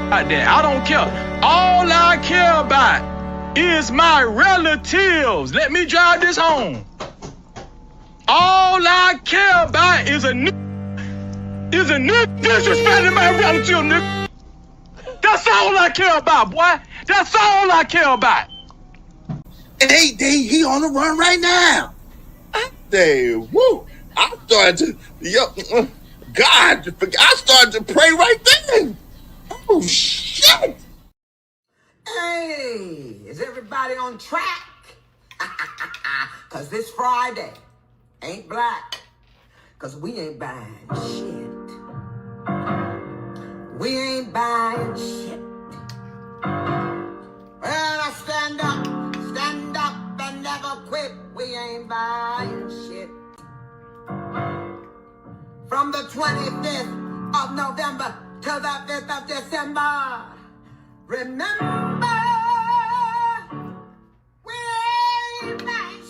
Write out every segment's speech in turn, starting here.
about that. I don't care. All I care about is my relatives. Let me drive this home. All I care about is a nigga disrespecting my relative, nigga. That's all I care about, boy. That's all I care about. And he on the run right now. Woo! I started to, God, I started to pray right then. Oh, shit. Hey, is everybody on track? Because this Friday ain't black. Because we ain't buying shit. We ain't buying shit. Well, I stand up and never quit. We ain't buying shit. From the 25th of November to the 5th of December. Remember, we ain't buying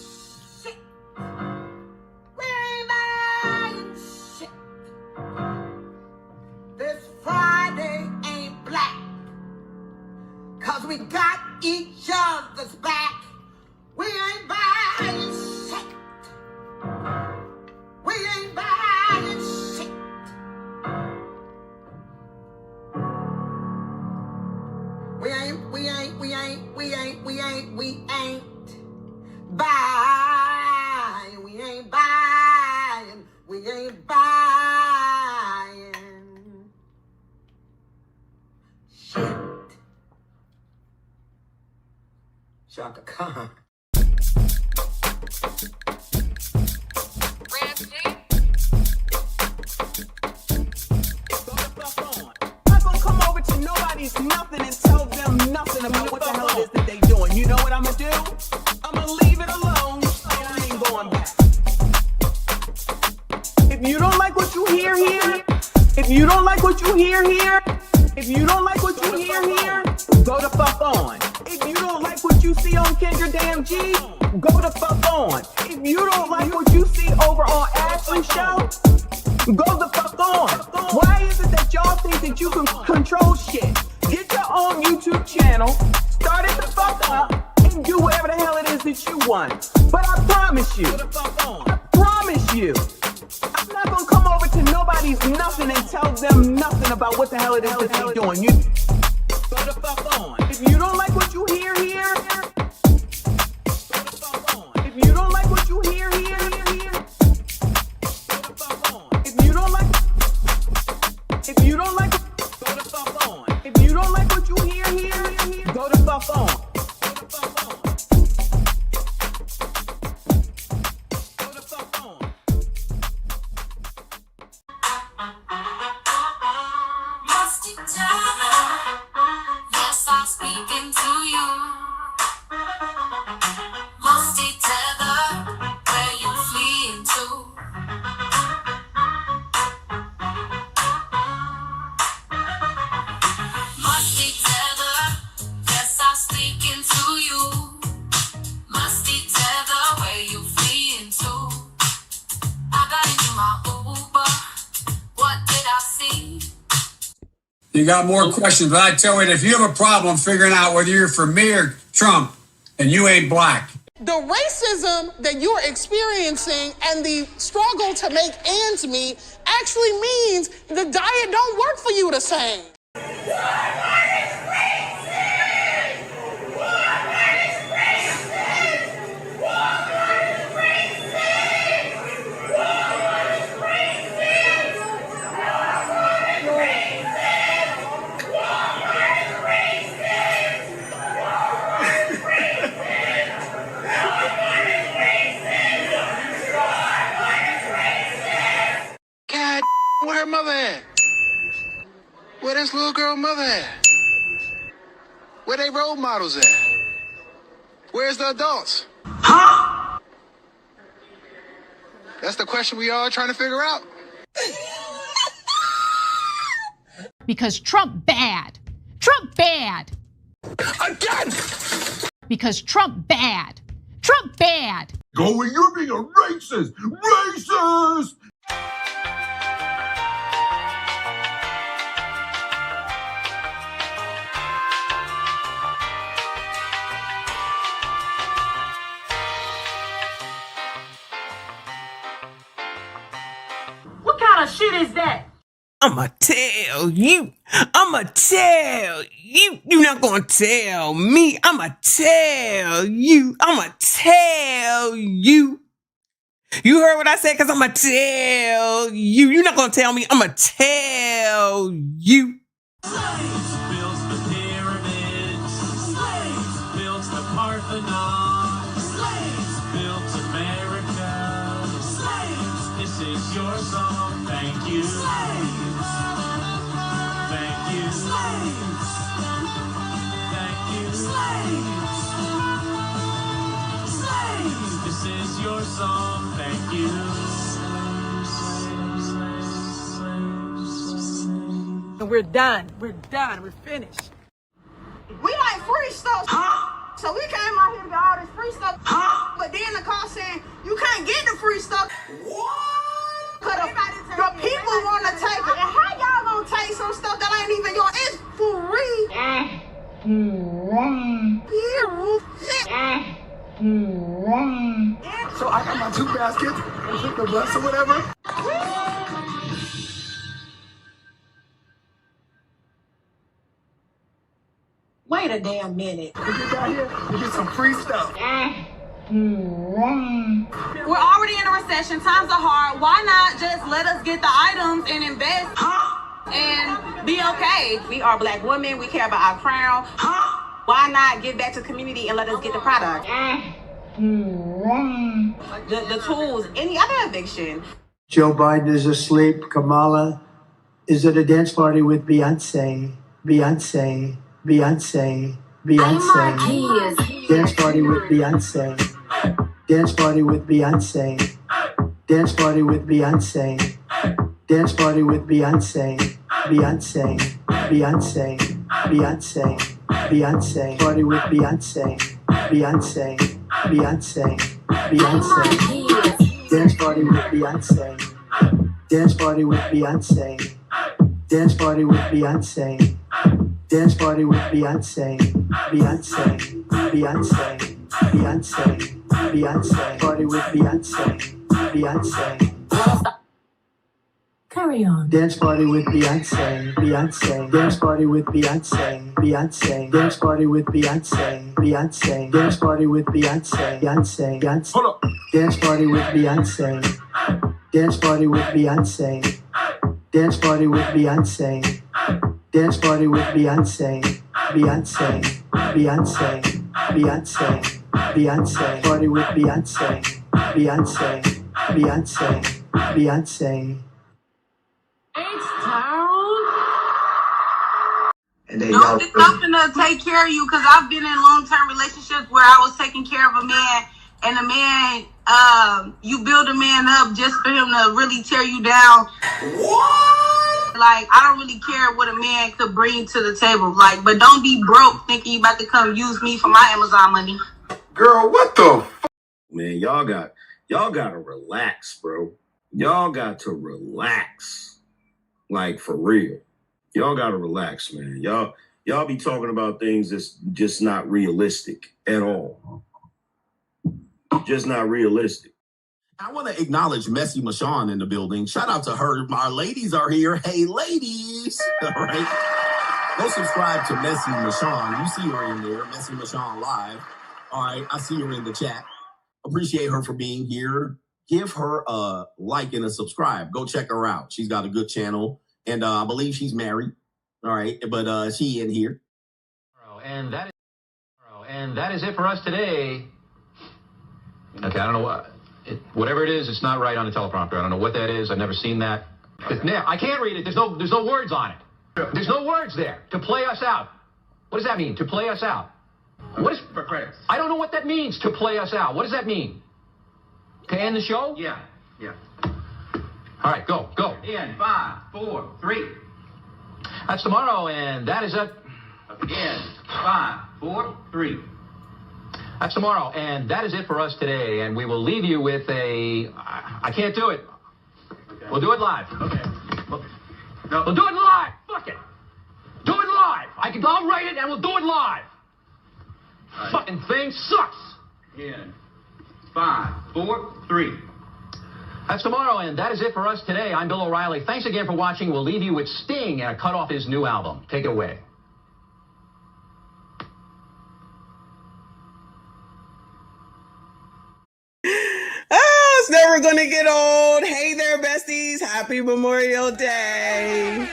shit. We ain't buying shit. This Friday ain't black. 'Cause we got each other's back. We ain't buying shit. We ain't buying shit. We ain't buying. We ain't buying shit. Shaka Khan. Nothing and tell them nothing about what the hell it is that they doing. You know what I'm gonna do? I'm gonna leave it alone and I ain't going back. If you don't like what you hear here, if you don't like what you hear here, if you don't like what you hear here, go the fuck on. If you don't like what you see on Kendra Damn G, go the fuck on. If you don't like what you see over on Ashley's show, go the fuck on. Why is it that y'all think that you can control shit? Get your own YouTube channel, start it the fuck up, and do whatever the hell it is that you want. But I promise you, I'm not gonna come over to nobody's nothing and tell them nothing about what the hell it is that they're doing. You go the fuck on. If you don't like what you hear here, go the fuck on. If you don't like what you hear here, go the fuck on. If you don't like, go the fuck on. If you don't like what you hear here, go the fuck on. Go the fuck on. Go the fuck on. Lost each other. Yes, I'm speaking to you. Lost each other. Where you fleeing to? Musty tether, yes, I'm speaking to you. Musty tether, where you fleeing to? I got into my Uber. What did I see? You got more questions, but I tell you, if you have a problem figuring out whether you're for me or Trump, and you ain't black. The racism that you're experiencing and the struggle to make ends meet actually means the diet don't work for you the same. God, where her mother at? Where this little girl mother at? Where they role models at? Where's the adults? Huh? That's the question we all trying to figure out. Because Trump bad. Trump bad. Again! Because Trump bad. Trump bad. Going, you're being a racist! Racist! shit is that? I'ma tell you. I'ma tell you. You not gonna tell me. I'ma tell you. I'ma tell you. You heard what I said? Because I'ma tell you. You're not gonna tell me. I'ma tell you. Slaves built the pyramids. Slaves built the Parthenon. Slaves built America. Slaves, this is your song. Thank you. Slaves. Thank you. Slaves. Thank you. Slaves. Slaves, this is your song. Thank you. We're done. We're done. We're finished. We like free stuff. So we came out here to get all this free stuff. But then the call saying you can't get the free stuff. What? Cause the people want to take it. And how y'all gonna take some stuff that ain't even yours? It's free. So I got my 2 baskets and took the bus or whatever. Wait a damn minute. We get down here, we get some free stuff. We're already in a recession. Times are hard. Why not just let us get the items and invest and be okay? We are Black women. We care about our crown. Why not give back to the community and let us get the product? The tools, any other eviction. Joe Biden is asleep. Kamala is at a dance party with Beyonce. Beyonce. Beyonce. Beyonce. Dance party with Beyonce. Dance party with Beyonce. Dance party with Beyonce. Dance party with Beyonce. Beyonce. Beyonce. Beyonce. Beyonce. Party with Beyonce. Beyonce. Beyonce. Beyonce. Dance party with Beyonce. Dance party with Beyonce. Dance party with Beyonce. Dance party with Beyonce. Beyonce. Beyonce. Beyonce. Beyonce. Party with Beyonce. Beyonce. Carry on. Dance party with Beyonce. Beyonce. Dance party with Beyonce. Beyonce. Dance party with Beyonce. Beyonce. Dance party with Beyonce. Beyonce. Beyonce. Hold up. Dance party with Beyonce. Dance party with Beyonce. Dance party with Beyonce. Dance party with Beyonce. Beyonce. Beyonce. Beyonce. Beyonce. Party with Beyonce. Beyonce. Beyonce. Beyonce. No, it's nothing to take care of you because I've been in long-term relationships where I was taking care of a man and the man, you build a man up just for him to really tear you down. What? Like, I don't really care what a man could bring to the table. Like, but don't be broke thinking you about to come use me for my Amazon money. Girl, what the f? Man, y'all gotta relax, bro. Y'all got to relax. Like, for real. Y'all gotta relax, man. Y'all be talking about things that's just not realistic at all. Just not realistic. I want to acknowledge Messy Michonne in the building. Shout out to her. Our ladies are here. Hey, ladies. All right. Go subscribe to Messy Michonne. You see her in there. Messy Michonne Live. All right. I see her in the chat. Appreciate her for being here. Give her a like and a subscribe. Go check her out. She's got a good channel. And I believe she's married. All right. But she in here. And that is it for us today. Okay, I don't know what. Whatever it is, it's not right on the teleprompter. I don't know what that is. I've never seen that. Now, I can't read it. There's no words on it. There's no words there. To play us out. What does that mean? To play us out. What is for credits? I don't know what that means. To play us out. What does that mean? To end the show? Yeah. All right, go. In 5, 4, 3. That's tomorrow, and that is it. In 5, 4, 3. That's tomorrow, and that is it for us today. And we will leave you with a. I can't do it. Okay. We'll do it live. Okay. We'll do it live. Fuck it. Do it live. I'll write it, and we'll do it live. Right. Fucking thing sucks. In 5, 4, 3. That's tomorrow, and that is it for us today. I'm Bill O'Reilly. Thanks again for watching. We'll leave you with Sting and a cut off his new album. Take it away. Oh, it's never gonna get old. Hey there, besties. Happy Memorial Day.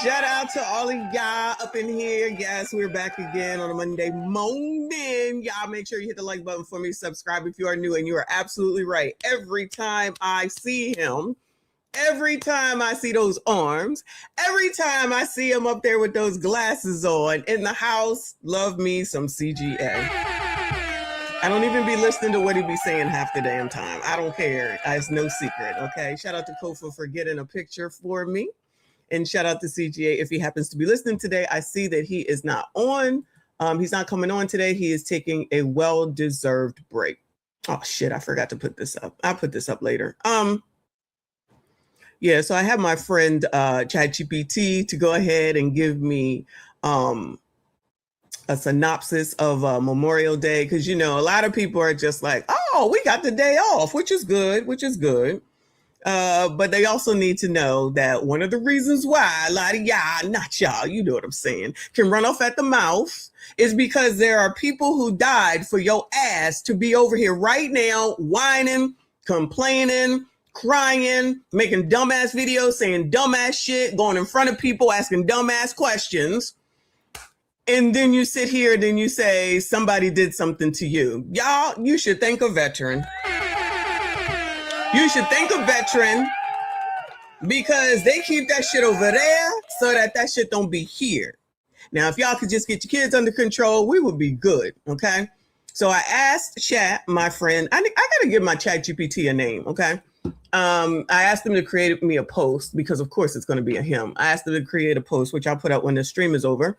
Shout out to all of y'all up in here. Yes, we're back again on a Monday morning. Y'all make sure you hit the like button for me. Subscribe if you are new. And you are absolutely right. Every time I see him, every time I see those arms, every time I see him up there with those glasses on in the house, love me some CGA. I don't even be listening to what he be saying half the damn time. I don't care. It's no secret, okay? Shout out to Kofa for getting a picture for me. And shout out to CGA if he happens to be listening today. I see that he is not on. He's not coming on today. He is taking a well-deserved break. Oh, shit, I forgot to put this up. I'll put this up later. Yeah, so I have my friend ChatGPT to go ahead and give me a synopsis of Memorial Day, because, you know, a lot of people are just like, oh, we got the day off, which is good, but they also need to know that one of the reasons why a lot of y'all, not y'all, you know what I'm saying, can run off at the mouth is because there are people who died for your ass to be over here right now whining, complaining, crying, making dumbass videos, saying dumbass shit, going in front of people, asking dumbass questions. And then you sit here and then you say somebody did something to you. Y'all, you should thank a veteran. You should thank a veteran because they keep that shit over there so that shit don't be here. Now, if y'all could just get your kids under control, we would be good, okay? So I asked Chat, my friend, I got to give my ChatGPT a name, okay? I asked him to create me a post because, of course, it's going to be a him. I asked him to create a post, which I'll put out when the stream is over.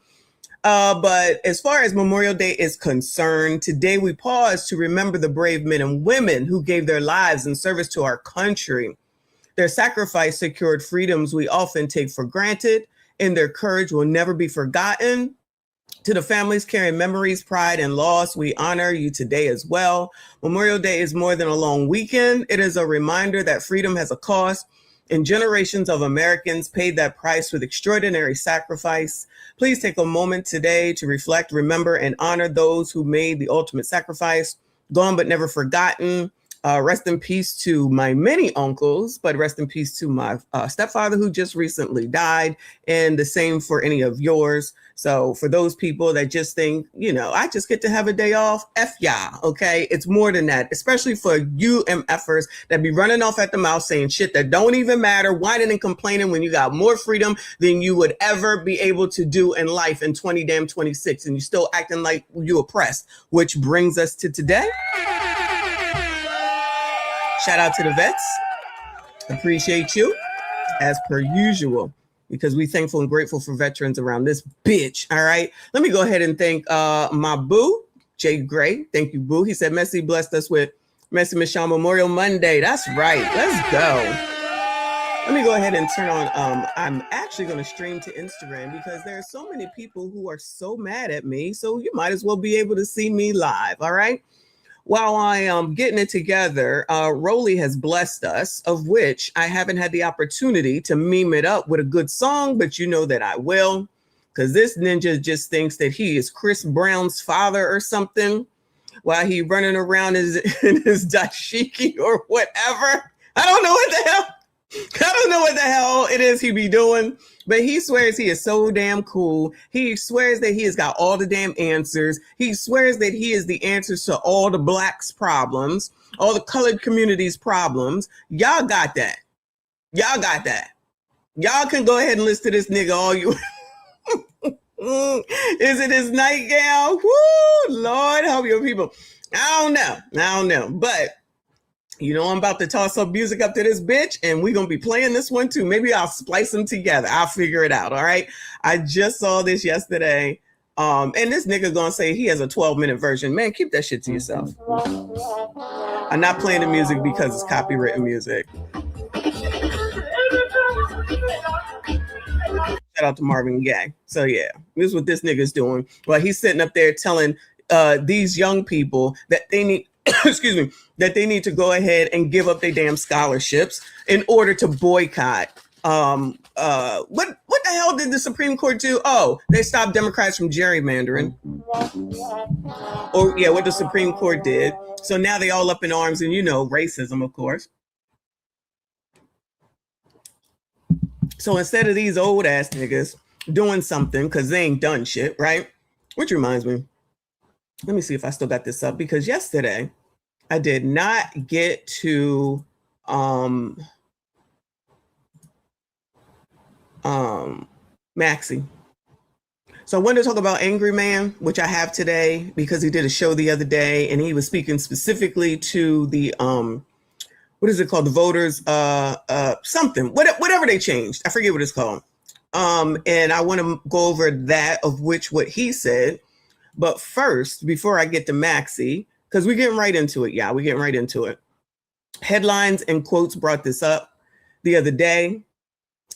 But as far as Memorial Day is concerned, today we pause to remember the brave men and women who gave their lives in service to our country. Their sacrifice secured freedoms we often take for granted, and their courage will never be forgotten. To the families carrying memories, pride, and loss, we honor you today as well. Memorial Day is more than a long weekend. It is a reminder that freedom has a cost, and generations of Americans paid that price with extraordinary sacrifice. Please take a moment today to reflect, remember, and honor those who made the ultimate sacrifice, gone but never forgotten. Rest in peace to my many uncles, but rest in peace to my stepfather who just recently died, and the same for any of yours. So for those people that just think, you know, I just get to have a day off, F y'all, okay? It's more than that, especially for you MFers that be running off at the mouth saying shit that don't even matter, whining and complaining when you got more freedom than you would ever be able to do in life in 2026, and you still acting like you oppressed, which brings us to today. Shout out to the vets. Appreciate you as per usual, because we thankful and grateful for veterans around this bitch. All right. Let me go ahead and thank my boo, Jay Gray. Thank you, boo. He said Messi blessed us with Messi Michon Memorial Monday. That's right. Let's go. Let me go ahead and turn on. I'm actually going to stream to Instagram because there are so many people who are so mad at me. So you might as well be able to see me live. All right. While I am getting it together, Rolly has blessed us, of which I haven't had the opportunity to meme it up with a good song, but you know that I will, because this ninja just thinks that he is Chris Brown's father or something while he running around in his dashiki or whatever. I don't know what the hell it is he be doing, but he swears he is so damn cool. He swears that he has got all the damn answers. He swears that he is the answers to all the blacks' problems, all the colored communities' problems. Y'all got that. Y'all got that. Y'all can go ahead and listen to this nigga all you. Is it his nightgown? Woo, Lord help your people. I don't know, but you know, I'm about to toss some music up to this bitch, and we're going to be playing this one too. Maybe I'll splice them together. I'll figure it out. All right. I just saw this yesterday. And this nigga going to say he has a 12-minute version. Man, keep that shit to yourself. I'm not playing the music because it's copywritten music. Shout out to Marvin Gaye. So yeah, this is what this nigga's doing. Well, he's sitting up there telling these young people that they need. excuse me, that they need to go ahead and give up their damn scholarships in order to boycott. What the hell did the Supreme Court do? Oh, they stopped Democrats from gerrymandering. Or yeah, what the Supreme Court did. So now they all up in arms, and racism, of course. So instead of these old ass niggas doing something because they ain't done shit, right? Which reminds me, let me see if I still got this up, because yesterday I did not get to Maxie. So I wanted to talk about Angry Man, which I have today because he did a show the other day and he was speaking specifically to the what is it called? The voters something, whatever they changed. I forget what it's called. And I want to go over that, of which what he said. But first, before I get to Maxie, because we're getting right into it. Yeah, we're getting right into it. Headlines and Quotes brought this up the other day.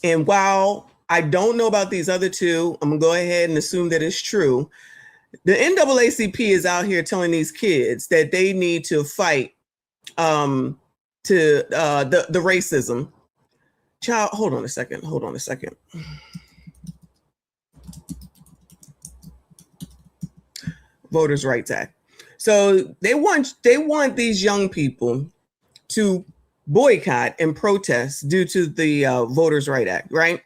And while I don't know about these other two, I'm going to go ahead and assume that it's true. The NAACP is out here telling these kids that they need to fight the racism. Child, hold on a second. Voters' Rights Act. So they want these young people to boycott and protest due to the Voters' Rights Act, right?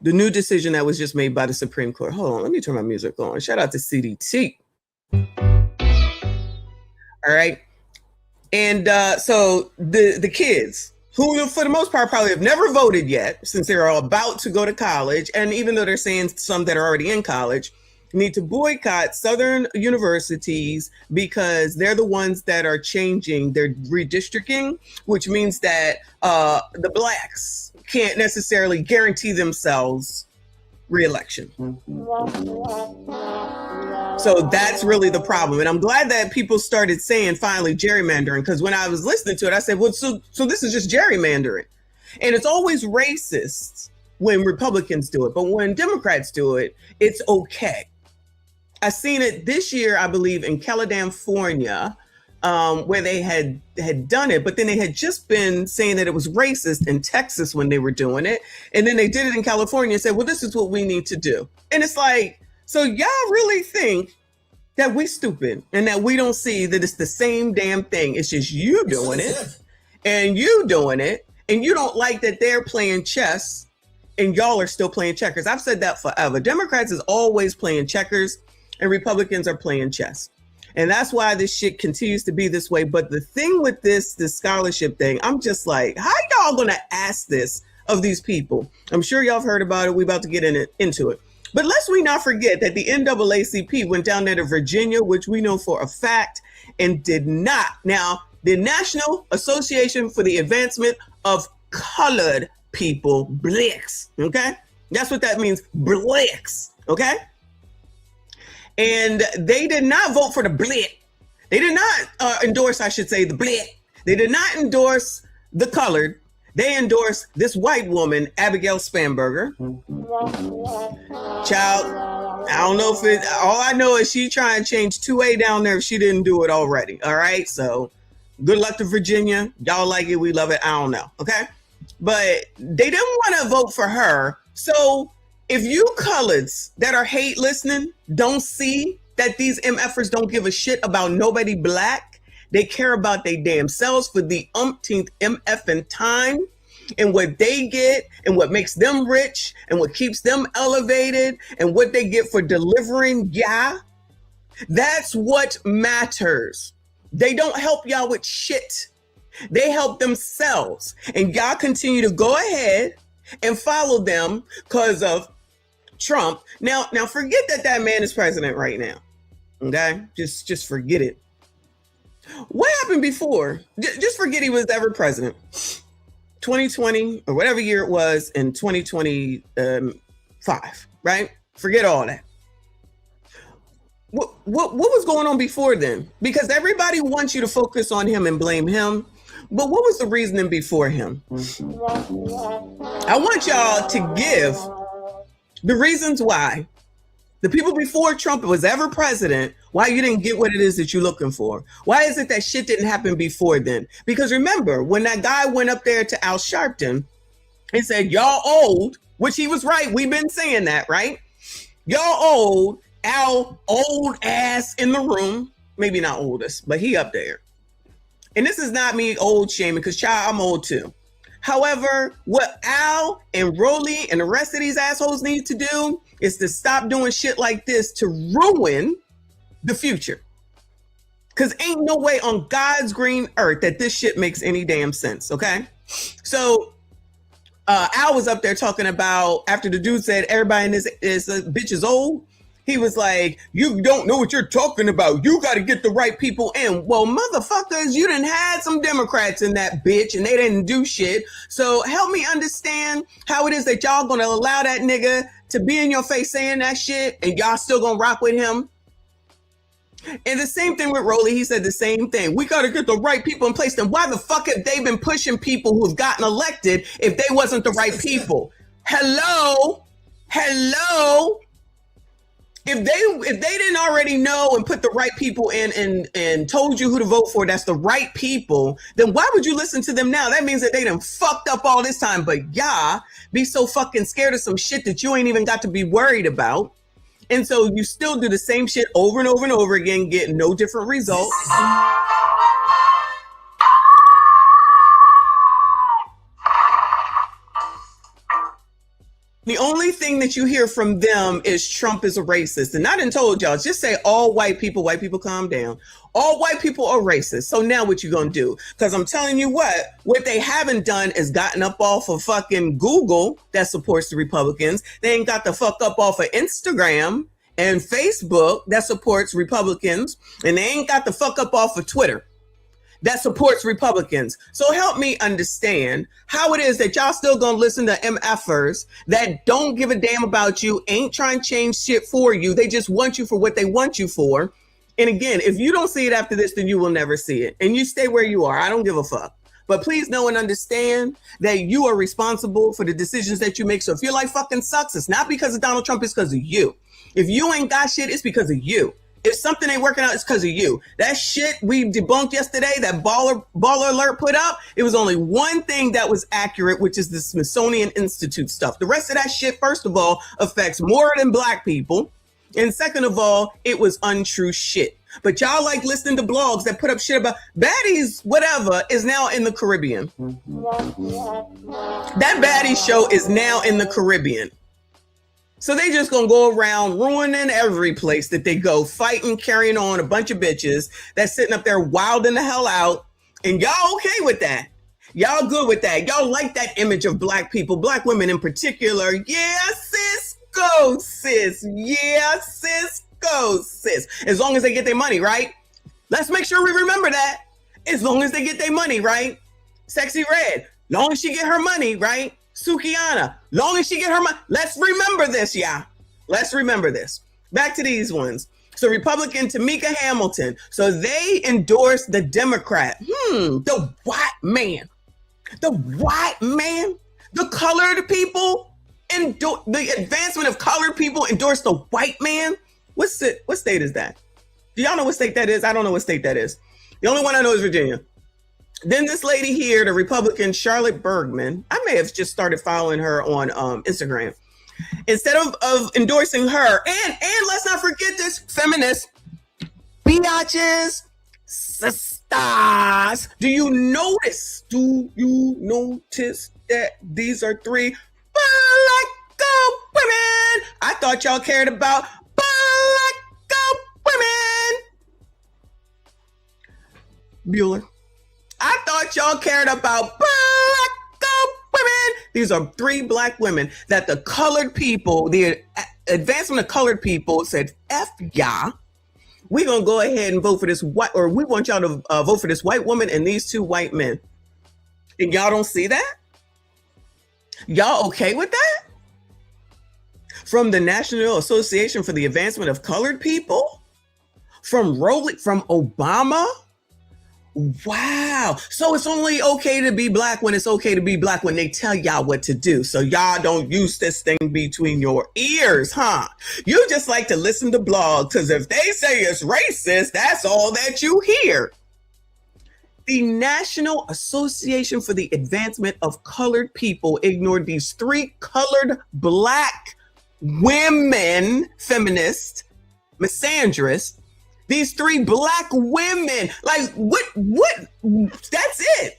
The new decision that was just made by the Supreme Court. Hold on, let me turn my music on. Shout out to CDT. All right. And so the kids, who for the most part probably have never voted yet, since they're all about to go to college, and even though they're saying some that are already in college, need to boycott Southern universities because they're the ones that are changing their redistricting, which means that the blacks can't necessarily guarantee themselves re-election. So that's really the problem. And I'm glad that people started saying finally gerrymandering, because when I was listening to it, I said, well, so this is just gerrymandering. And it's always racist when Republicans do it, but when Democrats do it, it's okay. I seen it this year, I believe, in California, where they had done it, but then they had just been saying that it was racist in Texas when they were doing it. And then they did it in California and said, well, this is what we need to do. And it's like, so y'all really think that we stupid and that we don't see that it's the same damn thing. It's just you doing it and you doing it, and you don't like that they're playing chess and y'all are still playing checkers. I've said that forever. Democrats is always playing checkers and Republicans are playing chess. And that's why this shit continues to be this way. But the thing with this scholarship thing, I'm just like, how y'all gonna ask this of these people? I'm sure y'all have heard about it. We're about to get into it. But lest we not forget that the NAACP went down there to Virginia, which we know for a fact, and did not. Now, the National Association for the Advancement of Colored People, BLACs, okay? That's what that means, BLACs, okay? And they did not vote for the BLAC. They did not endorse, I should say, the BLAC. They did not endorse the colored. They endorsed this white woman, Abigail Spanberger. Child, I don't know if it, all I know is she trying to change 2A down there if she didn't do it already. All right, so good luck to Virginia. Y'all like it, we love it, I don't know, okay? But they didn't want to vote for her. So if you coloreds that are hate listening don't see that these MFers don't give a shit about nobody black, they care about their damn selves for the umpteenth MF time and what they get and what makes them rich and what keeps them elevated and what they get for delivering, that's what matters. They don't help y'all with shit. They help themselves. And y'all continue to go ahead and follow them because of Trump. Now forget that man is president right now. Okay? Just forget it. What happened before? Just forget he was ever president. 2020 or whatever year it was in 2025, right? Forget all that. What was going on before then? Because everybody wants you to focus on him and blame him. But what was the reasoning before him? I want y'all to give the reasons why the people before Trump was ever president Why you didn't get what it is that you're looking for? Why is it that shit didn't happen before then? Because remember, when that guy went up there to Al Sharpton and said, y'all old, which he was right. We've been saying that, right? Y'all old, Al old ass in the room. Maybe not oldest, but he up there. And this is not me old shaming, because child, I'm old too. However, what Al and Rolly and the rest of these assholes need to do is to stop doing shit like this to ruin the future. Because ain't no way on God's green earth that this shit makes any damn sense, okay? So Al was up there talking about, after the dude said everybody in this bitch is old, he was like, you don't know what you're talking about. You got to get the right people in. Well, motherfuckers, you done had some Democrats in that bitch and they didn't do shit. So help me understand how it is that y'all going to allow that nigga to be in your face saying that shit and y'all still going to rock with him. And the same thing with Rolly. He said the same thing. We got to get the right people in place. Then why the fuck have they been pushing people who have gotten elected if they wasn't the right people? Hello? If they didn't already know and put the right people in and told you who to vote for, that's the right people, then why would you listen to them now? That means that they done fucked up all this time. But yeah, be so fucking scared of some shit that you ain't even got to be worried about. And so you still do the same shit over and over and over again, get no different results. The only thing that you hear from them is Trump is a racist. And I done told y'all, just say all white people calm down. All white people are racist. So now what you gonna do? Because I'm telling you what they haven't done is gotten up off of fucking Google that supports the Republicans. They ain't got the fuck up off of Instagram and Facebook that supports Republicans. And they ain't got the fuck up off of Twitter that supports Republicans. So help me understand how it is that y'all still gonna listen to MFers that don't give a damn about you, ain't trying to change shit for you. They just want you for what they want you for. And again, if you don't see it after this, then you will never see it. And you stay where you are. I don't give a fuck. But please know and understand that you are responsible for the decisions that you make. So if your life fucking sucks, it's not because of Donald Trump, it's because of you. If you ain't got shit, it's because of you. If something ain't working out, it's because of you. That shit we debunked yesterday, that baller alert put up, it was only one thing that was accurate, which is the Smithsonian Institute stuff. The rest of that shit, first of all, affects more than black people. And second of all, it was untrue shit. But y'all like listening to blogs that put up shit about baddies, whatever, is now in the Caribbean. That baddie show is now in the Caribbean. So they just gonna go around ruining every place that they go, fighting, carrying on a bunch of bitches that's sitting up there wilding the hell out. And y'all okay with that? Y'all good with that? Y'all like that image of black people, black women in particular. Yeah, sis, go, sis. Yeah, sis, go, sis. As long as they get their money, right? Let's make sure we remember that. As long as they get their money, right? Sexy Red, long as she get her money, right? Sukiana, long as she get her money. Let's remember this, yeah. Let's remember this. Back to these ones. So Republican Tamika Hamilton. So they endorsed the Democrat. The white man. The white man. The colored people. The advancement of colored people endorsed the white man. What state is that? Do y'all know what state that is? I don't know what state that is. The only one I know is Virginia. Then this lady here, the Republican Charlotte Bergman, I may have just started following her on Instagram. Instead of endorsing her, and let's not forget this, feminist biatches, sisters. Do you notice that these are three black women? I thought y'all cared about black women. Bueller. I thought y'all cared about black women. These are three black women that the colored people, the advancement of colored people said, F y'all. We're going to go ahead and vote for this white, or we want y'all to vote for this white woman and these two white men. And y'all don't see that? Y'all okay with that? From the National Association for the Advancement of Colored People? From Obama? Wow. So it's only okay to be black when it's okay to be black when they tell y'all what to do. So y'all don't use this thing between your ears, huh? You just like to listen to blogs because if they say it's racist, that's all that you hear. The National Association for the Advancement of Colored People ignored these 3 colored black women, feminists, misandrists, these 3 black women. Like, what, that's it.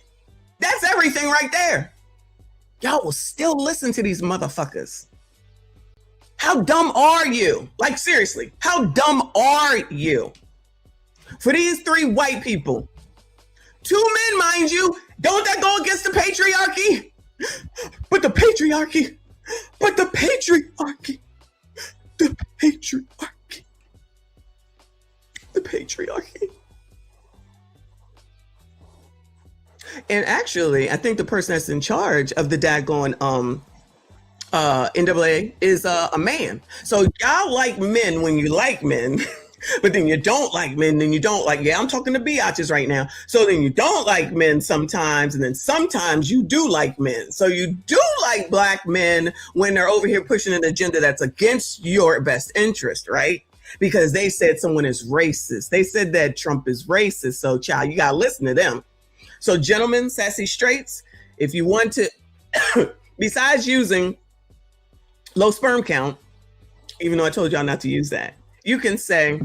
That's everything right there. Y'all will still listen to these motherfuckers. How dumb are you? Like, seriously, how dumb are you? For these 3 white people, 2 men, mind you, don't that go against the patriarchy? But the patriarchy, the patriarchy. And actually, I think the person that's in charge of the daggone NAA is a man. So y'all like men when you like men, but then you don't like men, then you don't like, yeah, I'm talking to biatches right now. So then you don't like men sometimes, and then sometimes you do like men. So you do like black men when they're over here pushing an agenda that's against your best interest, right? Because they said someone is racist. They said that Trump is racist. So child, you gotta listen to them. So gentlemen, sassy straights, if you want to, besides using low sperm count, even though I told y'all not to use that, you can say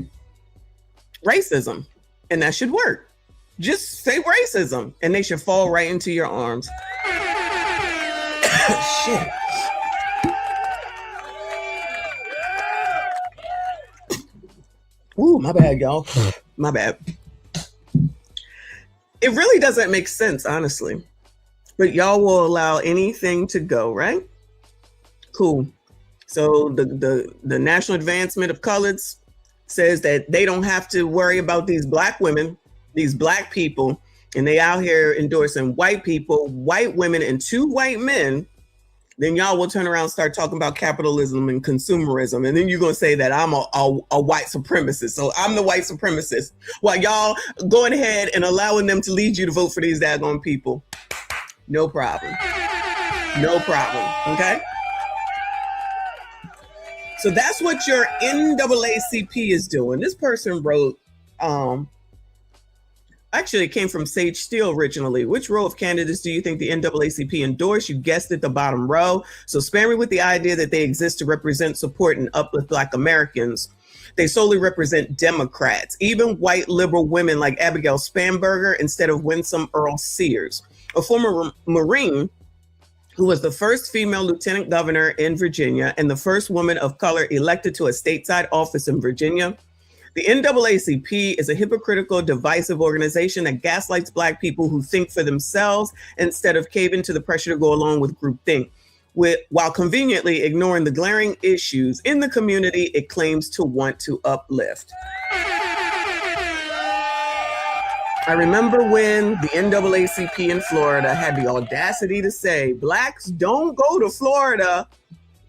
racism, and that should work. Just say racism, and they should fall right into your arms. Shit. Ooh, my bad, y'all. My bad. It really doesn't make sense, honestly. But y'all will allow anything to go, right? Cool. So the National Advancement of Coloreds says that they don't have to worry about these black women, these black people, and they out here endorsing white people, white women, and 2 white men. Then y'all will turn around and start talking about capitalism and consumerism. And then you're going to say that I'm a white supremacist. So I'm the white supremacist. While y'all going ahead and allowing them to lead you to vote for these daggone people. No problem. No problem. Okay? So that's what your NAACP is doing. This person wrote, actually it came from Sage Steele originally. Which row of candidates do you think the NAACP endorsed? You guessed it, the bottom row. So spare me with the idea that they exist to represent, support, and uplift Black Americans. They solely represent Democrats, even white liberal women like Abigail Spanberger instead of Winsome Earl Sears, a former Marine who was the first female lieutenant governor in Virginia and the first woman of color elected to a stateside office in Virginia. The NAACP is a hypocritical, divisive organization that gaslights Black people who think for themselves instead of caving to the pressure to go along with groupthink, while conveniently ignoring the glaring issues in the community it claims to want to uplift. I remember when the NAACP in Florida had the audacity to say, Blacks don't go to Florida.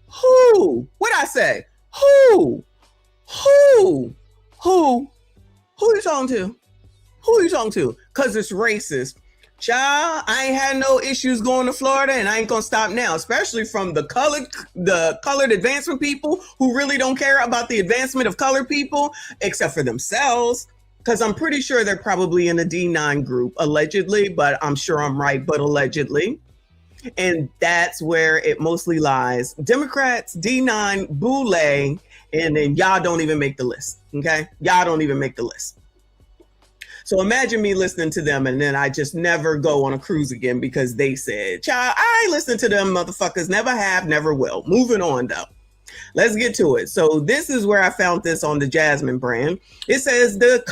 Who? What'd I say? Who? Who you talking to? Who you talking to? Because it's racist. Child, I ain't had no issues going to Florida, and I ain't gonna stop now, especially from the colored advancement people who really don't care about the advancement of colored people, except for themselves. Because I'm pretty sure they're probably in a D9 group, allegedly, but I'm sure I'm right, but allegedly. And that's where it mostly lies. Democrats, D9, Boule, and then y'all don't even make the list, okay? Y'all don't even make the list. So imagine me listening to them and then I just never go on a cruise again because they said, child, I ain't listening to them motherfuckers, never have, never will. Moving on though. Let's get to it. So this is where I found this on the Jasmine brand. It says the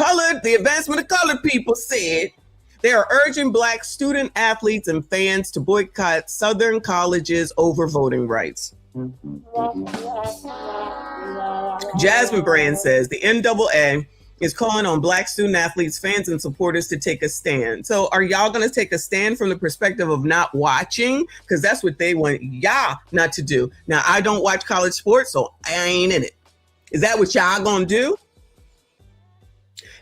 advancement of colored people said they are urging Black student athletes and fans to boycott Southern colleges over voting rights. Jasmine brand says the NAA is calling on Black student athletes, fans, and supporters to take a stand. So are y'all going to take a stand from the perspective of not watching? Because that's what they want y'all not to do. Now, I don't watch college sports, so I ain't in it. Is that what y'all going to do?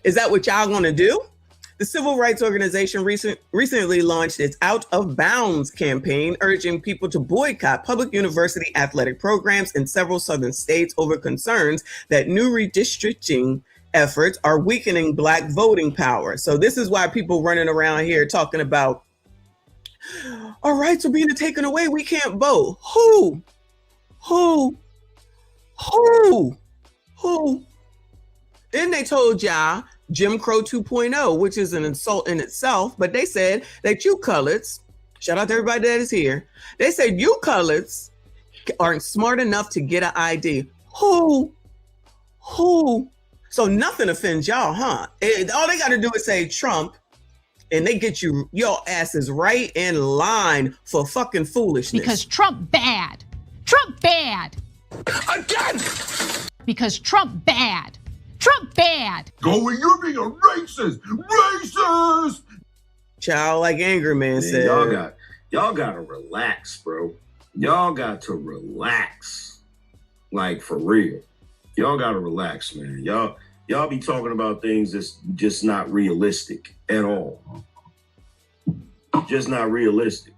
Is that what y'all going to do? The civil rights organization recently launched its Out of Bounds campaign, urging people to boycott public university athletic programs in several southern states over concerns that new redistricting efforts are weakening Black voting power. So this is why people running around here talking about our rights are being taken away. We can't vote. Who? Then they told y'all Jim Crow 2.0, which is an insult in itself, but they said that you coloreds, shout out to everybody that is here, they said you coloreds aren't smart enough to get an ID. Who? So nothing offends y'all, huh? All they got to do is say Trump, and they get your asses right in line for fucking foolishness. Because Trump bad. Trump bad. Again! Because Trump bad. Trump bad. Going, you're being a racist! Child, like Angry Man said. Y'all gotta relax, bro. Y'all got to relax. Like, for real. Y'all gotta relax, man. Y'all be talking about things that's just not realistic at all. Just not realistic.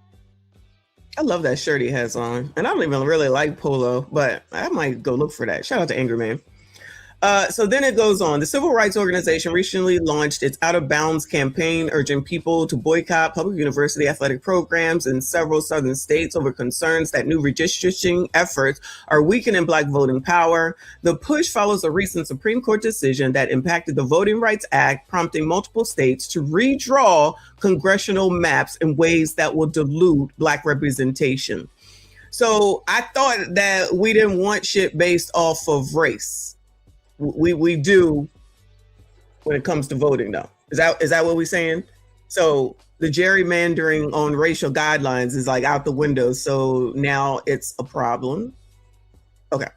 I love that shirt he has on. And I don't even really like polo, but I might go look for that. Shout out to Angry Man. So then it goes on. The civil rights organization recently launched its Out of Bounds campaign, urging people to boycott public university athletic programs in several southern states over concerns that new redistricting efforts are weakening Black voting power. The push follows a recent Supreme Court decision that impacted the Voting Rights Act, prompting multiple states to redraw congressional maps in ways that will dilute Black representation. So I thought that we didn't want shit based off of race. We do when it comes to voting, though. Is that what we're saying? So the gerrymandering on racial guidelines is like out the window. So now it's a problem. Okay.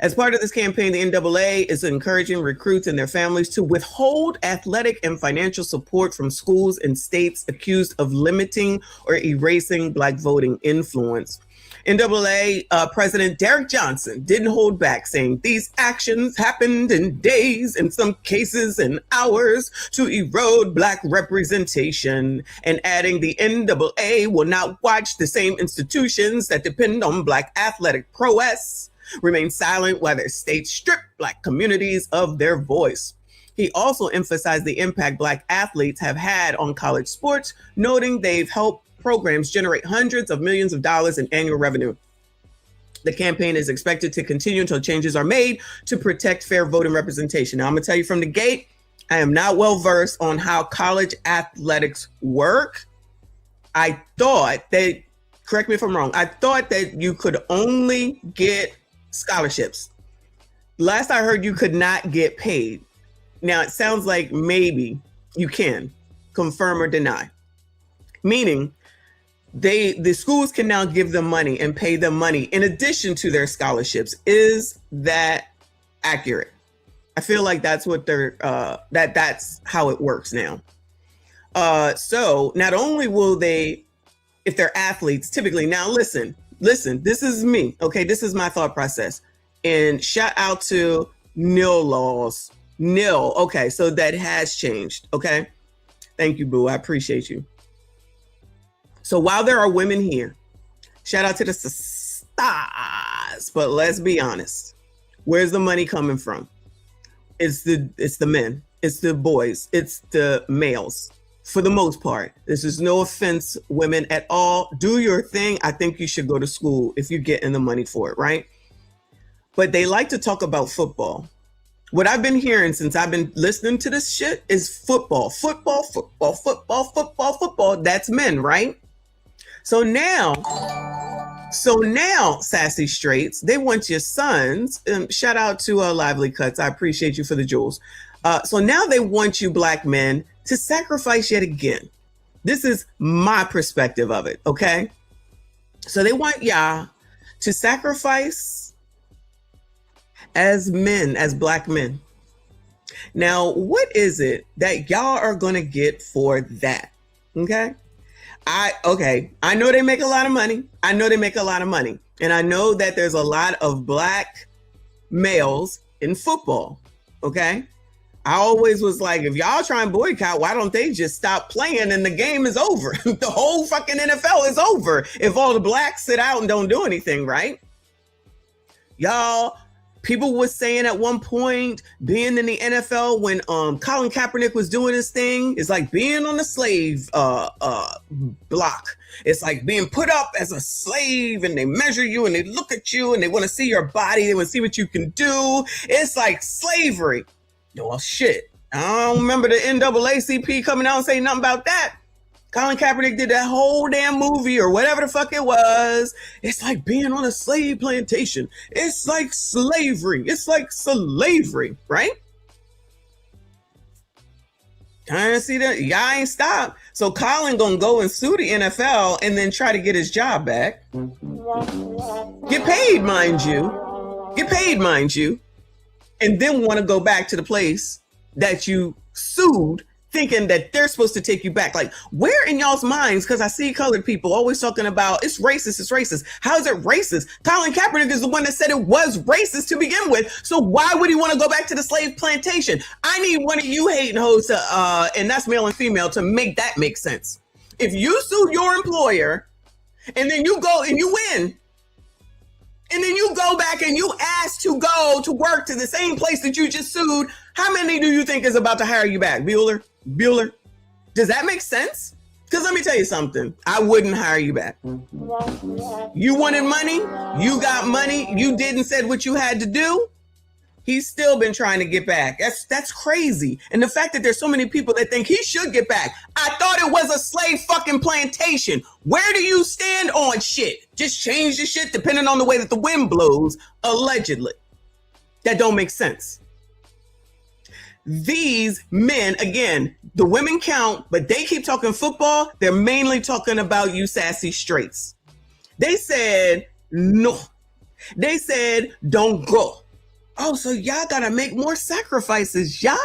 As part of this campaign, the NAACP is encouraging recruits and their families to withhold athletic and financial support from schools in states accused of limiting or erasing Black voting influence. NAACP President Derek Johnson didn't hold back, saying these actions happened in days, in some cases in hours, to erode Black representation, and adding the NAACP will not watch the same institutions that depend on Black athletic prowess remain silent while their states strip Black communities of their voice. He also emphasized the impact Black athletes have had on college sports, noting they've helped programs generate hundreds of millions of dollars in annual revenue. The campaign is expected to continue until changes are made to protect fair voting representation. Now, I'm going to tell you from the gate, I am not well versed on how college athletics work. I thought that, correct me if I'm wrong, I thought that you could only get scholarships. Last I heard, you could not get paid. Now, it sounds like maybe you can confirm or deny, meaning the schools can now give them money and pay them money in addition to their scholarships. Is that accurate? I feel like that's what that's how it works now. So not only will they, if they're athletes, typically, now listen, this is me, okay? This is my thought process. And shout out to NIL laws. NIL, okay, so that has changed, okay? Thank you, boo, I appreciate you. So while there are women here, shout out to the stars, but let's be honest, where's the money coming from? It's the men, it's the boys, it's the males, for the most part. This is no offense, women at all. Do your thing. I think you should go to school if you're getting the money for it, right? But they like to talk about football. What I've been hearing since I've been listening to this shit is football. That's men, right? So now, Sassy Straights, they want your sons. Shout out to Lively Cuts. I appreciate you for the jewels. So now they want you Black men to sacrifice yet again. This is my perspective of it, okay? So they want y'all to sacrifice as men, as Black men. Now, what is it that y'all are going to get for that? Okay? I know they make a lot of money. And I know that there's a lot of Black males in football. Okay? I always was like, if y'all try and boycott, why don't they just stop playing and the game is over? The whole fucking NFL is over if all the blacks sit out and don't do anything, right? Y'all, people was saying at one point, being in the NFL when Colin Kaepernick was doing his thing is like being on the slave block. It's like being put up as a slave, and they measure you and they look at you and they want to see your body. They want to see what you can do. It's like slavery. Well, shit. I don't remember the NAACP coming out and saying nothing about that. Colin Kaepernick did that whole damn movie or whatever the fuck it was. It's like being on a slave plantation. It's like slavery. It's like slavery, right? I see that. Y'all ain't stop. So Colin gonna go and sue the NFL and then try to get his job back. Get paid, mind you. Get paid, mind you. And then want to go back to the place that you sued, thinking that they're supposed to take you back. Like, where in y'all's minds? Because I see colored people always talking about it's racist, it's racist. How is it racist? Colin Kaepernick is the one that said it was racist to begin with. So why would he want to go back to the slave plantation? I need one of you hating hoes to, and that's male and female, to make that make sense. If you sue your employer and then you go and you win, and then you go back and you ask to go to work to the same place that you just sued, how many do you think is about to hire you back? Bueller? Does that make sense? Because let me tell you something. I wouldn't hire you back. You wanted money. You got money. You did and said what you had to do. He's still been trying to get back. That's crazy. And the fact that there's so many people that think he should get back. I thought it was a slave fucking plantation. Where do you stand on shit? Just change the shit depending on the way that the wind blows, allegedly. That don't make sense. These men, again, the women count, but they keep talking football. They're mainly talking about you sassy straights. They said no. They said don't go. Oh, so y'all gotta make more sacrifices, y'all.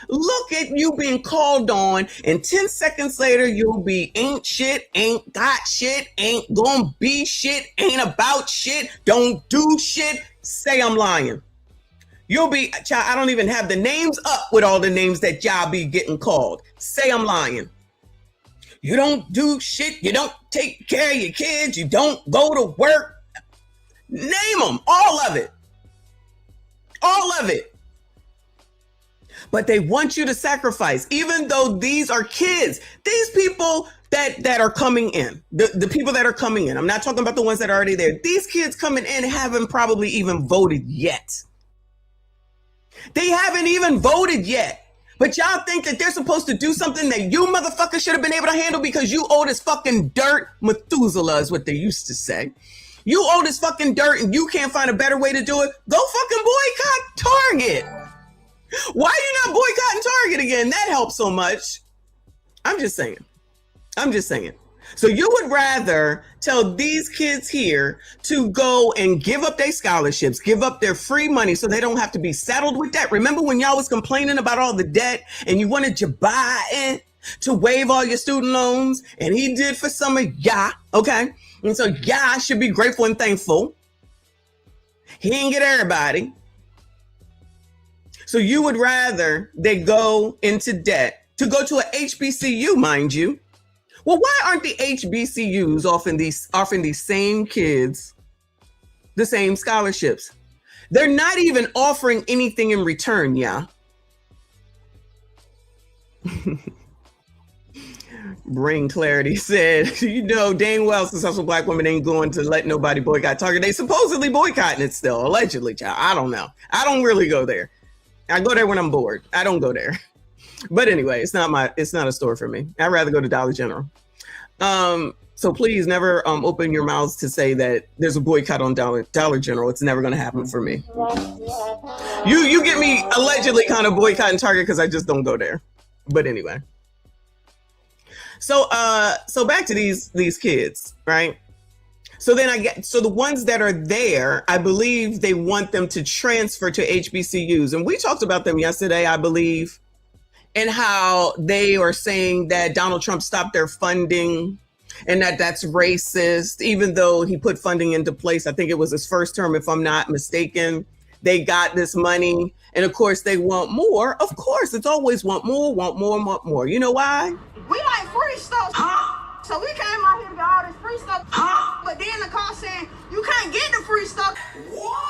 Look at you being called on, and 10 seconds later, you'll be ain't shit, ain't got shit, ain't gonna be shit, ain't about shit, don't do shit. Say I'm lying. You'll be, child, I don't even have the names up with all the names that y'all be getting called. Say I'm lying. You don't do shit. You don't take care of your kids. You don't go to work. Name them, all of it. All of it. But they want you to sacrifice, even though these are kids. These people that are coming in, the people that are coming in. I'm not talking about the ones that are already there. These kids coming in haven't probably even voted yet. They haven't even voted yet. But y'all think that they're supposed to do something that you motherfuckers should have been able to handle because you owe this fucking dirt. Methuselah is what they used to say. You owe this fucking dirt and you can't find a better way to do it. Go fucking boycott Target. Why are you not boycotting Target again? That helps so much. I'm just saying. So you would rather tell these kids here to go and give up their scholarships, give up their free money so they don't have to be saddled with debt. Remember when y'all was complaining about all the debt and you wanted Joe Biden to waive all your student loans? And he did for some of y'all, okay? And so y'all should be grateful and thankful. He didn't get everybody. So you would rather they go into debt to go to a HBCU, mind you. Well, why aren't the HBCUs offering these same kids the same scholarships? They're not even offering anything in return, yeah. Brain Clarity said, you know, dang well, successful black women ain't going to let nobody boycott Target. They supposedly boycotting it still, allegedly, child. I don't know. I don't really go there. I go there when I'm bored. I don't go there. But anyway, it's not a store for me. I'd rather go to Dollar General. So please never open your mouths to say that there's a boycott on Dollar General. It's never going to happen for me. You get me allegedly kind of boycotting Target because I just don't go there. But anyway. So back to these kids, right? So then so the ones that are there, I believe they want them to transfer to HBCUs. And we talked about them yesterday, I believe, and how they are saying that Donald Trump stopped their funding and that's racist, even though he put funding into place. I think it was his first term, if I'm not mistaken, they got this money, and of course they want more. Of course, it's always want more, want more, want more. You know why? We like free stuff. So we came out here to get all this free stuff. But then the call saying, you can't get the free stuff. What?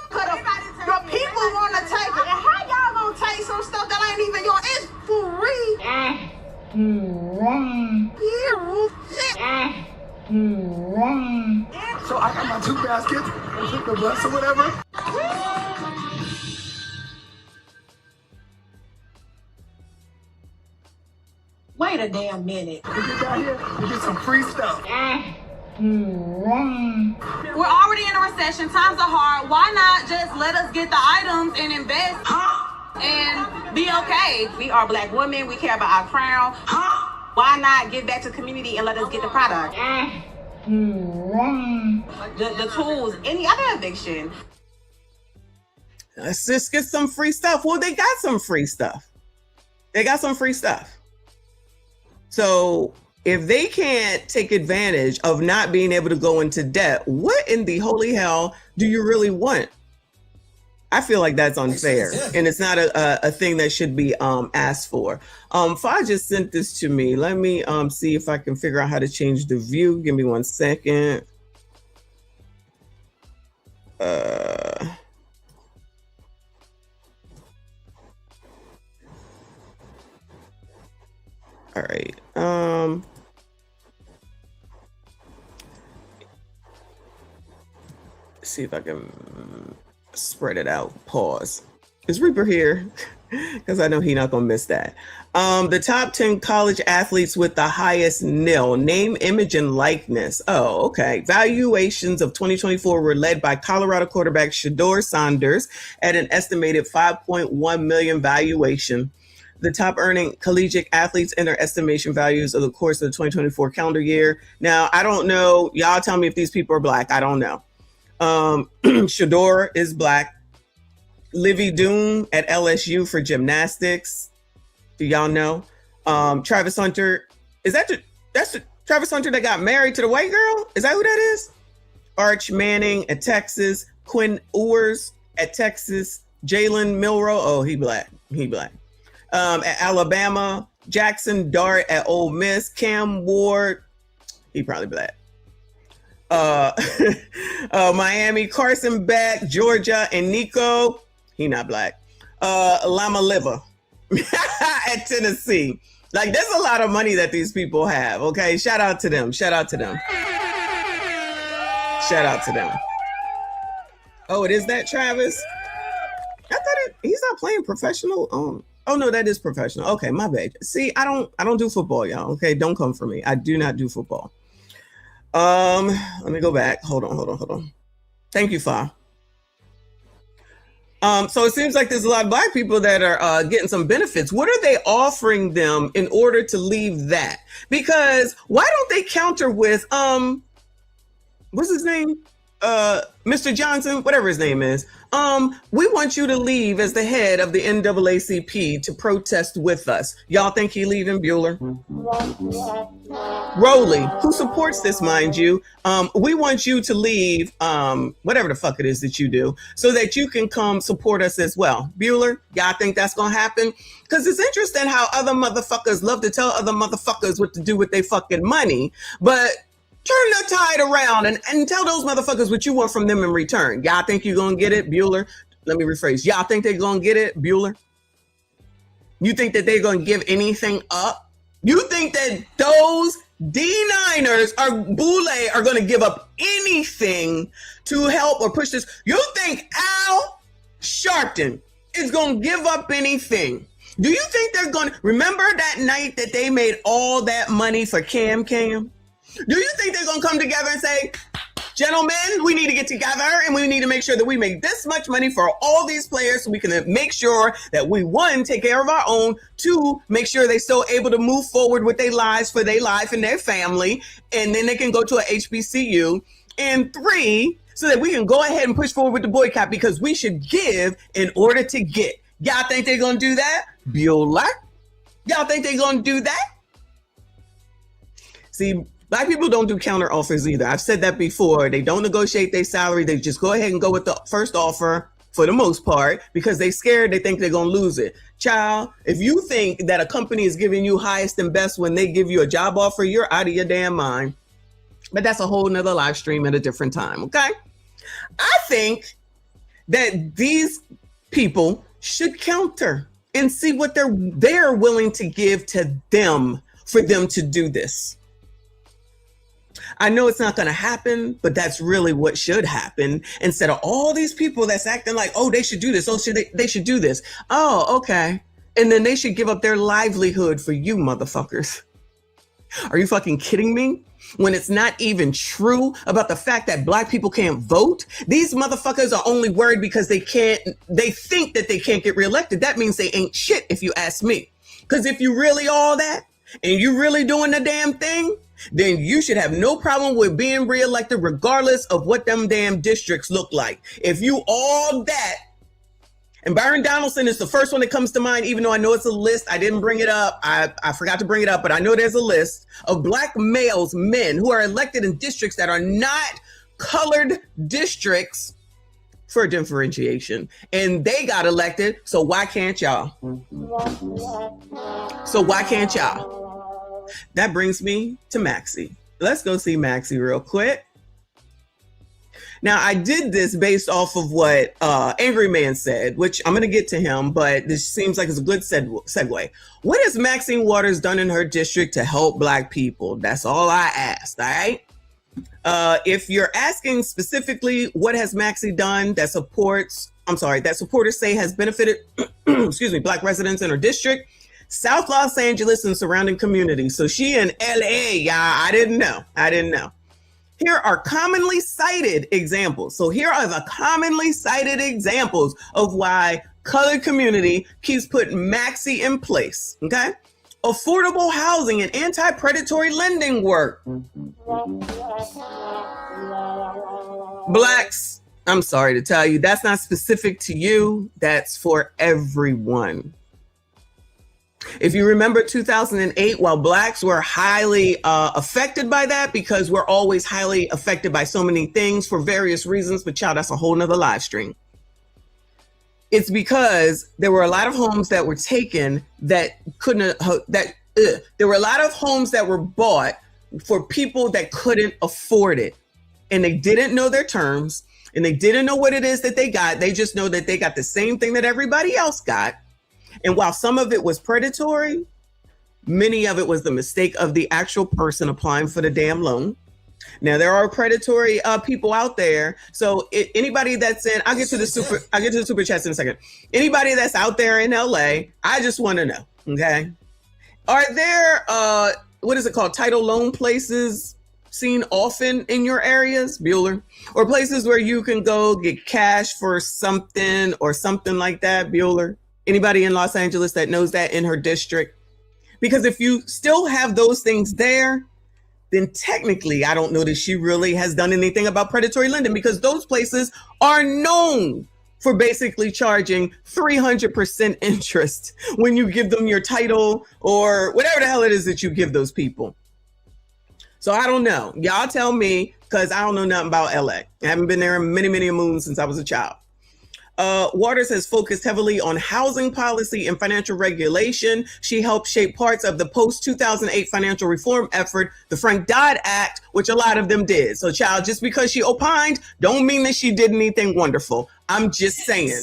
Cause the people want to take it. And how y'all gonna take some stuff that ain't even yours? It's free. So I got my 2 baskets and took the bus or whatever. Wait a damn minute. We get down here, we get some free stuff. We're already in a recession. Times are hard. Why not just let us get the items and invest and be okay? We are Black women. We care about our crown. Why not give back to the community and let us get the product? The tools, any other eviction. Let's just get some free stuff. Well, they got some free stuff. They got some free stuff. So if they can't take advantage of not being able to go into debt, what in the holy hell do you really want? I feel like that's unfair, and it's not a thing that should be asked for. Fa just sent this to me. Let me see if I can figure out how to change the view. Give me 1 second. All right. See if I can spread it out. Pause. Is Reaper here? Because I know he's not gonna miss that. The top 10 college athletes with the highest NIL, name, image, and likeness. Oh, okay. Valuations of 2024 were led by Colorado quarterback Shedeur Sanders at an estimated 5.1 million valuation. The top earning collegiate athletes and their estimation values of the course of the 2024 calendar year. Now, I don't know. Y'all tell me if these people are Black. I don't know. Shedeur is Black. Livy Doom at LSU for gymnastics. Do y'all know? Travis Hunter. That's the Travis Hunter that got married to the white girl? Is that who that is? Arch Manning at Texas. Quinn Ewers at Texas. Jalen Milroe. Oh, he Black. He Black. At Alabama, Jackson Dart at Ole Miss, Cam Ward, he probably Black. Miami, Carson Beck, Georgia, and Nico, he not Black. Lama Liver at Tennessee. Like, there's a lot of money that these people have. Okay, shout out to them. Shout out to them. Shout out to them. Oh, it is that Travis? I thought he's not playing professional. Oh no, that is professional. Okay, my bad. See, I don't do football, y'all. Okay, don't come for me. I do not do football. Let me go back. Hold on. Thank you, Fa. So it seems like there's a lot of Black people that are getting some benefits. What are they offering them in order to leave that? Because why don't they counter with what's his name? Mr. Johnson, whatever his name is. We want you to leave as the head of the NAACP to protest with us. Y'all think he leaving, Bueller? Rowley, who supports this, mind you, we want you to leave, whatever the fuck it is that you do, so that you can come support us as well. Bueller, y'all think that's gonna happen? Because it's interesting how other motherfuckers love to tell other motherfuckers what to do with their fucking money, but turn the tide around and tell those motherfuckers what you want from them in return. Y'all think you're going to get it, Bueller? Let me rephrase. Y'all think they're going to get it, Bueller? You think that they're going to give anything up? You think that those D9ers or Boule are going to give up anything to help or push this? You think Al Sharpton is going to give up anything? Do you think they're going to remember that night that they made all that money for Cam? Do you think they're going to come together and say, gentlemen, we need to get together and we need to make sure that we make this much money for all these players so we can make sure that we, one, take care of our own, two, make sure they're still able to move forward with their lives for their life and their family, and then they can go to a HBCU, and three, so that we can go ahead and push forward with the boycott because we should give in order to get. Y'all think they're going to do that? Bueller? Y'all think they're going to do that? See, Black people don't do counter offers either. I've said that before. They don't negotiate their salary. They just go ahead and go with the first offer for the most part, because they scared, they think they're going to lose it. Child, if you think that a company is giving you highest and best when they give you a job offer, you're out of your damn mind. But that's a whole nother live stream at a different time, okay? I think that these people should counter and see what they're willing to give to them for them to do this. I know it's not going to happen, but that's really what should happen. Instead of all these people that's acting like, oh, they should do this. Oh, they should do this. Oh, okay. And then they should give up their livelihood for you motherfuckers. Are you fucking kidding me? When it's not even true about the fact that black people can't vote. These motherfuckers are only worried because they think that they can't get reelected. That means they ain't shit, if you ask me. Because if you really all that and you really doing the damn thing, then you should have no problem with being reelected regardless of what them damn districts look like. If you all that, and Byron Donaldson is the first one that comes to mind, even though I know it's a list. I didn't bring it up. I forgot to bring it up, but I know there's a list of black males, men who are elected in districts that are not colored districts for differentiation. And they got elected, so why can't y'all? So why can't y'all? That brings me to Maxie. Let's go see Maxie real quick. Now, I did this based off of what Angry Man said, which I'm going to get to him, but this seems like it's a good segue. What has Maxine Waters done in her district to help black people? That's all I asked, all right? If you're asking specifically what has Maxie done that supporters say has benefited, excuse me, black residents in her district, South Los Angeles and surrounding communities. So she in LA, y'all, I didn't know. Here are commonly cited examples. So here are the commonly cited examples of why colored community keeps putting Maxie in place, okay? Affordable housing and anti-predatory lending work. Blacks, I'm sorry to tell you, that's not specific to you. That's for everyone. If you remember 2008, while blacks were highly affected by that, because we're always highly affected by so many things for various reasons, but child, that's a whole nother live stream. It's because there were a lot of homes that were taken that there were a lot of homes that were bought for people that couldn't afford it. And they didn't know their terms and they didn't know what it is that they got. They just know that they got the same thing that everybody else got. And while some of it was predatory, many of it was the mistake of the actual person applying for the damn loan. Now there are predatory people out there. So anybody that's in, I'll get to the super chats in a second. Anybody that's out there in LA, I just want to know, okay? Are there, what is it called? Title loan places seen often in your areas, Bueller? Or places where you can go get cash for something or something like that, Bueller? Anybody in Los Angeles that knows that in her district? Because if you still have those things there, then technically, I don't know that she really has done anything about predatory lending, because those places are known for basically charging 300% interest when you give them your title or whatever the hell it is that you give those people. So I don't know. Y'all tell me, because I don't know nothing about LA. I haven't been there in many, many moons since I was a child. Waters has focused heavily on housing policy and financial regulation. She helped shape parts of the post-2008 financial reform effort, the Frank Dodd Act, which a lot of them did. So, child, just because she opined, don't mean that she did anything wonderful. I'm just saying.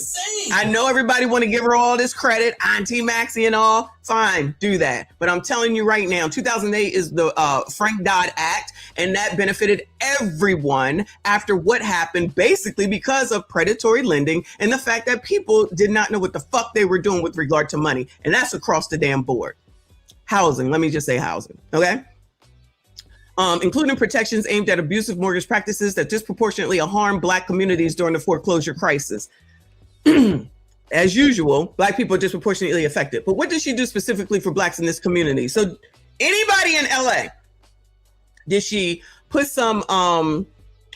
I know everybody want to give her all this credit, Auntie Maxie and all. Fine, do that. But I'm telling you right now, 2008 is the Frank Dodd Act, and that benefited everyone after what happened, basically because of predatory lending and the fact that people did not know what the fuck they were doing with regard to money. And that's across the damn board. Housing, let me just say housing, okay? Including protections aimed at abusive mortgage practices that disproportionately harm Black communities during the foreclosure crisis. As usual, Black people are disproportionately affected. But what does she do specifically for Blacks in this community? So anybody in LA, did she put some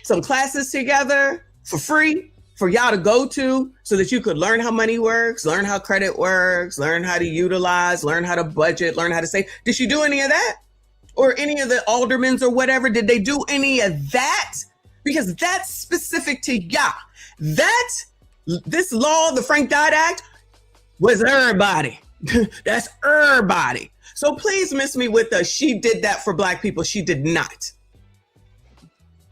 classes together for free for y'all to go to so that you could learn how money works, learn how credit works, learn how to utilize, learn how to budget, learn how to save? Did she do any of that? Or any of the aldermans or whatever, did they do any of that? Because that's specific to y'all. That This law, the Frank Dodd Act, was everybody. That's everybody. So please miss me with she did that for black people. She did not.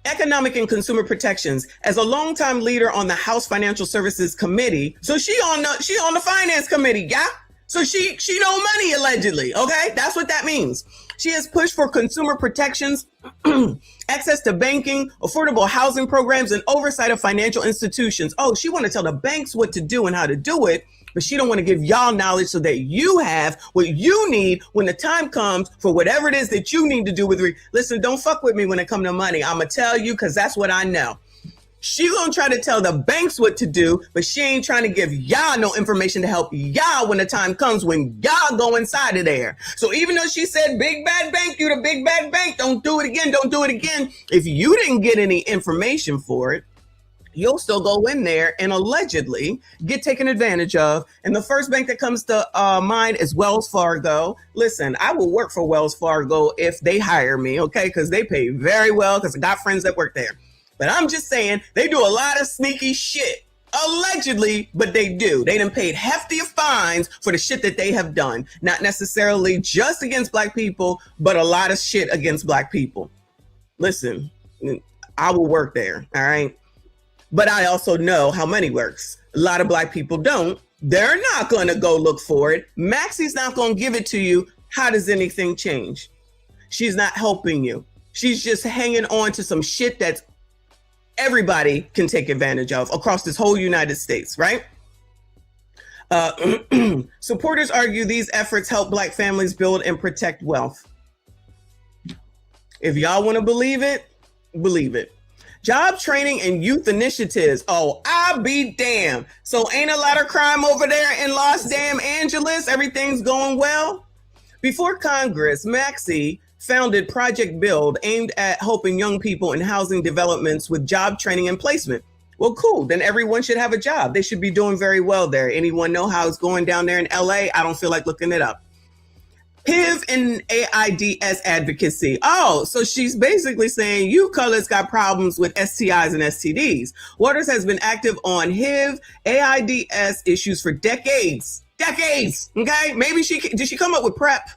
Economic and Consumer Protections. As a longtime leader on the House Financial Services Committee, so she on the Finance Committee, yeah? So she know money, allegedly, okay? That's what that means. She has pushed for consumer protections, access to banking, affordable housing programs, and oversight of financial institutions. Oh, she want to tell the banks what to do and how to do it, but she don't want to give y'all knowledge so that you have what you need when the time comes for whatever it is that you need to do with listen, don't fuck with me when it comes to money. I'm going to tell you because that's what I know. She gonna try to tell the banks what to do, but she ain't trying to give y'all no information to help y'all when the time comes when y'all go inside of there. So even though she said, big bad bank, you the big bad bank, don't do it again, don't do it again. If you didn't get any information for it, you'll still go in there and allegedly get taken advantage of. And the first bank that comes to mind is Wells Fargo. Listen, I will work for Wells Fargo if they hire me, okay? Because they pay very well because I got friends that work there. But I'm just saying they do a lot of sneaky shit, allegedly, but they do. They done paid hefty fines for the shit that they have done. Not necessarily just against black people, but a lot of shit against black people. Listen, I will work there, all right? But I also know how money works. A lot of black people don't. They're not going to go look for it. Maxie's not going to give it to you. How does anything change? She's not helping you. She's just hanging on to some shit that's everybody can take advantage of across this whole United States, right? Supporters argue these efforts help black families build and protect wealth. If y'all want to believe it, believe it. Job training and youth initiatives. Oh, I'll be damned. So ain't a lot of crime over there in Los Angeles? Everything's going well? Before Congress, Maxie founded Project Build, aimed at helping young people in housing developments with job training and placement. Well, cool. Then everyone should have a job. They should be doing very well there. Anyone know how it's going down there in LA? I don't feel like looking it up. HIV and AIDS advocacy. Oh, so she's basically saying you colors got problems with STIs and STDs. Waters has been active on HIV, AIDS issues for decades. Decades, okay? Maybe did she come up with PrEP?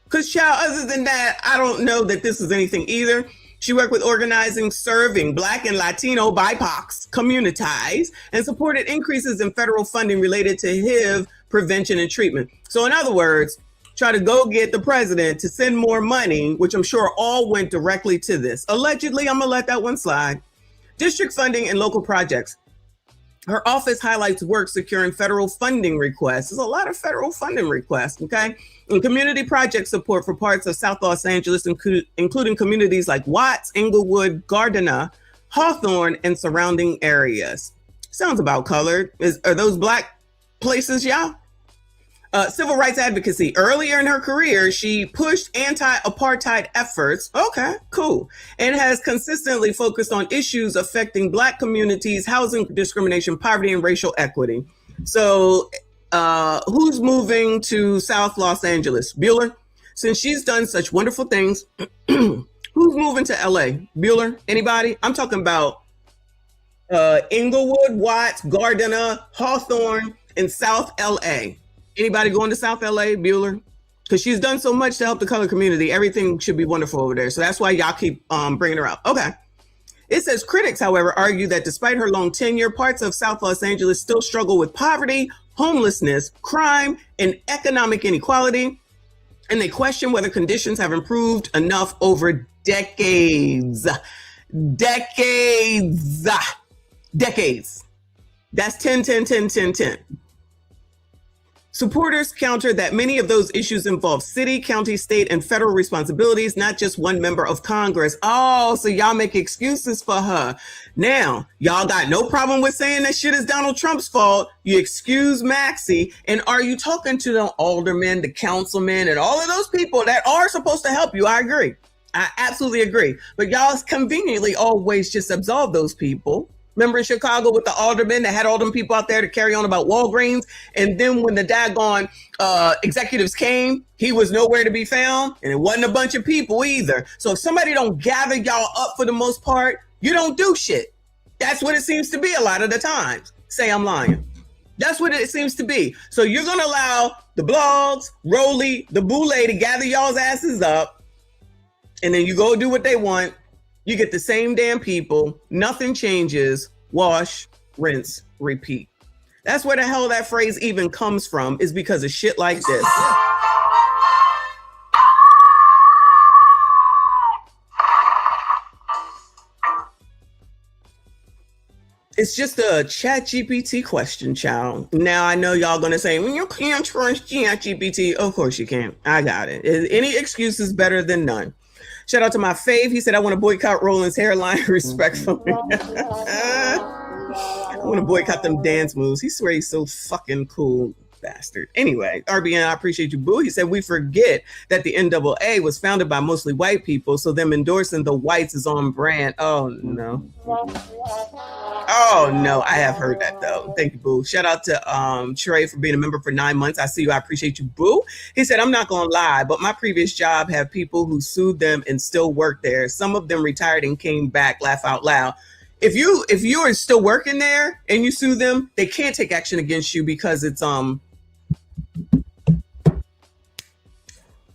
Because, child, other than that, I don't know that this is anything either. She worked with organizing, serving Black and Latino BIPOCs communities and supported increases in federal funding related to HIV prevention and treatment. So in other words, try to go get the president to send more money, which I'm sure all went directly to this. Allegedly, I'm going to let that one slide. District funding and local projects. Her office highlights work securing federal funding requests. There's a lot of federal funding requests, okay? And community project support for parts of South Los Angeles, including communities like Watts, Inglewood, Gardena, Hawthorne, and surrounding areas. Sounds about colored. Are those black places, y'all? Civil rights advocacy. Earlier in her career, she pushed anti-apartheid efforts. Okay, cool. And has consistently focused on issues affecting Black communities, housing discrimination, poverty, and racial equity. So who's moving to South Los Angeles? Bueller? Since she's done such wonderful things, who's moving to LA? Bueller? Anybody? I'm talking about Inglewood, Watts, Gardena, Hawthorne, and South LA. Anybody going to South LA, Bueller? Because she's done so much to help the colored community. Everything should be wonderful over there. So that's why y'all keep bringing her up. Okay. It says critics, however, argue that despite her long tenure, parts of South Los Angeles still struggle with poverty, homelessness, crime, and economic inequality. And they question whether conditions have improved enough over decades. Decades. That's 10, 10, 10, 10, 10. Supporters counter that many of those issues involve city, county, state, and federal responsibilities, not just one member of Congress. Oh, so y'all make excuses for her. Now, y'all got no problem with saying that shit is Donald Trump's fault. You excuse Maxie. And are you talking to the aldermen, the councilmen, and all of those people that are supposed to help you? I agree. I absolutely agree. But y'all conveniently always just absolve those people. Remember in Chicago with the aldermen that had all them people out there to carry on about Walgreens? And then when the daggone executives came, he was nowhere to be found. And it wasn't a bunch of people either. So if somebody don't gather y'all up for the most part, you don't do shit. That's what it seems to be a lot of the times. say I'm lying. That's what it seems to be. So you're going to allow the blogs, Rolly, the Boule to gather y'all's asses up, and then you go do what they want. You get the same damn people. Nothing changes. Wash, rinse, repeat. That's where the hell that phrase even comes from, is because of shit like this. It's just a ChatGPT question, child. Now, I know y'all gonna say, well, you can't trust ChatGPT. Of course you can't. I got it. Any excuse is better than none. Shout out to my fave. He said, I want to boycott Roland's hairline respectfully. I want to boycott them dance moves. He swear he's so fucking cool. Bastard. Anyway, RBN, I appreciate you, boo. He said, we forget that the NAACP was founded by mostly white people, so them endorsing the whites is on brand. Oh, no. Oh, no. I have heard that, though. Thank you, boo. Shout out to Trey for being a member for 9 months. I see you. I appreciate you, boo. He said, I'm not going to lie, but my previous job had people who sued them and still work there. Some of them retired and came back. Laugh out loud. If you are still working there and you sue them, they can't take action against you because it's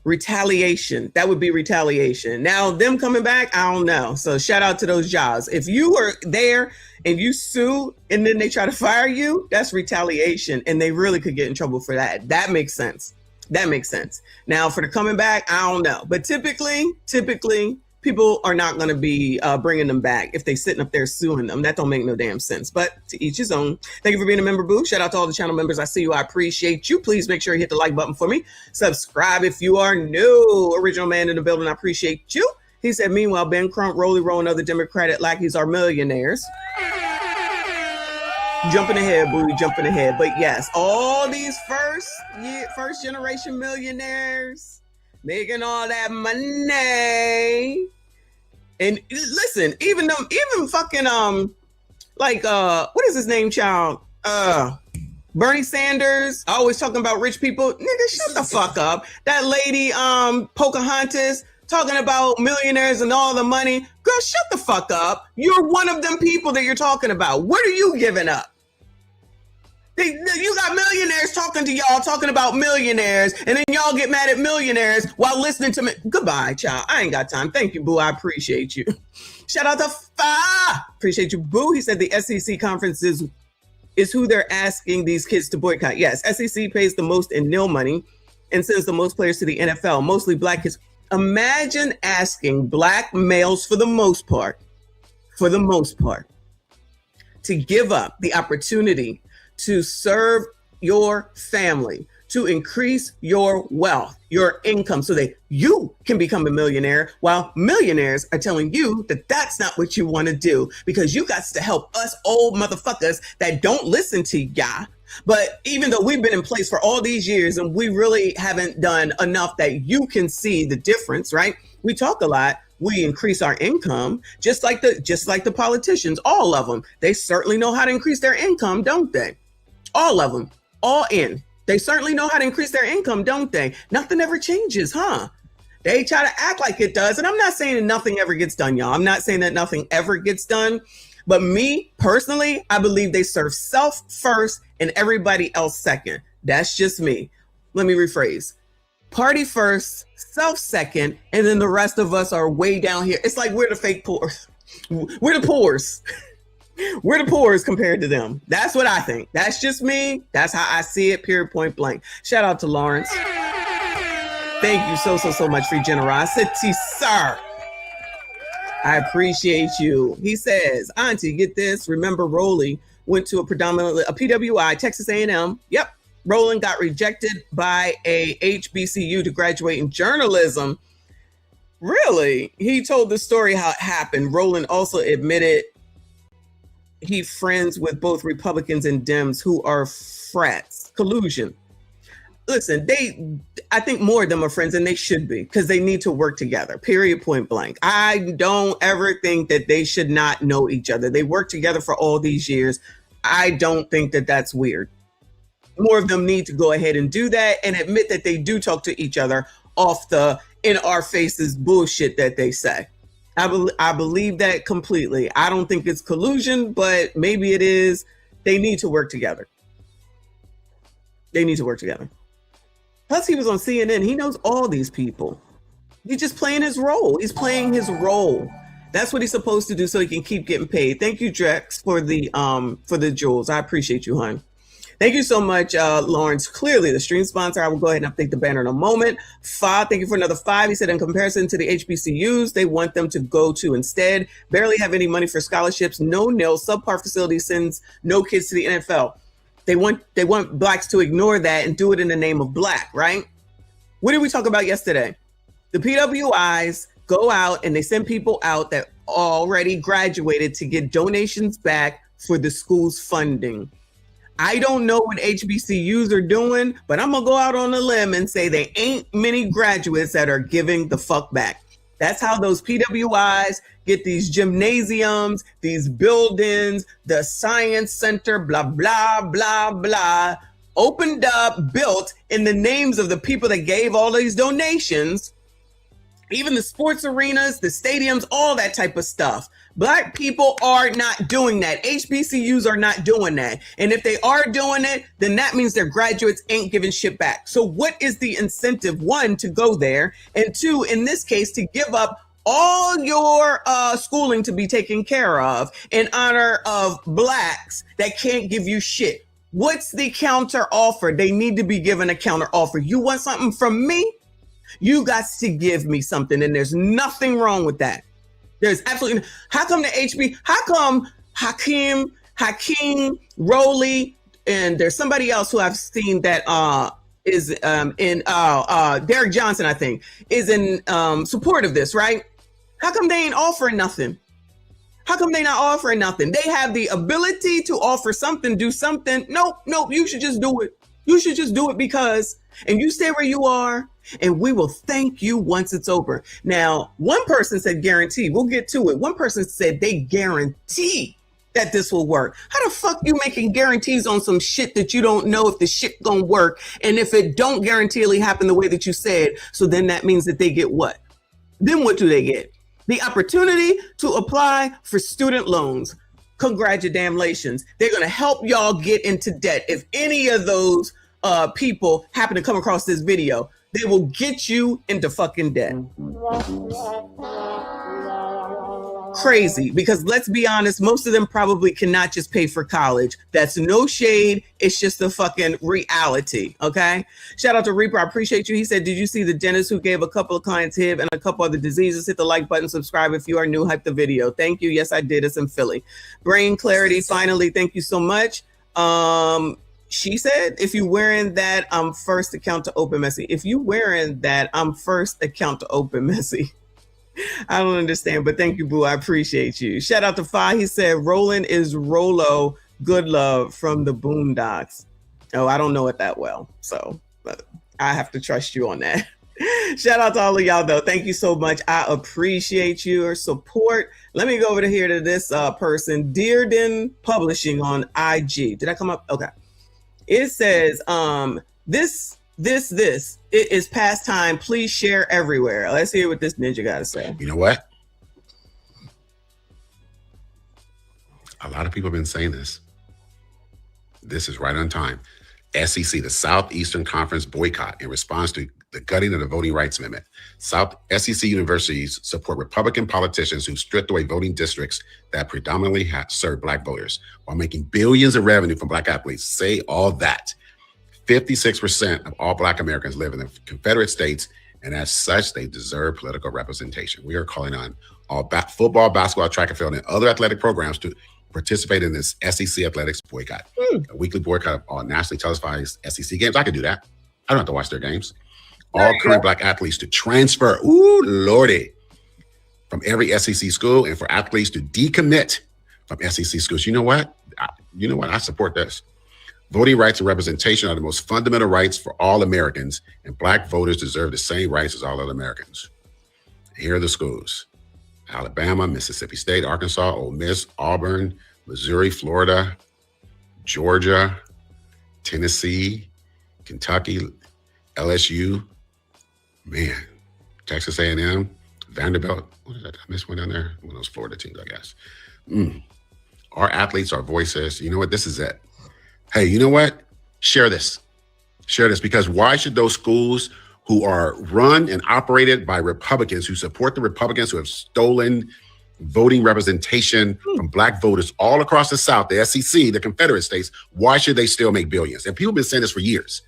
retaliation. That would be retaliation. Now, them coming back, I don't know. So shout out to those jobs. If you were there and you sue and then they try to fire you, that's retaliation. And they really could get in trouble for that. That makes sense. That makes sense. Now, for the coming back, I don't know. But typically, people are not going to be bringing them back if they sitting up there suing them. That don't make no damn sense. But to each his own. Thank you for being a member, boo. Shout out to all the channel members. I see you. I appreciate you. Please make sure you hit the like button for me. Subscribe if you are new. Original man in the building. I appreciate you. He said, meanwhile, Ben Crump, Rolly Roll, and other Democratic lackeys are millionaires. Jumping ahead, boo. Jumping ahead. But yes, all these first generation millionaires making all that money. And listen, even fucking what is his name, child? Bernie Sanders, always talking about rich people. Nigga, shut the fuck up. That lady, Pocahontas, talking about millionaires and all the money. Girl, shut the fuck up. You're one of them people that you're talking about. What are you giving up? You got millionaires talking to y'all, talking about millionaires, and then y'all get mad at millionaires while listening to me. Goodbye, child. I ain't got time. Thank you, boo. I appreciate you. Shout out to Fa. Appreciate you, boo. He said the SEC conference is who they're asking these kids to boycott. Yes, SEC pays the most in nil money and sends the most players to the NFL, mostly black kids. Imagine asking black males, for the most part, to give up the opportunity to serve your family, to increase your wealth, your income, so that you can become a millionaire, while millionaires are telling you that that's not what you want to do, because you got to help us old motherfuckers that don't listen to ya. But even though we've been in place for all these years and we really haven't done enough that you can see the difference, right? We talk a lot. We increase our income, just like the politicians, all of them. They certainly know how to increase their income, don't they? All of them, all in. They certainly know how to increase their income, don't they? Nothing ever changes, huh? They try to act like it does. And I'm not saying that nothing ever gets done, y'all. I'm not saying that nothing ever gets done. But me, personally, I believe they serve self first and everybody else second. That's just me. Let me rephrase. Party first, self second, and then the rest of us are way down here. It's like we're the fake poor. We're the poors. We're the poorest compared to them. That's what I think. That's just me. That's how I see it, period, point blank. Shout out to Lawrence. Thank you so much for your generosity, sir. I appreciate you. He says, Auntie, get this. Remember, Rolly went to a PWI, Texas A&M. Yep. Roland got rejected by a HBCU to graduate in journalism. Really? He told the story how it happened. Roland also admitted he friends with both Republicans and Dems who are frats. Collusion. Listen, I think more of them are friends, and they should be, because they need to work together, period, point blank. I don't ever think that they should not know each other. They worked together for all these years. I don't think that that's weird. More of them need to go ahead and do that and admit that they do talk to each other off the in-our-faces bullshit that they say. I believe that completely. I don't think it's collusion, but maybe it is. They need to work together. They need to work together. Plus, he was on CNN. He knows all these people. He's just playing his role. He's playing his role. That's what he's supposed to do so he can keep getting paid. Thank you, Drex, for the jewels. I appreciate you, hon. Thank you so much, Lawrence. Clearly, the stream sponsor. I will go ahead and update the banner in a moment. 5, thank you for another 5. He said, in comparison to the HBCUs, they want them to go to instead. Barely have any money for scholarships. No nil. Subpar facility sends no kids to the NFL. They want blacks to ignore that and do it in the name of black, right? What did we talk about yesterday? The PWIs go out and they send people out that already graduated to get donations back for the school's funding. I don't know what HBCUs are doing, but I'm going to go out on a limb and say there ain't many graduates that are giving the fuck back. That's how those PWIs get these gymnasiums, these buildings, the science center, blah, blah, blah, blah, opened up, built in the names of the people that gave all these donations, even the sports arenas, the stadiums, all that type of stuff. Black people are not doing that. HBCUs are not doing that. And if they are doing it, then that means their graduates ain't giving shit back. So what is the incentive? 1, to go there. And 2, in this case, to give up all your schooling to be taken care of in honor of blacks that can't give you shit. What's the counter offer? They need to be given a counter offer. You want something from me? You got to give me something. And there's nothing wrong with that. There's absolutely, how come Hakeem, Rowley, and there's somebody else who I've seen that is in Derek Johnson, I think, is in support of this, right? How come they ain't offering nothing? How come they not offering nothing? They have the ability to offer something, do something. Nope, you should just do it. You should just do it because, and you stay where you are, and we will thank you once it's over. Now, one person said guarantee. We'll get to it. One person said they guarantee that this will work. How the fuck you making guarantees on some shit that you don't know if the shit gonna work? And if it don't guaranteeably happen the way that you said, so then that means that they get what? Then what do they get? The opportunity to apply for student loans. Congratulations. They're gonna help y'all get into debt. If any of those people happen to come across this video, they will get you into fucking debt. Crazy, because let's be honest, most of them probably cannot just pay for college. That's no shade. It's just the fucking reality. Okay. Shout out to Reaper. I appreciate you. He said, did you see the dentist who gave a couple of clients HIV and a couple other diseases? Hit the like button, subscribe if you are new, hype the video. Thank you. Yes, I did. It's in Philly. Brain clarity. Finally. Thank you so much. She said, if you're wearing that, I'm first account to open messy. If you wearing that, I'm first account to open messy. I don't understand, but thank you, boo. I appreciate you. Shout out to Fi. He said, Roland is Rolo Good Love from the Boondocks. Oh, I don't know it that well, so I have to trust you on that. Shout out to all of y'all, though. Thank you so much. I appreciate your support. Let me go over here to this person, Dearden Publishing on IG. Did I come up? Okay. It says, this, it is past time. Please share everywhere. Let's hear what this ninja got to say. You know what? A lot of people have been saying this. This is right on time. SEC, the Southeastern Conference boycott in response to the gutting of the Voting Rights Amendment. SEC universities support Republican politicians who stripped away voting districts that predominantly serve Black voters while making billions of revenue from Black athletes. Say all that. 56% of all Black Americans live in the Confederate States, and as such, they deserve political representation. We are calling on all football, basketball, track and field, and other athletic programs to participate in this SEC athletics boycott. A weekly boycott of all nationally televised SEC games. I could do that. I don't have to watch their games. All current Black athletes to transfer, ooh, Lordy, from every SEC school, and for athletes to decommit from SEC schools. You know what? I support this. Voting rights and representation are the most fundamental rights for all Americans, and Black voters deserve the same rights as all other Americans. Here are the schools: Alabama, Mississippi State, Arkansas, Ole Miss, Auburn, Missouri, Florida, Georgia, Tennessee, Kentucky, LSU, man, Texas A&M, Vanderbilt. What is that? I missed one down there. One of those Florida teams, I guess. Our athletes, our voices. You know what? This is it. Hey, you know what? Share this. Share this, because why should those schools who are run and operated by Republicans, who support the Republicans who have stolen voting representation from black voters all across the South, the SEC, the Confederate states, why should they still make billions? And people have been saying this for years.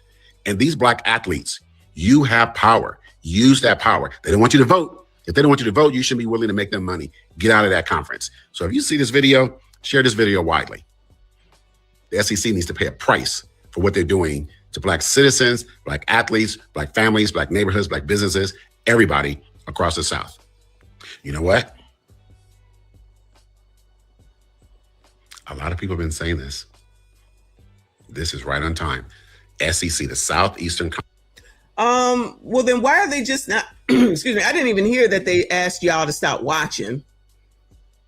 And these black athletes, you have power. Use that power. They don't want you to vote. If they don't want you to vote, you should be willing to make them money. Get out of that conference. So if you see this video, share this video widely. The SEC needs to pay a price for what they're doing to black citizens, black athletes, black families, black neighborhoods, black businesses, everybody across the South. You know what? A lot of people have been saying this. This is right on time. SEC, the Southeastern. Well, then why are they just not, excuse me, I didn't even hear that they asked y'all to stop watching.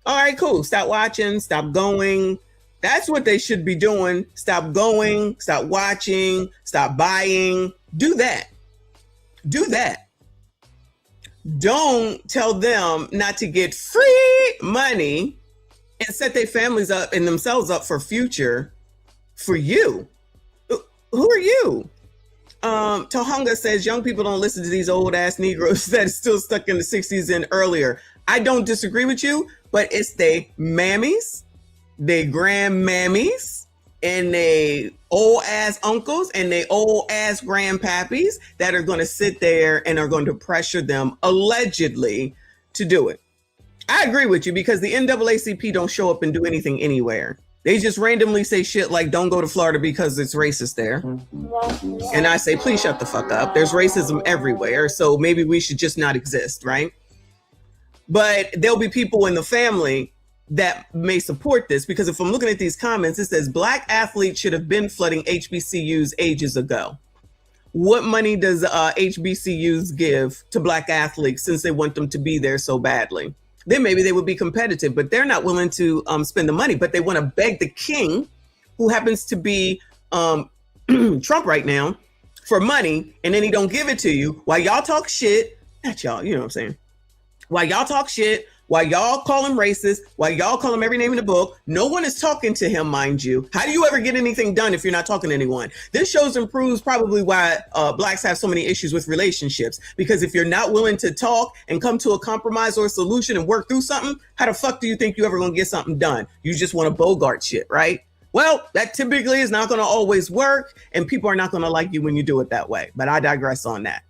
All right, cool. Stop watching, stop going. That's what they should be doing. Stop going, stop watching, stop buying. Do that. Do that. Don't tell them not to get free money and set their families up and themselves up for future for you. Who are you? Tohunga says young people don't listen to these old ass Negroes that is still stuck in the 60s and earlier. I don't disagree with you, but it's they mammies, they grandmammies, and they old ass uncles and they old ass grandpappies that are going to sit there and are going to pressure them allegedly to do it. I agree with you, because the NAACP don't show up and do anything anywhere. They just randomly say shit like, don't go to Florida because it's racist there. And I say, please shut the fuck up. There's racism everywhere. So maybe we should just not exist, right? But there'll be people in the family that may support this, because if I'm looking at these comments, it says black athletes should have been flooding HBCUs ages ago. What money does HBCUs give to black athletes since they want them to be there so badly? Then maybe they would be competitive, but they're not willing to spend the money, but they want to beg the king, who happens to be Trump right now, for money, and then he don't give it to you while y'all talk shit. Not y'all, you know what I'm saying? While y'all talk shit, while y'all call him racist, while y'all call him every name in the book, no one is talking to him, mind you. How do you ever get anything done if you're not talking to anyone? This shows and proves probably why blacks have so many issues with relationships. Because if you're not willing to talk and come to a compromise or a solution and work through something, how the fuck do you think you ever gonna get something done? You just want to bogart shit, right? Well, that typically is not gonna always work, and people are not gonna like you when you do it that way. But I digress on that.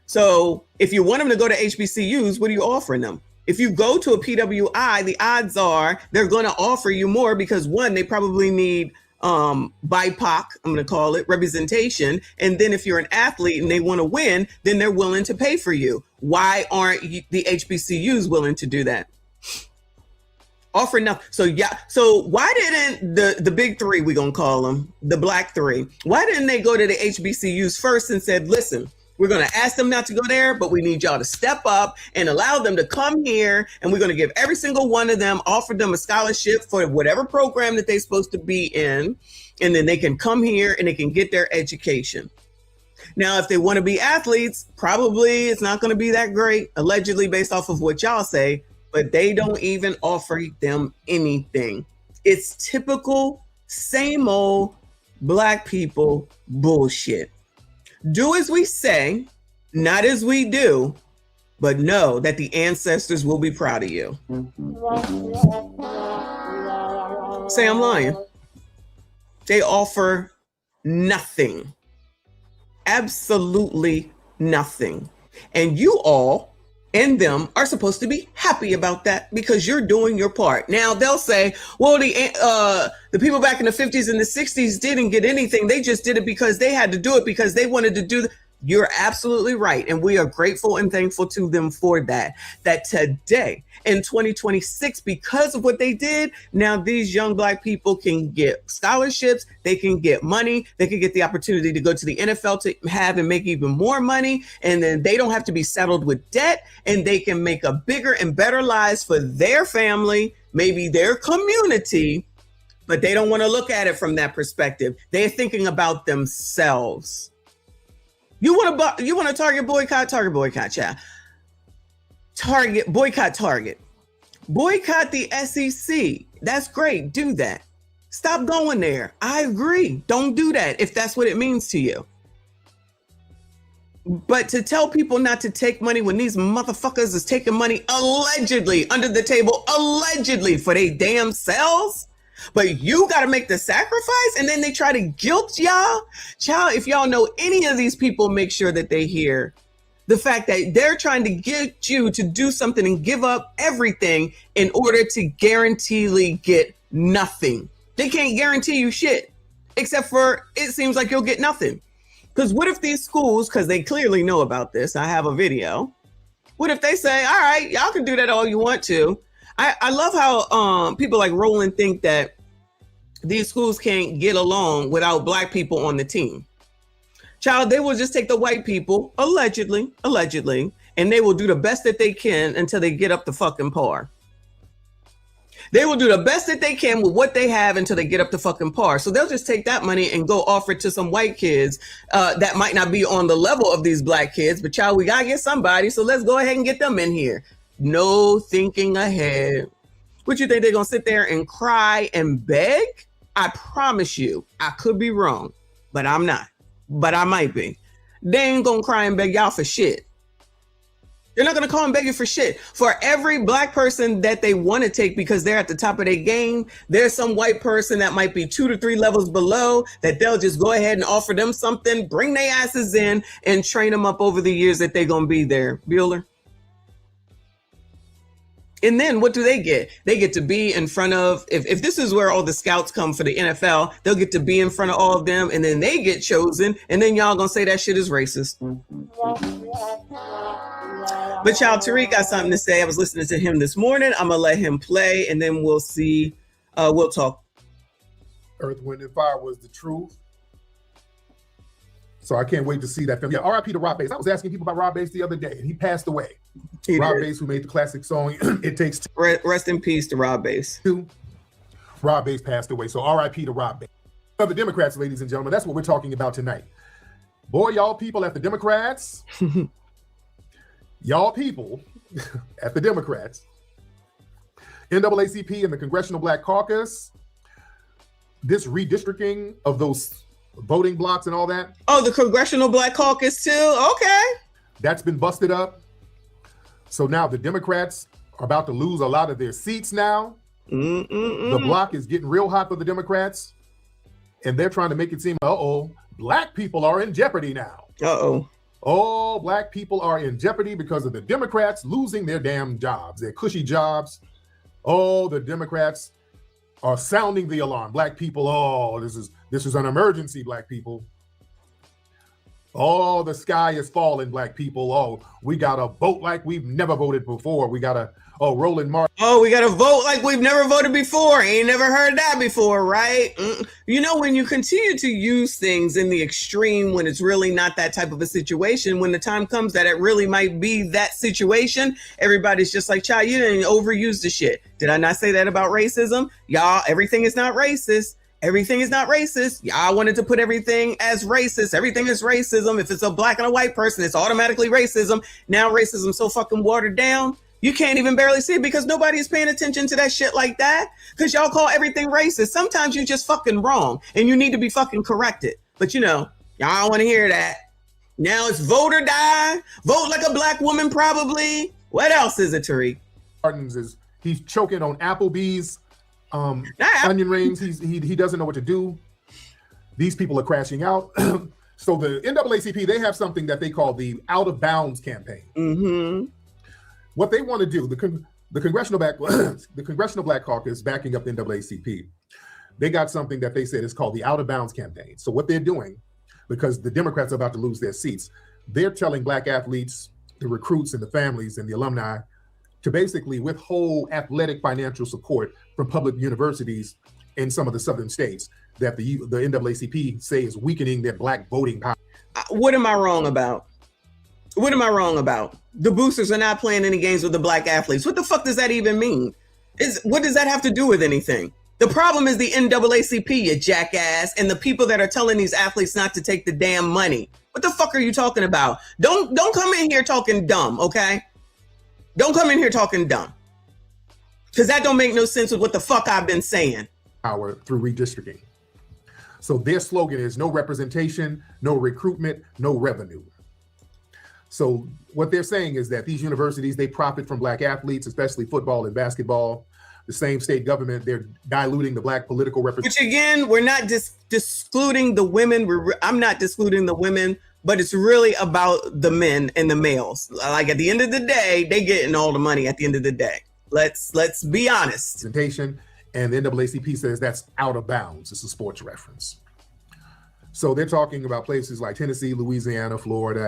So if you want them to go to HBCUs, what are you offering them? If you go to a PWI, the odds are they're going to offer you more, because one, they probably need BIPOC, I'm going to call it, representation. And then if you're an athlete and they want to win, then they're willing to pay for you. Why aren't the HBCUs willing to do that? Offer enough. So yeah. So why didn't the big three, we're going to call them, the black three, why didn't they go to the HBCUs first and said, listen, we're going to ask them not to go there, but we need y'all to step up and allow them to come here. And we're going to give every single one of them, offer them a scholarship for whatever program that they're supposed to be in. And then they can come here and they can get their education. Now, if they want to be athletes, probably it's not going to be that great, allegedly, based off of what y'all say, but they don't even offer them anything. It's typical, same old black people bullshit. Do as we say, not as we do, but know that the ancestors will be proud of you. Say I'm lying. They offer nothing. Absolutely nothing. And you all and them are supposed to be happy about that, because you're doing your part. Now they'll say, well, the people back in the 50s and the 60s didn't get anything. They just did it because they had to do it, because they wanted to do. You're absolutely right. And we are grateful and thankful to them for that. That today in 2026, because of what they did, now these young black people can get scholarships. They can get money. They can get the opportunity to go to the NFL to have and make even more money. And then they don't have to be saddled with debt, and they can make a bigger and better lives for their family, maybe their community, but they don't want to look at it from that perspective. They're thinking about themselves. You want to target boycott, chat. Boycott Target. Boycott the SEC. That's great. Do that. Stop going there. I agree. Don't do that if that's what it means to you. But to tell people not to take money when these motherfuckers is taking money allegedly under the table, allegedly for they damn selves, but you got to make the sacrifice and then they try to guilt y'all. Child, if y'all know any of these people, make sure that they hear the fact that they're trying to get you to do something and give up everything in order to guaranteedly get nothing. They can't guarantee you shit, except for it seems like you'll get nothing. Because what if these schools, because they clearly know about this, I have a video. What if they say, all right, y'all can do that all you want to. I love how people like Roland think that these schools can't get along without black people on the team. Child, they will just take the white people, allegedly, and they will do the best that they can until they get up to fucking par. They will do the best that they can with what they have until they get up to fucking par. So they'll just take that money and go offer it to some white kids that might not be on the level of these black kids. But child, we gotta get somebody. So let's go ahead and get them in here. No thinking ahead. What you think they're gonna sit there and cry and beg? I promise you, I could be wrong, but I'm not. But I might be. They ain't gonna cry and beg y'all for shit. They're not going to call and beg you for shit. For every black person that they want to take because they're at the top of their game, there's some white person that might be 2 to 3 levels below that they'll just go ahead and offer them something, bring their asses in, and train them up over the years that they're going to be there. Bueller. And then what do they get? They get to be in front of, if this is where all the scouts come for the NFL, they'll get to be in front of all of them, and then they get chosen, and then y'all going to say that shit is racist. But y'all, Tariq got something to say. I was listening to him this morning. I'm going to let him play, and then we'll see. We'll talk. Earth, Wind, and Fire was the truth. So I can't wait to see that film. Yeah, R.I.P. to Rob Bass. I was asking people about Rob Bass the other day, and he passed away. Rob Bass, who made the classic song, It Takes Two. Rest in peace to Rob Bass. Rob Bass passed away. So R.I.P. to Rob Bass. The Democrats, ladies and gentlemen, that's what we're talking about tonight. Boy, y'all people at the Democrats... Y'all people at the Democrats, NAACP and the Congressional Black Caucus, this redistricting of those voting blocks and all that. Oh, the Congressional Black Caucus too? Okay. That's been busted up. So now the Democrats are about to lose a lot of their seats now. The block is getting real hot for the Democrats. And they're trying to make it seem, black people are in jeopardy now. All black people are in jeopardy because of the Democrats losing their damn jobs, their cushy jobs. Oh, the Democrats are sounding the alarm. Black people, this is an emergency, black people. Oh, the sky is falling, black people. Oh, we gotta vote like we've never voted before. We gotta, Roland Martin. Oh, we gotta vote like we've never voted before. Ain't never heard that before, right? You know, when you continue to use things in the extreme, when it's really not that type of a situation, when the time comes that it really might be that situation, everybody's just like, child, you didn't overuse the shit. Did I not say that about racism? Y'all, everything is not racist. Everything is not racist. Y'all wanted to put everything as racist. Everything is racism. If it's a black and a white person, it's automatically racism. Now racism so fucking watered down. You can't even barely see it because nobody is paying attention to that shit like that. Because y'all call everything racist. Sometimes you're just fucking wrong and you need to be fucking corrected. But y'all don't want to hear that. Now it's vote or die. Vote like a black woman, probably. What else is it, Tariq? He's choking on Applebee's onion rings. He doesn't know what to do. These people are crashing out. So the NAACP, they have something that they call the Out of Bounds campaign. What they want to do, the Congressional Black Caucus backing up the NAACP, they got something that they said is called the Out of Bounds campaign. So what they're doing, because the Democrats are about to lose their seats, they're telling black athletes, the recruits and the families and the alumni to basically withhold athletic financial support from public universities in some of the southern states that the NAACP say is weakening their black voting power. What am I wrong about? What am I wrong about? The boosters are not playing any games with the black athletes. What the fuck does that even mean? What does that have to do with anything? The problem is the NAACP, you jackass, and the people that are telling these athletes not to take the damn money. What the fuck are you talking about? Don't come in here talking dumb, okay? Don't come in here talking dumb. Because that don't make no sense with what the fuck I've been saying. Power through redistricting. So their slogan is no representation, no recruitment, no revenue. So what they're saying is that these universities, they profit from black athletes, especially football and basketball. The same state government, they're diluting the black political representation. Which again, we're not excluding the women. I'm not excluding the women, but it's really about the men and the males. Like at the end of the day, they getting all the money at the end of the day. Let's be honest. And the NAACP says that's out of bounds. It's a sports reference. So they're talking about places like Tennessee, Louisiana, Florida,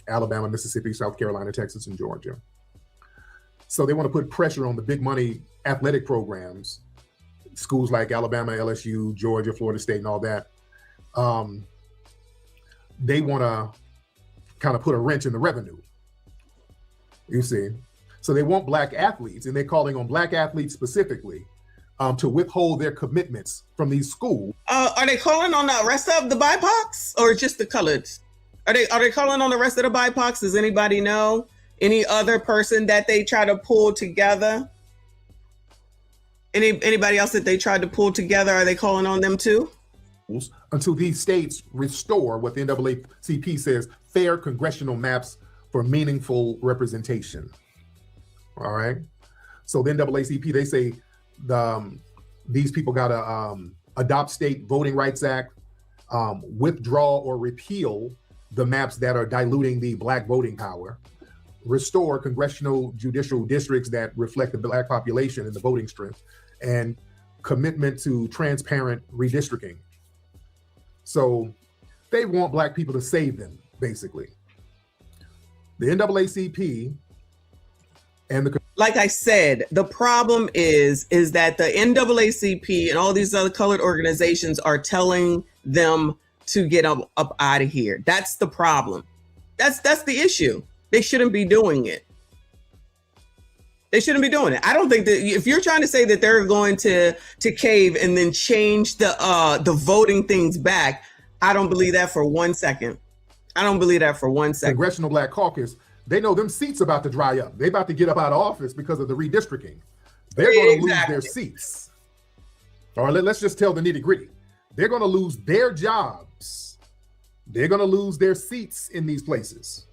Alabama, Mississippi, South Carolina, Texas, and Georgia. So they want to put pressure on the big money athletic programs, schools like Alabama, LSU, Georgia, Florida State, and all that. They want to kind of put a wrench in the revenue, you see. So they want black athletes, and they're calling on black athletes specifically to withhold their commitments from these schools. Are they calling on the rest of the BIPOCs or just the coloreds? Are they calling on the rest of the BIPOCs? Does anybody know? Any other person that they try to pull together? Anybody else that they tried to pull together? Are they calling on them too? Until these states restore what the NAACP says, fair congressional maps for meaningful representation. All right. So the NAACP, they say these people got to adopt state voting rights act, withdraw or repeal the maps that are diluting the black voting power, restore congressional judicial districts that reflect the black population and the voting strength, and commitment to transparent redistricting. So they want black people to save them, basically. The NAACP and the... Like I said, the problem is that the NAACP and all these other colored organizations are telling them to get up out of here. That's the problem. That's the issue. They shouldn't be doing it. They shouldn't be doing it. I don't think that if you're trying to say that they're going to cave and then change the voting things back, I don't believe that for 1 second. I don't believe that for 1 second. Congressional Black Caucus, they know them seats about to dry up. They about to get up out of office because of the redistricting. They're going to lose their seats. Or let's just tell the nitty gritty. They're going to lose their jobs. They're going to lose their seats in these places.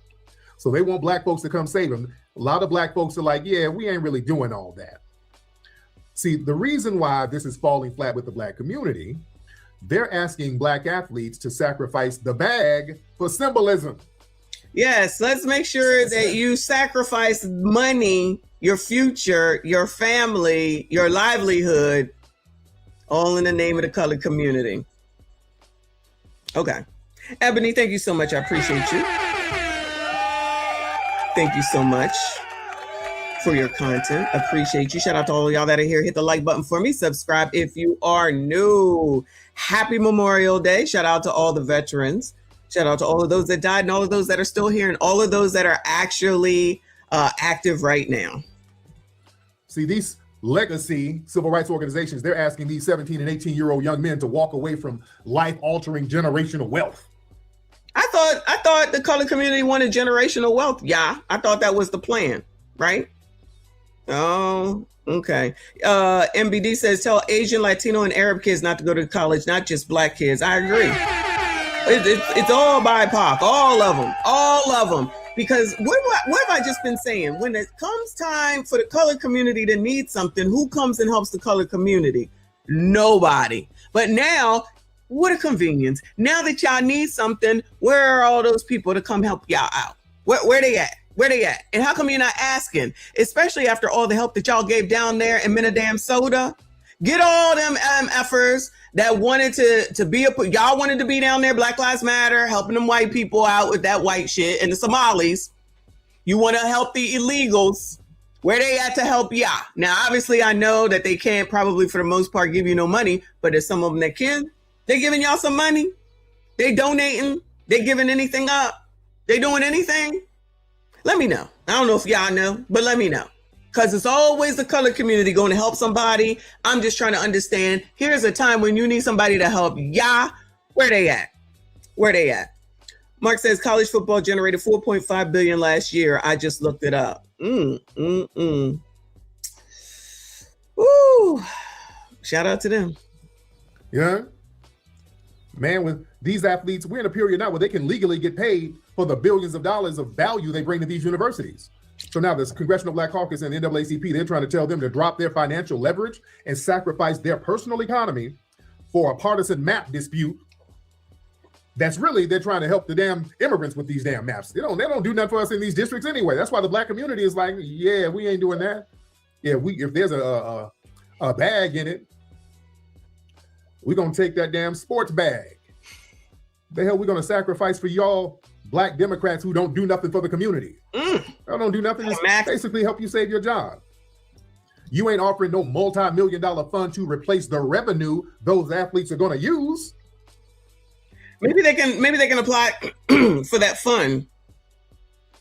So they want black folks to come save them. A lot of black folks are like, yeah, we ain't really doing all that. See, the reason why this is falling flat with the black community, they're asking black athletes to sacrifice the bag for symbolism. Yes, let's make sure that you sacrifice money, your future, your family, your livelihood, all in the name of the colored community. Okay. Ebony, thank you so much. I appreciate you. Thank you so much for your content. Appreciate you. Shout out to all of y'all that are here. Hit the like button for me. Subscribe if you are new. Happy Memorial Day. Shout out to all the veterans. Shout out to all of those that died and all of those that are still here and all of those that are actually active right now. See, these legacy civil rights organizations, they're asking these 17 and 18-year-old young men to walk away from life-altering generational wealth. I thought the colored community wanted generational wealth. Yeah, I thought that was the plan, right? Oh, okay. MBD says, tell Asian, Latino, and Arab kids not to go to college, not just black kids. I agree. It's all BIPOC, all of them. Because what have I just been saying? When it comes time for the colored community to need something, who comes and helps the colored community? Nobody. But now, what a convenience. Now that y'all need something, where are all those people to come help y'all out? Where they at? Where they at? And how come you're not asking? Especially after all the help that y'all gave down there in Minnesota. Get all them MFers that wanted to be y'all wanted to be down there, Black Lives Matter, helping them white people out with that white shit, and the Somalis. You want to help the illegals. Where they at to help y'all? Now, obviously, I know that they can't probably, for the most part, give you no money, but there's some of them that can. They giving y'all some money. They donating. They giving anything up. They doing anything. Let me know. I don't know if y'all know, but let me know. Because it's always the colored community going to help somebody. I'm just trying to understand. Here's a time when you need somebody to help y'all. Where they at? Where they at? Mark says college football generated $4.5 billion last year. I just looked it up. Ooh, shout out to them. Yeah. Man, with these athletes, we're in a period now where they can legally get paid for the billions of dollars of value they bring to these universities. So now this Congressional Black Caucus and the NAACP, they're trying to tell them to drop their financial leverage and sacrifice their personal economy for a partisan map dispute. That's really, they're trying to help the damn immigrants with these damn maps. They don't do nothing for us in these districts anyway. That's why the black community is like, yeah, we ain't doing that. Yeah, if there's a bag in it, we're gonna take that damn sports bag. The hell we're gonna sacrifice for y'all black Democrats who don't do nothing for the community. Don't do nothing, just basically help you save your job. You ain't offering no multi-million-dollar fund to replace the revenue those athletes are gonna use. Maybe they can apply for that fund.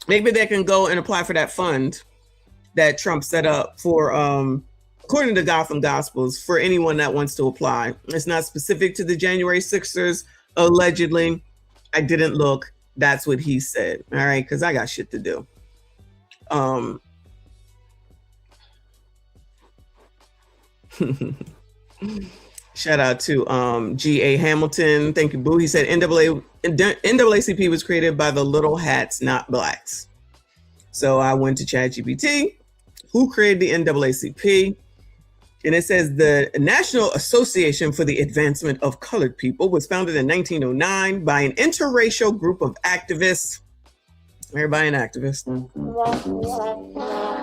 Maybe they can go and apply for that fund that Trump set up for, according to Gotham Gospels, for anyone that wants to apply. It's not specific to the January 6ers, allegedly. I didn't look. That's what he said. All right, because I got shit to do. Shout out to G.A. Hamilton. Thank you, Boo. He said NAACP was created by the little hats, not blacks. So I went to ChatGPT. Who created the NAACP? And it says the National Association for the Advancement of Colored People was founded in 1909 by an interracial group of activists. Everybody an activist.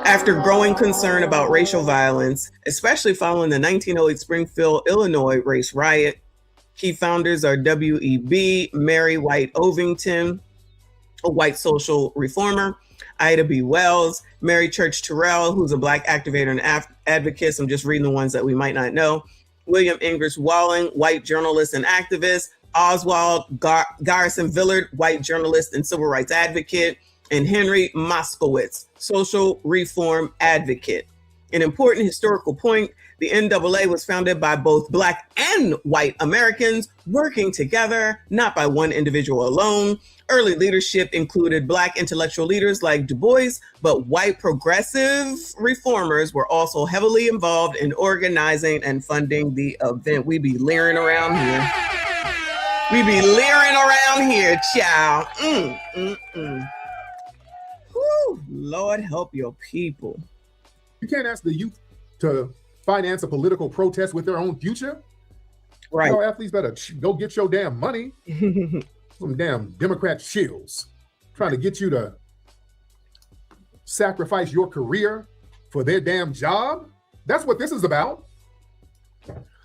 After growing concern about racial violence, especially following the 1908 Springfield, Illinois race riot. Key founders are W.E.B. Mary White Ovington, a white social reformer, Ida B. Wells, Mary Church Terrell, who's a black activator and advocate. I'm just reading the ones that we might not know. William Ingers Walling, white journalist and activist. Oswald Garrison Villard, white journalist and civil rights advocate. And Henry Moskowitz, social reform advocate. An important historical point, the NAA was founded by both black and white Americans working together, not by one individual alone. Early leadership included black intellectual leaders like Du Bois, but white progressive reformers were also heavily involved in organizing and funding the event. We be leering around here. We be leering around here, child. Whew, Lord help your people. You can't ask the youth to finance a political protest with their own future. Right. You know, athletes better go get your damn money. Some damn Democrat shills trying to get you to sacrifice your career for their damn job. That's what this is about.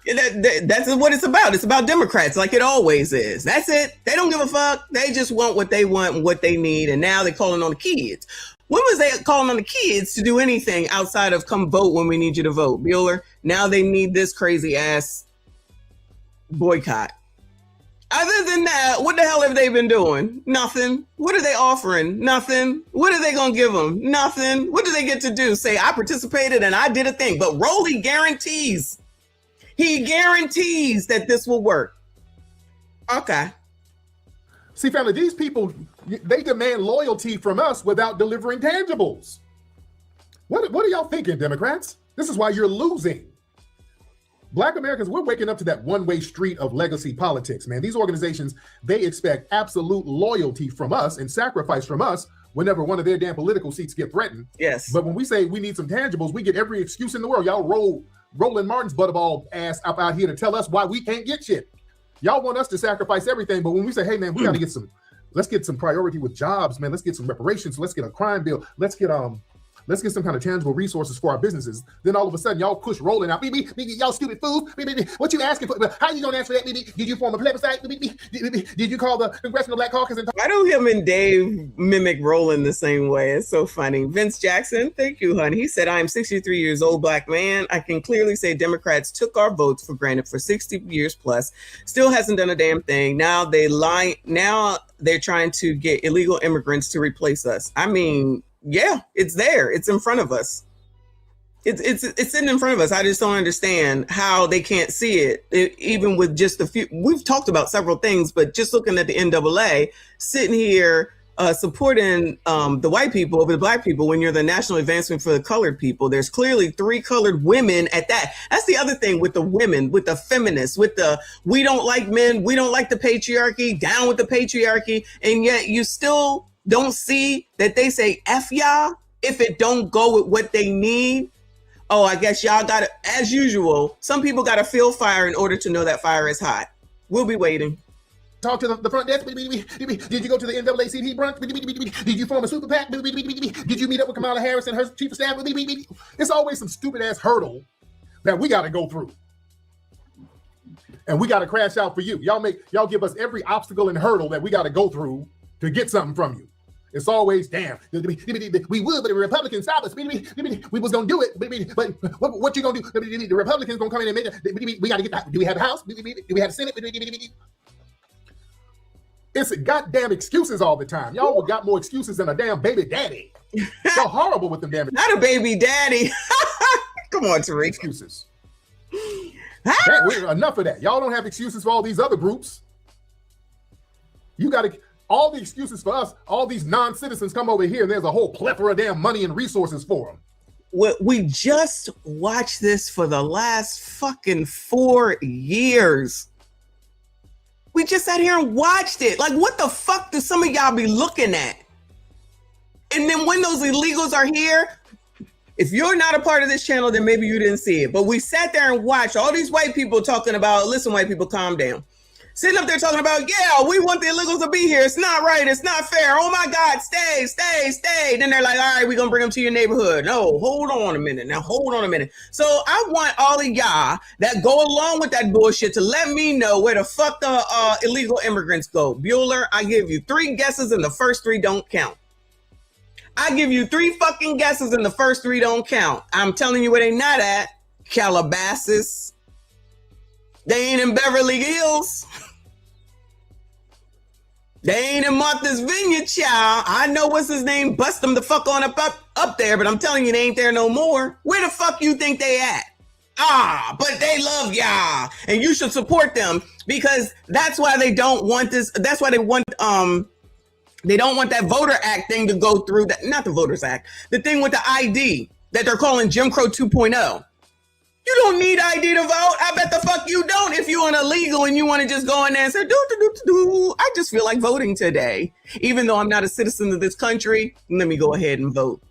That's what it's about. It's about Democrats, like it always is. That's it. They don't give a fuck. They just want what they want and what they need. And now they're calling on the kids. When was they calling on the kids to do anything outside of come vote when we need you to vote, Bueller? Now they need this crazy ass boycott. Other than that, what the hell have they been doing? Nothing. What are they offering? Nothing. What are they going to give them? Nothing. What do they get to do? Say, I participated and I did a thing. But Rowley guarantees. He guarantees that this will work. Okay. See, family, these people, they demand loyalty from us without delivering tangibles. What are y'all thinking, Democrats? This is why you're losing. Black Americans, we're waking up to that one-way street of legacy politics, man. These organizations, they expect absolute loyalty from us and sacrifice from us whenever one of their damn political seats get threatened. Yes. But when we say we need some tangibles, we get every excuse in the world. Y'all roll Roland Martin's butterball ass up out here to tell us why we can't get shit. Y'all want us to sacrifice everything, but when we say, hey man, we got to get some, let's get some priority with jobs, man. Let's get some reparations. Let's get a crime bill. Let's get some kind of tangible resources for our businesses. Then all of a sudden, y'all push Roland out. Y'all stupid fools. What you asking for? How you gonna answer that? Did you form a plebiscite? Did you call the Congressional Black Caucus? Why do him and Dave mimic Roland the same way? It's so funny. Vince Jackson, thank you, honey. He said, I am 63 years old, black man. I can clearly say Democrats took our votes for granted for 60 years plus. Still hasn't done a damn thing. Now they lie. Now they're trying to get illegal immigrants to replace us. I mean, yeah, it's there. It's in front of us. It's sitting in front of us. I just don't understand how they can't see it. Even with just a few, we've talked about several things, but just looking at the NAA, sitting here supporting the white people over the black people when you're the national advancement for the colored people. There's clearly 3 colored women at that. That's the other thing with the women, with the feminists, with the we don't like men, we don't like the patriarchy, down with the patriarchy, and yet you still don't see that they say F y'all if it don't go with what they need. Oh, I guess y'all got to, as usual, some people got to feel fire in order to know that fire is hot. We'll be waiting. Talk to the front desk. Did you go to the NAACP brunch? Did you form a super PAC? Did you meet up with Kamala Harris and her chief of staff? It's always some stupid ass hurdle that we got to go through, and we got to crash out for you. Y'all give us every obstacle and hurdle that we got to go through to get something from you. It's always damn. We would, but the Republicans stop us. We was gonna do it, but what you gonna do? The Republicans gonna come in and make it. We got to get that. Do we have a House? Do we have a Senate? It's goddamn excuses all the time. Y'all got more excuses than a damn baby daddy. Y'all horrible with them damn. Not a baby daddy. Come on, Tariq. Excuses. Enough of that. Y'all don't have excuses for all these other groups. You got to. All the excuses for us, all these non-citizens come over here and there's a whole plethora of damn money and resources for them. We just watched this for the last fucking 4 years. We just sat here and watched it. Like, what the fuck do some of y'all be looking at? And then when those illegals are here, if you're not a part of this channel, then maybe you didn't see it. But we sat there and watched all these white people talking about, listen, white people, calm down. Sitting up there talking about, yeah, we want the illegals to be here. It's not right. It's not fair. Oh my God, stay. Then they're like, all right, we're going to bring them to your neighborhood. No, hold on a minute. Now, hold on a minute. So I want all of y'all that go along with that bullshit to let me know where the fuck the illegal immigrants go. Bueller, I give you 3 guesses and the first 3 don't count. I give you 3 fucking guesses and the first 3 don't count. I'm telling you where they not at. Calabasas. They ain't in Beverly Hills. They ain't in Martha's Vineyard, child. I know what's his name. Bust them the fuck on up there, but I'm telling you, they ain't there no more. Where the fuck you think they at? But they love y'all, and you should support them because that's why they don't want this. That's why they want they don't want that Voter Act thing to go through. That not the Voters Act, the thing with the ID that they're calling Jim Crow 2.0. You don't need ID to vote. I bet the fuck you don't if you're an illegal and you want to just go in there and say, I just feel like voting today. Even though I'm not a citizen of this country, let me go ahead and vote.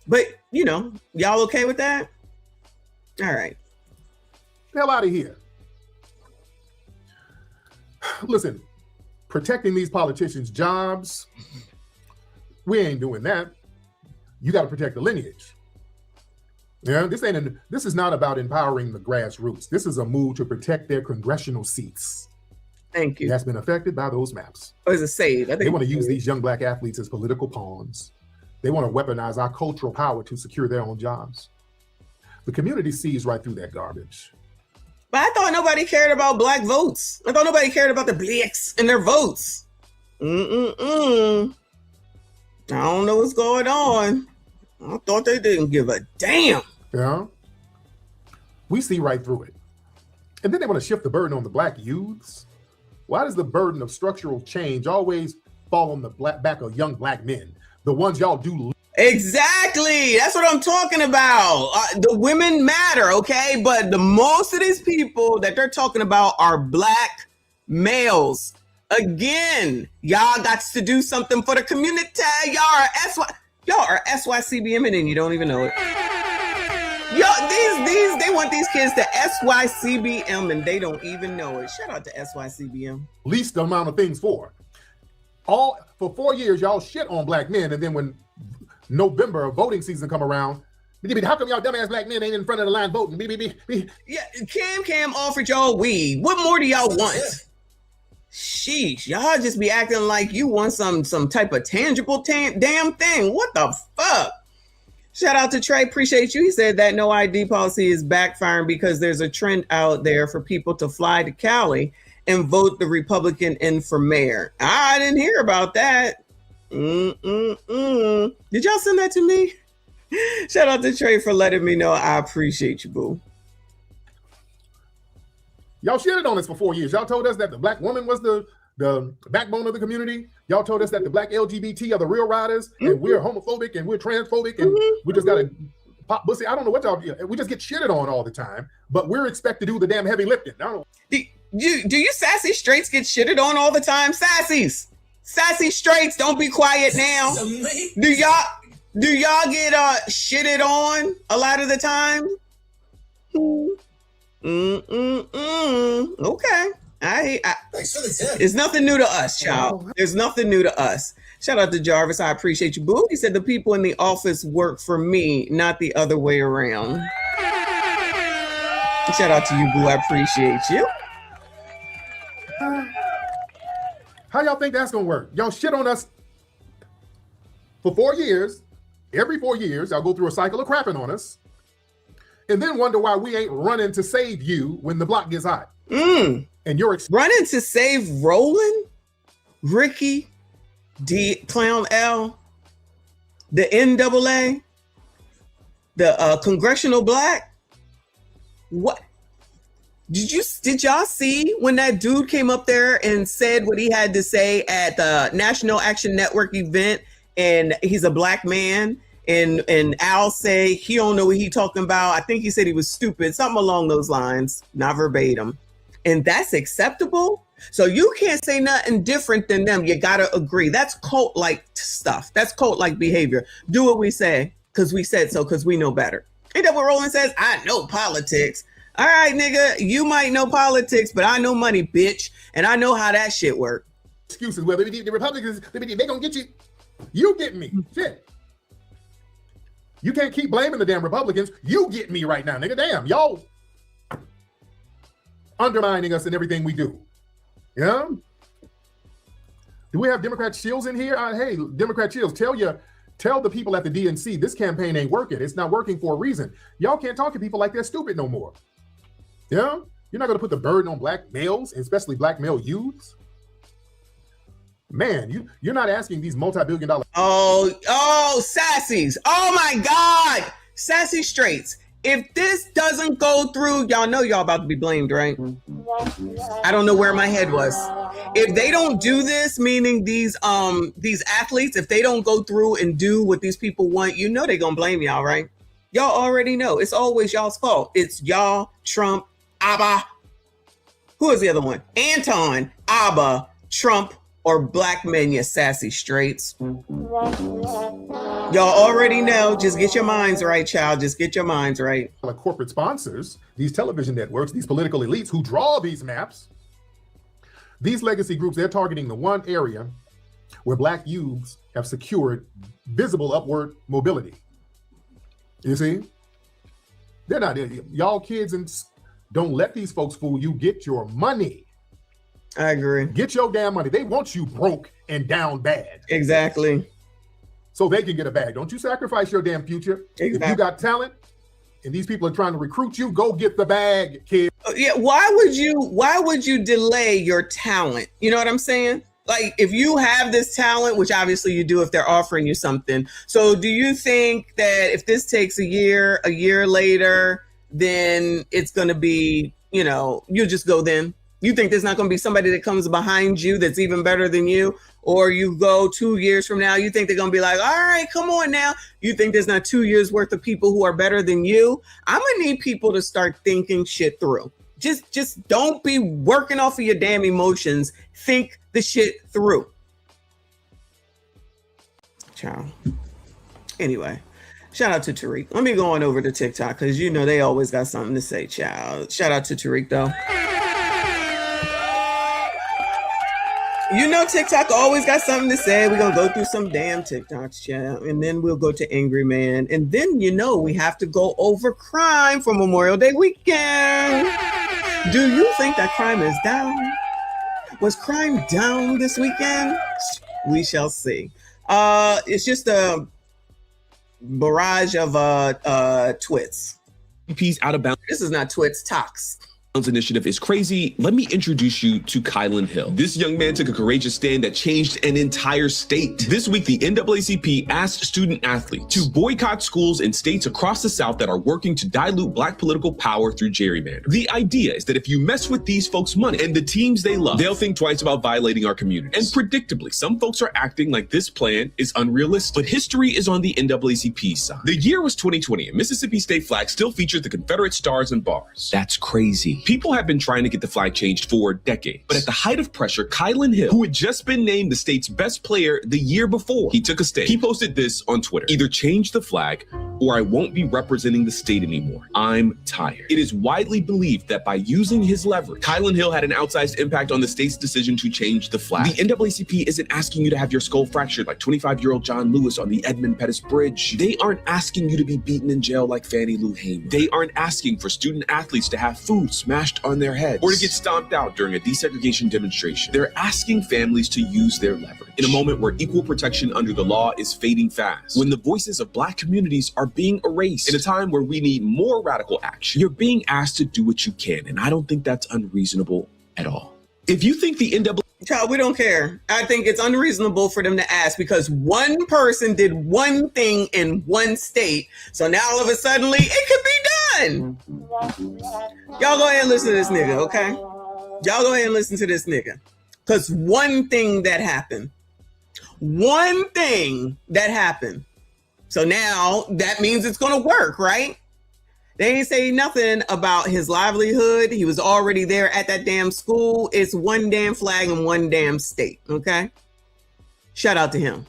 But, you know, y'all okay with that? All right. Hell out of here. Listen, protecting these politicians' jobs, we ain't doing that. You got to protect the lineage. Yeah, this is not about empowering the grassroots. This is a move to protect their congressional seats. Thank you. That's been affected by those maps. Or is it saved? They want to use these young black athletes as political pawns. They want to weaponize our cultural power to secure their own jobs. The community sees right through that garbage. But I thought nobody cared about black votes. I thought nobody cared about the blacks and their votes. I don't know what's going on. I thought they didn't give a damn. Yeah. We see right through it. And then they want to shift the burden on the black youths. Why does the burden of structural change always fall on the back of young black men? The ones y'all do. Exactly. That's what I'm talking about. The women matter, okay? But the most of these people that they're talking about are black males. Again, y'all got to do something for the community. Y'all are SYCBM and you don't even know it. They want these kids to SYCBM and they don't even know it. Shout out to SYCBM. Least amount of things for 4 years, y'all shit on black men, and then when November voting season come around, how come y'all dumbass black men ain't in front of the line voting? Yeah, Cam offered y'all weed. What more do y'all want? Sheesh, y'all just be acting like you want some type of tangible damn thing. What the fuck? Shout out to Trey, appreciate you. He said that no ID policy is backfiring because there's a trend out there for people to fly to Cali and vote the Republican in for mayor. I didn't hear about that. Did y'all send that to me? Shout out to Trey for letting me know. I appreciate you, boo. Y'all shitted on us for 4 years. Y'all told us that the black woman was the the backbone of the community. Y'all told us that the black LGBT are the real riders, and we're homophobic and we're transphobic, and we just gotta pop pussy. I don't know what y'all do. We just get shitted on all the time, but we're expected to do the damn heavy lifting. I don't know. Do you sassy straights get shitted on all the time? Sassy straights, don't be quiet now. Do y'all get shitted on a lot of the time? Okay. It's nothing new to us, child. There's nothing new to us. Shout out to Jarvis. I appreciate you, boo. He said the people in the office work for me, not the other way around. Shout out to you, boo. I appreciate you. How y'all think that's gonna work? Y'all shit on us for 4 years. Every 4 years, y'all go through a cycle of crapping on us, and then wonder why we ain't running to save you when the block gets hot. And you're running to save Roland, Ricky, D, Clown L, the NAACP, the Congressional Black. What? Did y'all see when that dude came up there and said what he had to say at the National Action Network event, and he's a black man, and Al say he don't know what he talking about. I think he said he was stupid, something along those lines, not verbatim. And that's acceptable? So you can't say nothing different than them. You gotta agree. That's cult-like stuff. That's cult-like behavior. Do what we say, because we said so, because we know better. Ain't that what Roland says? I know politics. All right, nigga, you might know politics, but I know money, bitch. And I know how that shit work. Excuses. Well, the Republicans, they gonna get you. You get me. Shit. You can't keep blaming the damn Republicans. You get me right now, nigga. Damn, y'all undermining us in everything we do. Yeah? Do we have Democrat shills in here? Hey, Democrat shills, tell the people at the DNC this campaign ain't working. It's not working for a reason. Y'all can't talk to people like they're stupid no more. Yeah? You're not going to put the burden on black males, especially black male youths. Man, you're not asking these multi-billion-dollar. Oh, sassies. Oh my God. Sassy straights. If this doesn't go through, y'all know y'all about to be blamed, right? I don't know where my head was. If they don't do this, meaning these athletes, if they don't go through and do what these people want, you know they're gonna blame y'all, right? Y'all already know. It's always y'all's fault. It's y'all, Trump, Abba. Who is the other one? Anton, Abba, Trump, or black men, you sassy straights. Y'all already know. Just get your minds right, child. Just get your minds right. Corporate sponsors, these television networks, these political elites who draw these maps, these legacy groups, they're targeting the one area where black youths have secured visible upward mobility. You see? They're not, y'all kids, and don't let these folks fool you. Get your money. I agree. Get your damn money. They want you broke and down bad. Exactly. So they can get a bag. Don't you sacrifice your damn future. Exactly. If you got talent and these people are trying to recruit you, go get the bag, kid. Yeah, why would you delay your talent? You know what I'm saying? Like, if you have this talent, which obviously you do if they're offering you something. So do you think that if this takes a year later, then it's going to be, you'll just go then? You think there's not going to be somebody that comes behind you that's even better than you? Or you go 2 years from now, you think they're going to be like, all right, come on now. You think there's not 2 years worth of people who are better than you? I'm going to need people to start thinking shit through. Just don't be working off of your damn emotions. Think the shit through. Ciao. Anyway, shout out to Tariq. Let me go on over to TikTok because they always got something to say, child. Shout out to Tariq, though. TikTok always got something to say. We're going to go through some damn TikToks, child. And then we'll go to Angry Man. And then, we have to go over crime for Memorial Day weekend. Do you think that crime is down? Was crime down this weekend? We shall see. It's just a barrage of twits. Peace out of bounds. This is not twits, tox. initiative is crazy, let me introduce you to Kylan Hill. This young man took a courageous stand that changed an entire state. This week, the NAACP asked student athletes to boycott schools in states across the South that are working to dilute Black political power through gerrymandering. The idea is that if you mess with these folks' money and the teams they love, they'll think twice about violating our communities. And predictably, some folks are acting like this plan is unrealistic. But history is on the NAACP side. The year was 2020, and Mississippi State flag still featured the Confederate stars and bars. That's crazy. People have been trying to get the flag changed for decades. But at the height of pressure, Kylan Hill, who had just been named the state's best player the year before, he took a stand. He posted this on Twitter: either change the flag or I won't be representing the state anymore. I'm tired. It is widely believed that by using his leverage, Kylan Hill had an outsized impact on the state's decision to change the flag. The NAACP isn't asking you to have your skull fractured like 25-year-old John Lewis on the Edmund Pettus Bridge. They aren't asking you to be beaten in jail like Fannie Lou Hamer. They aren't asking for student athletes to have food smashed on their heads or to get stomped out during a desegregation demonstration. They're asking families to use their leverage in a moment where equal protection under the law is fading fast, when the voices of Black communities are being erased, in a time where we need more radical action. You're being asked to do what you can, and I don't think that's unreasonable at all. If you think the NAACP... Child, we don't care. I think it's unreasonable for them to ask because one person did one thing in one state, so now all of a sudden it could be done. Y'all go ahead and listen to this nigga, okay? Y'all go ahead and listen to this nigga. Because one thing that happened. So now that means it's going to work, right? They ain't say nothing about his livelihood. He was already there at that damn school. It's one damn flag in one damn state, okay? Shout out to him.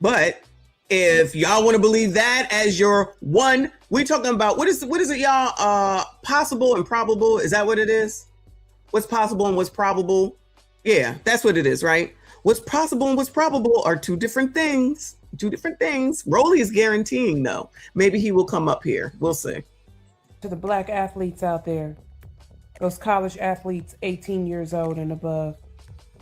But if y'all want to believe that as your one, we're talking about, what is it, y'all? Possible and probable. Is that what it is? What's possible and what's probable? Yeah, that's what it is, right? What's possible and what's probable are two different things. Rolly is guaranteeing, though. Maybe he will come up here. We'll see. To the Black athletes out there, those college athletes 18 years old and above,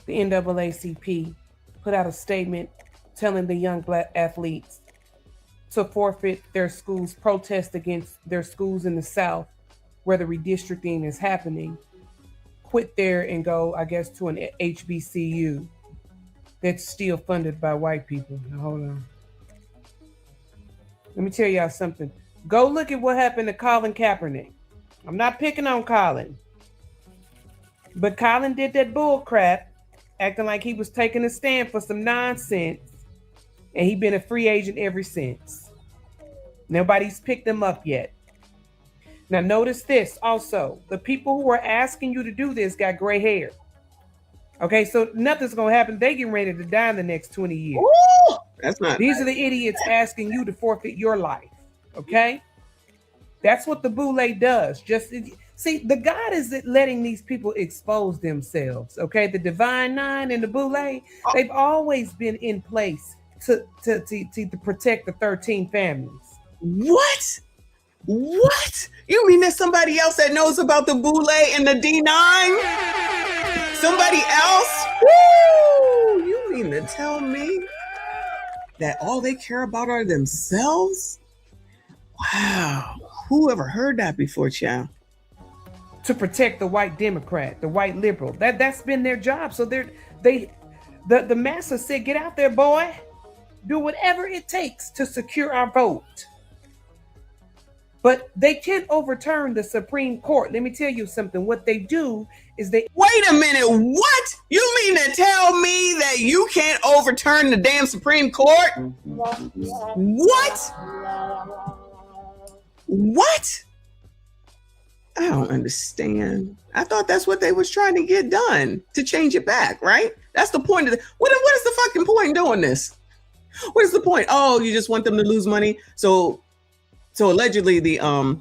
the NAACP put out a statement telling the young Black athletes to forfeit their schools, protest against their schools in the South where the redistricting is happening, quit there and go, I guess, to an HBCU that's still funded by white people. Now, hold on. Let me tell y'all something. Go look at what happened to Colin Kaepernick. I'm not picking on Colin. But Colin did that bull crap, acting like he was taking a stand for some nonsense. And he been a free agent ever since. Nobody's picked him up yet. Now notice this also. The people who are asking you to do this got gray hair. Okay, so nothing's gonna happen. They getting ready to die in the next 20 years. Ooh, that's not. These are the idiots asking you to forfeit your life. Okay, that's what the boule does. Just see, the God is letting these people expose themselves. Okay, the Divine Nine and the boule, they've always been in place to protect the 13 families. What? You mean there's somebody else that knows about the boule and the D9? Somebody else? Woo! You mean to tell me that all they care about are themselves? Wow. Who ever heard that before, child? To protect the white Democrat, the white liberal. That's been their job. So the massa said, get out there, boy. Do whatever it takes to secure our vote. But they can't overturn the Supreme Court. Let me tell you something. What they do is they... Wait a minute. What? You mean to tell me that you can't overturn the damn Supreme Court? What? I don't understand. I thought that's what they was trying to get done, to change it back, right? That's the point of it. What is the fucking point in doing this? What is the point? Oh, you just want them to lose money? So allegedly the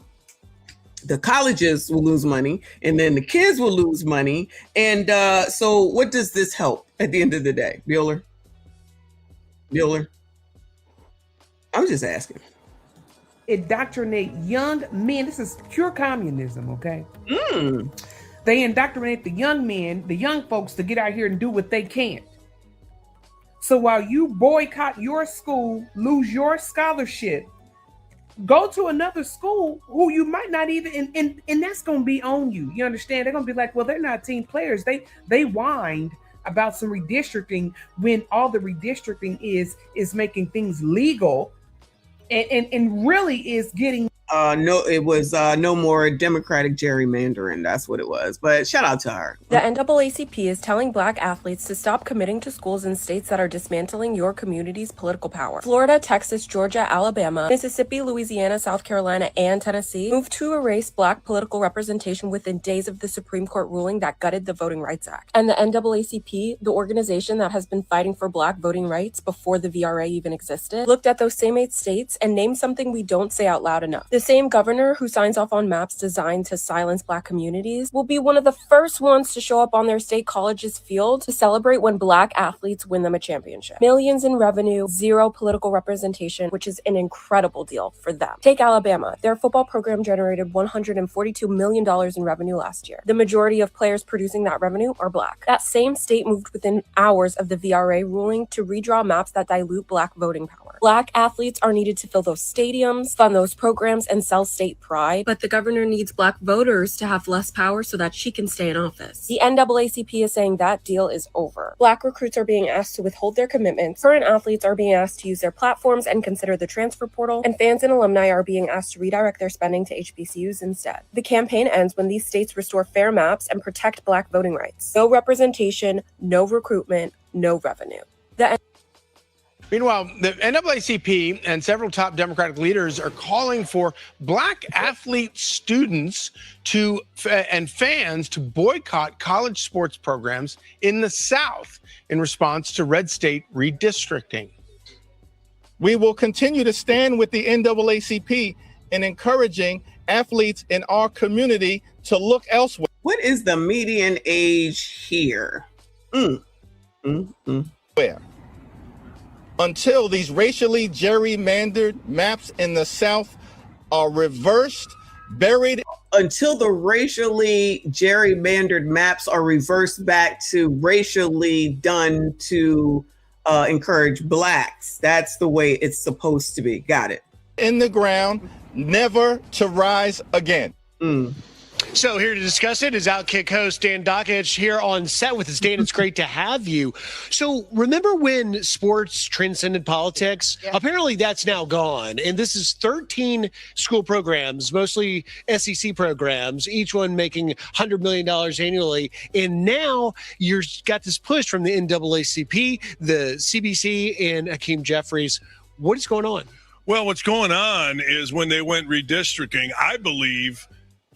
colleges will lose money and then the kids will lose money. And so what does this help at the end of the day? Bueller? I'm just asking. Indoctrinate young men. This is pure communism, okay? They indoctrinate the young men, the young folks, to get out here and do what they can't. So while you boycott your school, lose your scholarship, Go to another school who you might not even, and that's going to be on you. You understand? They're going to be like, well, they're not team players. They whined about some redistricting when all the redistricting is making things legal and really is getting. No, it was no more Democratic gerrymandering. That's what it was. But shout out to her. The NAACP is telling Black athletes to stop committing to schools in states that are dismantling your community's political power. Florida, Texas, Georgia, Alabama, Mississippi, Louisiana, South Carolina, and Tennessee moved to erase Black political representation within days of the Supreme Court ruling that gutted the Voting Rights Act. And the NAACP, the organization that has been fighting for Black voting rights before the VRA even existed, looked at those same 8 states and named something we don't say out loud enough. The same governor who signs off on maps designed to silence Black communities will be one of the first ones to show up on their state college's field to celebrate when Black athletes win them a championship. Millions in revenue, 0 political representation, which is an incredible deal for them. Take Alabama. Their football program generated $142 million in revenue last year. The majority of players producing that revenue are Black. That same state moved within hours of the VRA ruling to redraw maps that dilute Black voting power. Black athletes are needed to fill those stadiums, fund those programs, and sell state pride, but the governor needs Black voters to have less power so that she can stay in office. The NAACP is saying that deal is over. Black recruits are being asked to withhold their commitments, current athletes are being asked to use their platforms and consider the transfer portal, and fans and alumni are being asked to redirect their spending to HBCUs instead. The campaign ends when these states restore fair maps and protect Black voting rights. No representation, no recruitment, no revenue. Meanwhile, the NAACP and several top Democratic leaders are calling for Black athlete students and fans to boycott college sports programs in the South in response to red state redistricting. We will continue to stand with the NAACP in encouraging athletes in our community to look elsewhere. What is the median age here? Where? Until these racially gerrymandered maps in the South are reversed, buried. Until the racially gerrymandered maps are reversed back to racially done to encourage Blacks. That's the way it's supposed to be. Got it. In the ground, never to rise again. So here to discuss it is Outkick host Dan Dockich here on set with us. Dan, it's great to have you. So remember when sports transcended politics? Yeah. Apparently that's now gone. And this is 13 school programs, mostly SEC programs, each one making $100 million annually. And now you've got this push from the NAACP, the CBC, and Hakeem Jeffries. What is going on? Well, what's going on is when they went redistricting, I believe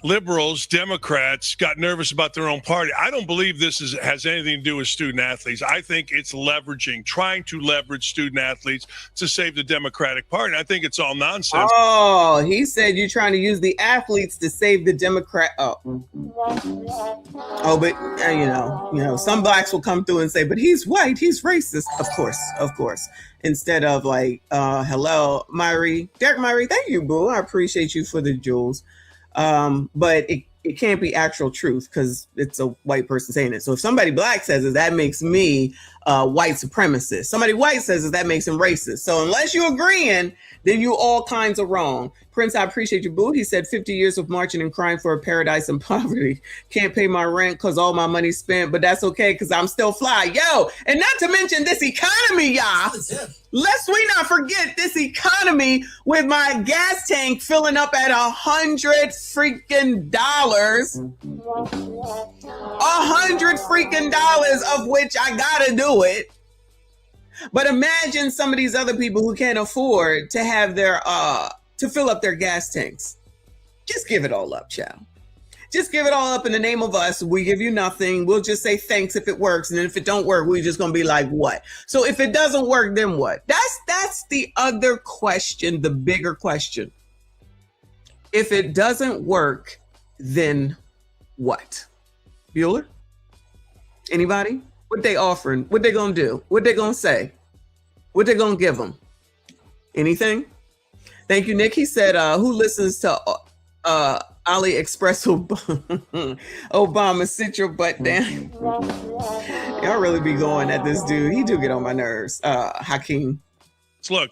liberals, Democrats got nervous about their own party. I don't believe this has anything to do with student athletes. I think it's trying to leverage student athletes to save the Democratic Party. I think it's all nonsense. Oh, he said you're trying to use the athletes to save the Democrat. But you know, some Blacks will come through and say, but he's white, he's racist. Of course. Instead of like, hello, Myrie, Derek Myrie, thank you, boo. I appreciate you for the jewels. But it can't be actual truth because it's a white person saying it. So if somebody Black says it, that makes me white supremacist. Somebody white says it, that makes him racist. So unless you're agreeing, then you all kinds of wrong. Prince, I appreciate you, boo. He said 50 years of marching and crying for a paradise in poverty. Can't pay my rent because all my money's spent, but that's okay because I'm still fly. Yo, and not to mention this economy, y'all. Lest we not forget this economy with my gas tank filling up at $100 freaking dollars. $100 freaking dollars, of which I gotta do it. But imagine some of these other people who can't afford to have their to fill up their gas tanks. Just give it all up, child. Just give it all up in the name of us. We give you nothing. We'll just say thanks if it works. And then if it don't work, we're just going to be like, what? So if it doesn't work, then what? That's the other question, the bigger question. If it doesn't work, then what? Bueller? Anybody? What they offering? What they going to do? What they going to say? What they going to give them? Anything? Thank you, Nick. He said, who listens to AliExpress Obama, sit your butt down. Y'all really be going at this dude. He do get on my nerves. Hakeem. Look,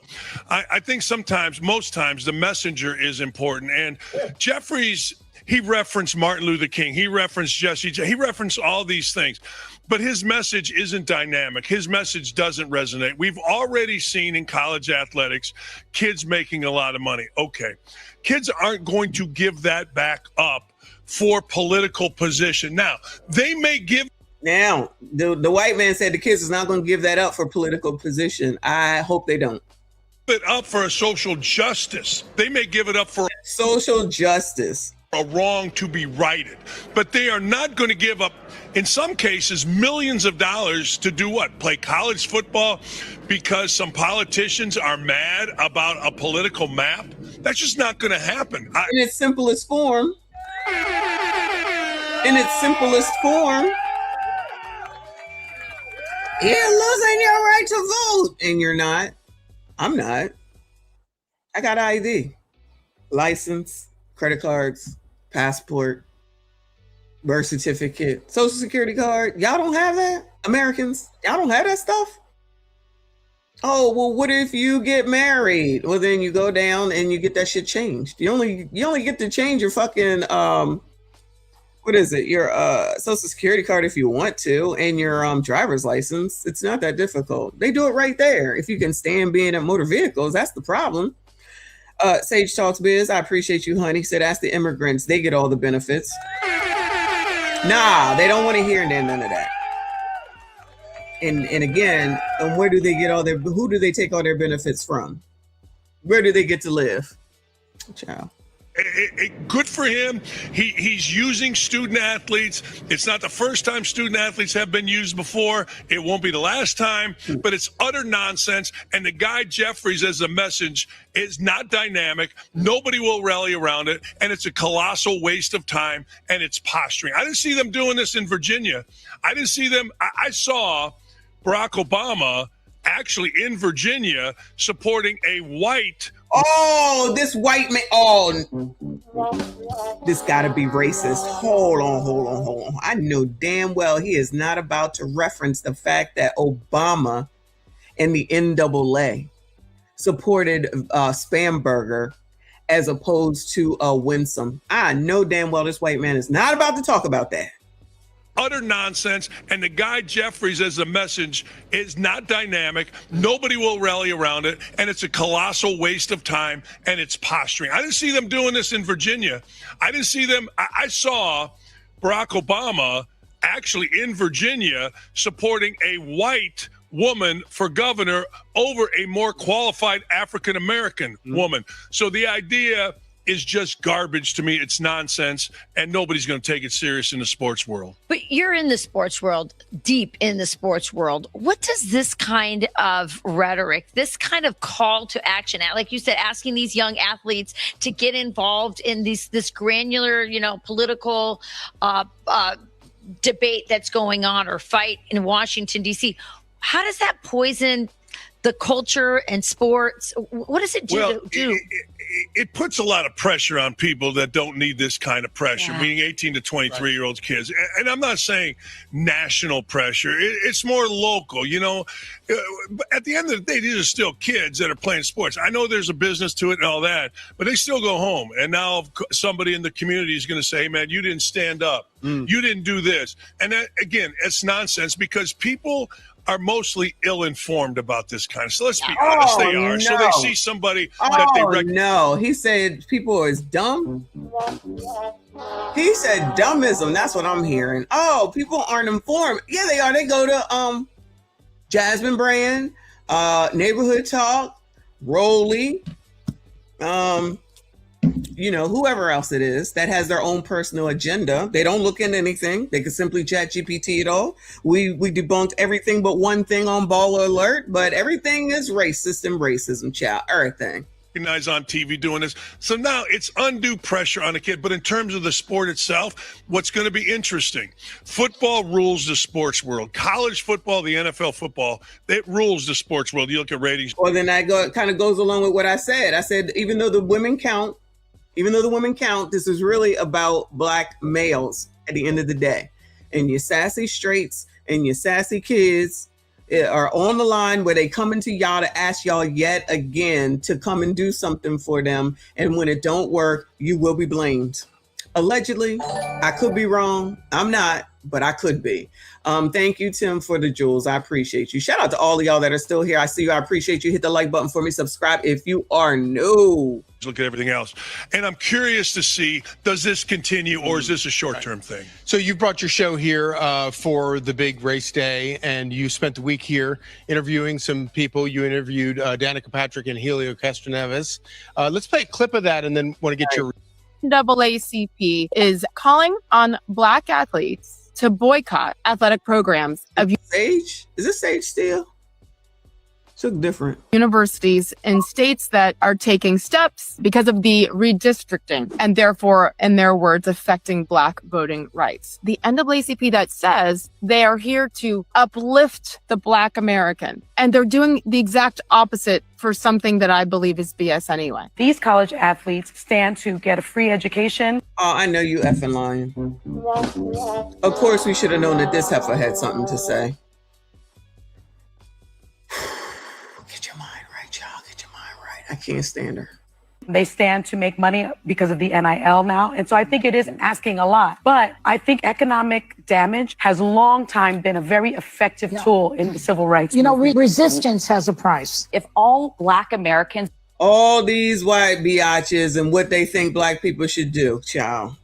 I think sometimes, most times, the messenger is important. And Jeffries, he referenced Martin Luther King. He referenced Jesse. He referenced all these things. But his message isn't dynamic. His message doesn't resonate. We've already seen in college athletics kids making a lot of money. Okay. Kids aren't going to give that back up for political position. Now, they may give. Now, the white man said the kids is not going to give that up for political position. I hope they don't. It up for a social justice. They may give it up for social justice. A wrong to be righted. But they are not going to give up, in some cases, millions of dollars to do what? Play college football because some politicians are mad about a political map? That's just not going to happen. In its simplest form. In its simplest form. You're losing your right to vote. And you're not. I'm not. I got ID. License, credit cards, passport, birth certificate, social security card. Y'all don't have that? Americans, y'all don't have that stuff? Oh, well, what if you get married? Well, then you go down and you get that shit changed. You only get to change your fucking what is it? Your social security card if you want to, and your driver's license. It's not that difficult. They do it right there. If you can stand being in motor vehicles, that's the problem. Sage Talks Biz, I appreciate you, honey. Said ask the immigrants, they get all the benefits. Nah, they don't want to hear none of that. And again, where do they get all their? Who do they take all their benefits from? Where do they get to live? Ciao. Good for him. He's using student athletes. It's not the first time student athletes have been used before. It won't be the last time, but it's utter nonsense. And the guy Jeffries as a message is not dynamic. Nobody will rally around it. And it's a colossal waste of time. And it's posturing. I didn't see them doing this in Virginia. I didn't see them. I saw Barack Obama actually in Virginia supporting a white. Oh, this white man. Oh, this gotta be racist. Hold on. I know damn well he is not about to reference the fact that Obama and the NAACP supported Spamberger as opposed to Winsome. I know damn well this white man is not about to talk about that. Utter nonsense. And the guy Jeffries as a message is not dynamic. Nobody will rally around it. And it's a colossal waste of time. And it's posturing. I didn't see them doing this in Virginia. I didn't see them. I saw Barack Obama actually in Virginia supporting a white woman for governor over a more qualified African-American woman. So the idea is just garbage to me. It's nonsense, and nobody's going to take it serious in the sports world. But you're in the sports world, deep in the sports world. What does this kind of rhetoric, this kind of call to action, like you said, asking these young athletes to get involved in this granular, political debate that's going on or fight in Washington, D.C., how does that poison the culture and sports? What does it do? It puts a lot of pressure on people that don't need this kind of pressure, meaning 18 to 23-year-old kids. And I'm not saying national pressure. It's more local, But at the end of the day, these are still kids that are playing sports. I know there's a business to it and all that, but they still go home. And now somebody in the community is going to say, hey, man, you didn't stand up. You didn't do this. And that, again, it's nonsense because people are mostly ill-informed about this kind of stuff. Let's be honest, they are. No. So they see somebody that they recognize. No, he said people is dumb. He said dummism. That's what I'm hearing. Oh, people aren't informed. Yeah, they are. They go to Jasmine Brand, Neighborhood Talk, Rolly, whoever else it is that has their own personal agenda. They don't look into anything. They can simply chat GPT it all. We debunked everything but one thing on Baller Alert, but everything is racist and racism, child. Everything. Recognize on TV doing this. So now it's undue pressure on a kid. But in terms of the sport itself, what's going to be interesting, football rules the sports world. College football, the NFL football, it rules the sports world. You look at ratings. Well, then that kind of goes along with what I said. I said, even though the women count, this is really about Black males at the end of the day. And your sassy straights and your sassy kids are on the line where they coming to y'all to ask y'all yet again to come and do something for them. And when it don't work, you will be blamed. Allegedly, I could be wrong. I'm not, but I could be. Thank you, Tim, for the jewels. I appreciate you. Shout out to all of y'all that are still here. I see you. I appreciate you. Hit the like button for me. Subscribe if you are new. Look at everything else. And I'm curious to see, does this continue or is this a short-term thing? So you brought your show here for the big race day, and you spent the week here interviewing some people. You interviewed Danica Patrick and Helio Castroneves. Let's play a clip of that and then want to get your... NAACP is calling on Black athletes to boycott athletic programs of Sage? Is this Sage still? It's look different. Universities in states that are taking steps because of the redistricting and therefore, in their words, affecting Black voting rights. The NAACP that says they are here to uplift the Black American, and they're doing the exact opposite for something that I believe is BS anyway. These college athletes stand to get a free education. Oh, I know you effing lying. Of course, we should have known that this heifer had something to say. Get your mind right, y'all. Get your mind right. I can't stand her. They stand to make money because of the NIL now. And so I think it is asking a lot. But I think economic damage has long time been a very effective tool in the civil rights movement. Resistance has a price. If all Black Americans... All these white biatches and what they think Black people should do, child.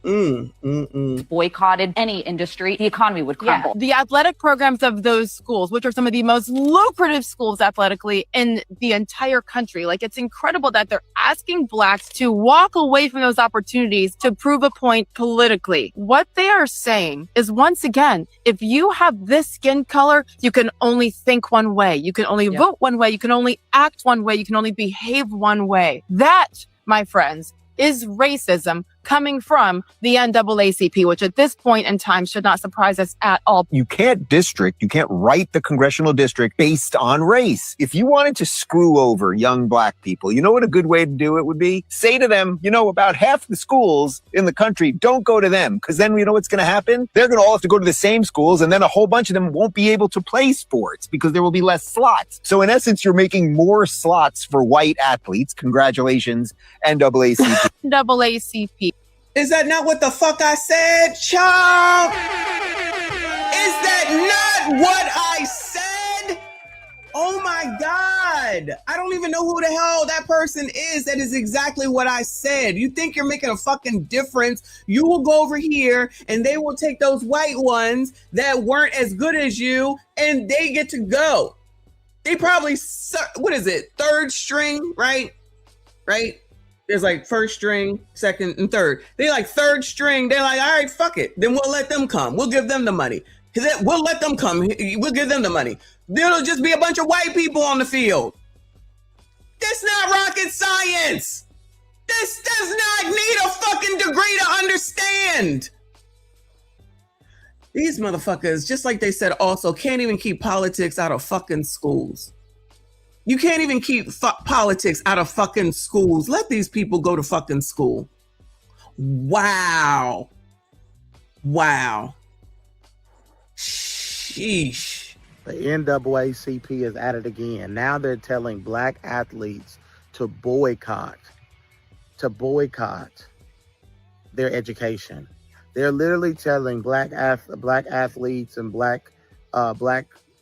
Boycotted any industry, the economy would crumble. The athletic programs of those schools, which are some of the most lucrative schools athletically in the entire country. Like, it's incredible that they're asking Blacks to walk away from those opportunities to prove a point politically. What they are saying is, once again, if you have this skin color, you can only think one way. You can only vote one way. You can only act one way. You can only behave one way. That, my friends, is racism coming from the NAACP, which at this point in time should not surprise us at all. You can't write the congressional district based on race. If you wanted to screw over young Black people, you know what a good way to do it would be? Say to them, about half the schools in the country, don't go to them, because then you know what's going to happen? They're going to all have to go to the same schools, and then a whole bunch of them won't be able to play sports because there will be less slots. So in essence, you're making more slots for white athletes. Congratulations, NAACP. NAACP. Is that not what the fuck I said, child? Is that not what I said? Oh my God. I don't even know who the hell that person is. That is exactly what I said. You think you're making a fucking difference? You will go over here and they will take those white ones that weren't as good as you and they get to go. They probably, what is it? Third string, right? Right? There's like first string, second, and third. They like third string. They're like, all right, fuck it. Then we'll let them come. We'll give them the money. We'll let them come. We'll give them the money. Then it'll just be a bunch of white people on the field. That's not rocket science. This does not need a fucking degree to understand. These motherfuckers, just like they said also, can't even keep politics out of fucking schools. You can't even keep politics out of fucking schools. Let these people go to fucking school. Wow. Wow. Sheesh. The NAACP is at it again. Now they're telling Black athletes to boycott their education. They're literally telling Black athletes and Black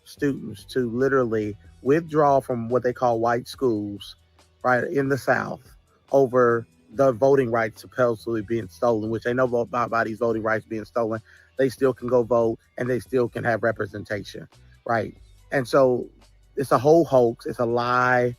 students to literally withdraw from what they call white schools, right, in the South over the voting rights supposedly being stolen, which they know about these voting rights being stolen. They still can go vote and they still can have representation, right? And so it's a whole hoax, it's a lie,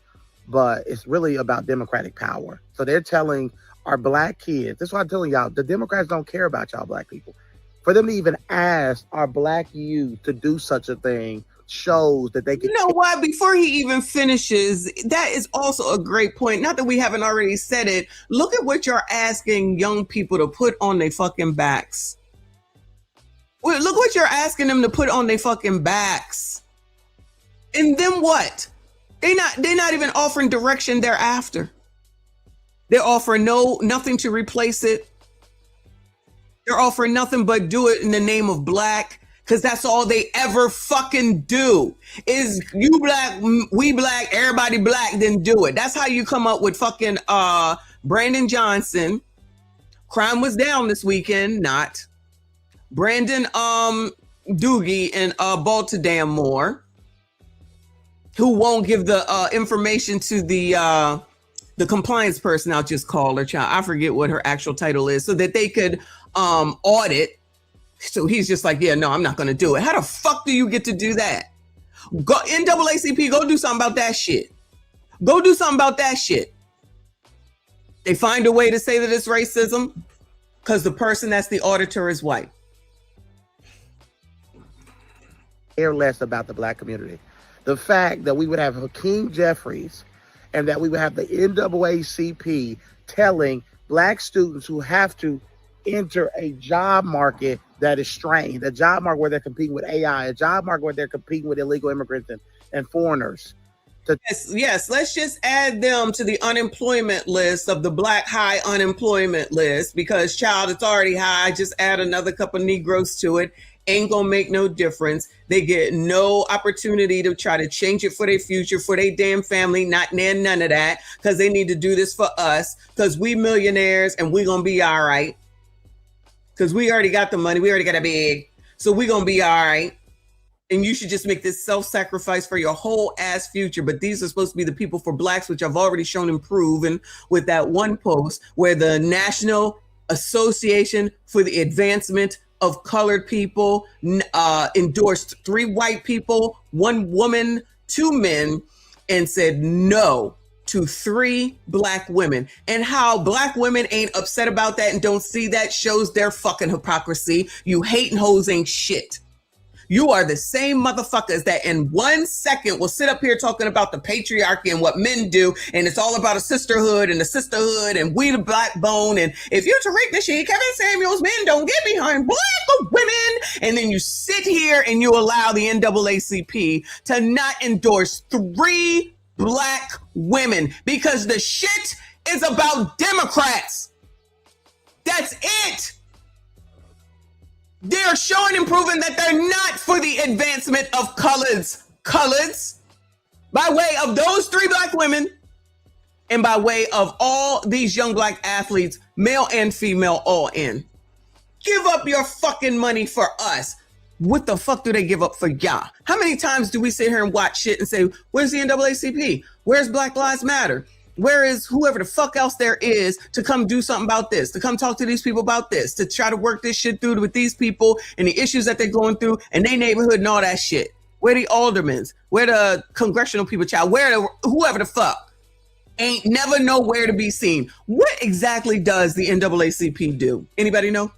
but it's really about democratic power. So they're telling our Black kids, this is what I'm telling y'all, the Democrats don't care about y'all Black people. For them to even ask our Black youth to do such a thing shows that they can. You know what? Before he even finishes, that is also a great point. Not that we haven't already said it. Look at what you're asking young people to put on their fucking backs. Well, look what you're asking them to put on their fucking backs. And then what? They're not even offering direction thereafter. They're offering nothing to replace it. They're offering nothing but do it in the name of Black. Because that's all they ever fucking do is you black, we black, everybody black, then do it. That's how you come up with fucking Brandon Johnson. Crime was down this weekend, not. Brandon Doogie and Baltimore, who won't give the information to the compliance person. I'll just call her, child. I forget what her actual title is, so that they could audit. So he's just like, yeah, no, I'm not going to do it. How the fuck do you get to do that? Go NAACP, go do something about that shit. Go do something about that shit. They find a way to say that it's racism because the person that's the auditor is white. Care less about the black community. The fact that we would have Hakeem Jeffries and that we would have the NAACP telling black students who have to enter a job market that is strained, a job market where they're competing with AI, a job market where they're competing with illegal immigrants and foreigners. Yes, let's just add them to the unemployment list of the black high unemployment list because, child, it's already high. Just add another couple Negroes to it. Ain't gonna make no difference. They get no opportunity to try to change it for their future, for their damn family, none of that, because they need to do this for us, because we millionaires and we gonna be all right. Because we already got the money, we already got a bag, so we gonna be all right. And you should just make this self-sacrifice for your whole ass future. But these are supposed to be the people for blacks, which I've already shown and proven with that one post where the National Association for the Advancement of Colored People endorsed 3 white people, 1 woman, 2 men, and said no to 3 black women. And how black women ain't upset about that and don't see that shows their fucking hypocrisy. You hating hoes ain't shit. You are the same motherfuckers that in 1 second will sit up here talking about the patriarchy and what men do, and it's all about a sisterhood and the sisterhood and we the backbone, and if you're Tariq Nasheed, Kevin Samuels, men don't get behind black women. And then you sit here and you allow the NAACP to not endorse 3 black women because the shit is about Democrats. That's it. They're showing and proving that they're not for the advancement of coloreds by way of those 3 black women and by way of all these young black athletes, male and female, all in. Give up your fucking money for us. What the fuck do they give up for y'all? How many times do we sit here and watch shit and say, where's the NAACP? Where's Black Lives Matter? Where is whoever the fuck else there is to come do something about this, to come talk to these people about this, to try to work this shit through with these people and the issues that they're going through in their neighborhood and all that shit? Where the aldermen? Where the congressional people, child? Where the whoever the fuck? Ain't never nowhere to be seen. What exactly does the NAACP do? Anybody know?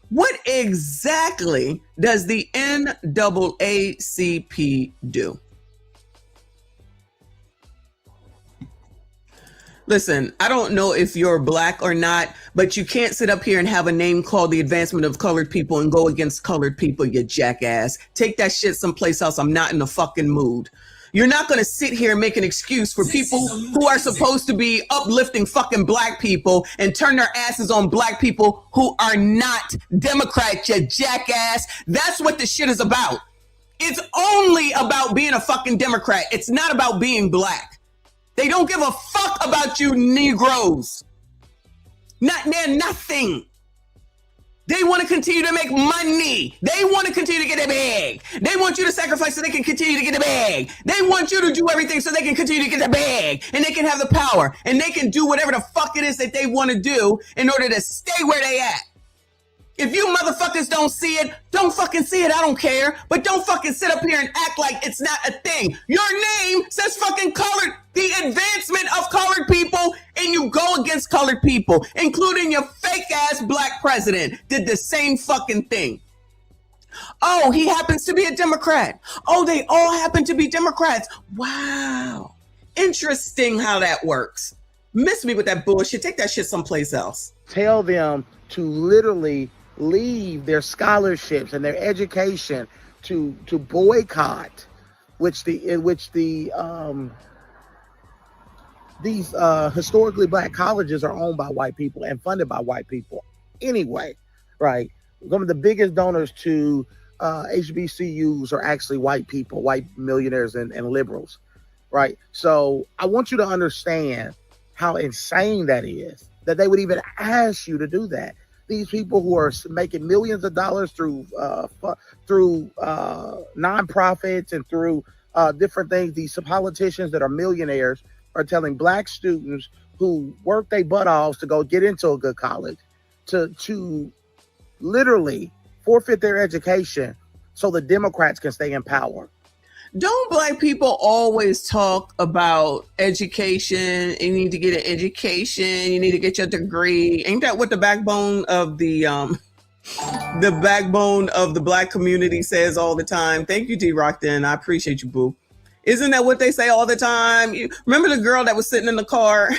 What exactly does the NAACP do? Listen, I don't know if you're black or not, but you can't sit up here and have a name called the Advancement of Colored People and go against colored people, you jackass. Take that shit someplace else. I'm not in the fucking mood. You're not going to sit here and make an excuse for people who are supposed to be uplifting fucking black people and turn their asses on black people who are not Democrats, you jackass. That's what this shit is about. It's only about being a fucking Democrat. It's not about being black. They don't give a fuck about you Negroes. Nothing. They want to continue to make money. They want to continue to get a bag. They want you to sacrifice so they can continue to get a bag. They want you to do everything so they can continue to get the bag. And they can have the power. And they can do whatever the fuck it is that they want to do in order to stay where they at. If you motherfuckers don't see it, don't fucking see it. I don't care. But don't fucking sit up here and act like it's not a thing. Your name says fucking colored, the advancement of colored people, and you go against colored people, including your fake ass black president did the same fucking thing. Oh, he happens to be a Democrat. Oh, they all happen to be Democrats. Wow. Interesting how that works. Miss me with that bullshit. Take that shit someplace else. Tell them to literally leave their scholarships and their education to boycott, these historically black colleges are owned by white people and funded by white people anyway, right? One of the biggest donors to HBCUs are actually white people, white millionaires and liberals, right? So I want you to understand how insane that is, that they would even ask you to do that. These people who are making millions of dollars through nonprofits and through different things, these politicians that are millionaires are telling black students who work their butt off to go get into a good college to literally forfeit their education so the Democrats can stay in power. Don't black people always talk about education? You need to get an education. You need to get your degree. Ain't that what the backbone of the black community says all the time? Thank you, D. Rockton. I appreciate you, boo. Isn't that what they say all the time? Remember the girl that was sitting in the car?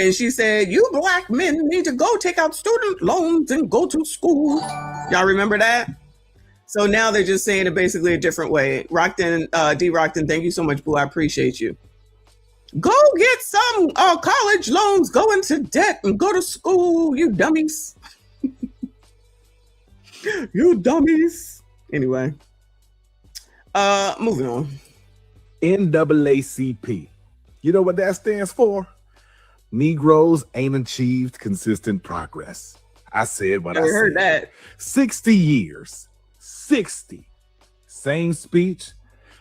And she said, "You black men need to go take out student loans and go to school." Y'all remember that? So now they're just saying it basically a different way. Rockton, D. Rockton, thank you so much, boo. I appreciate you. Go get some college loans, go into debt, and go to school, you dummies. You dummies. Anyway, moving on. NAACP. You know what that stands for? Negroes ain't achieved consistent progress. I said what I said. Heard that. 60 years. 60. Same speech,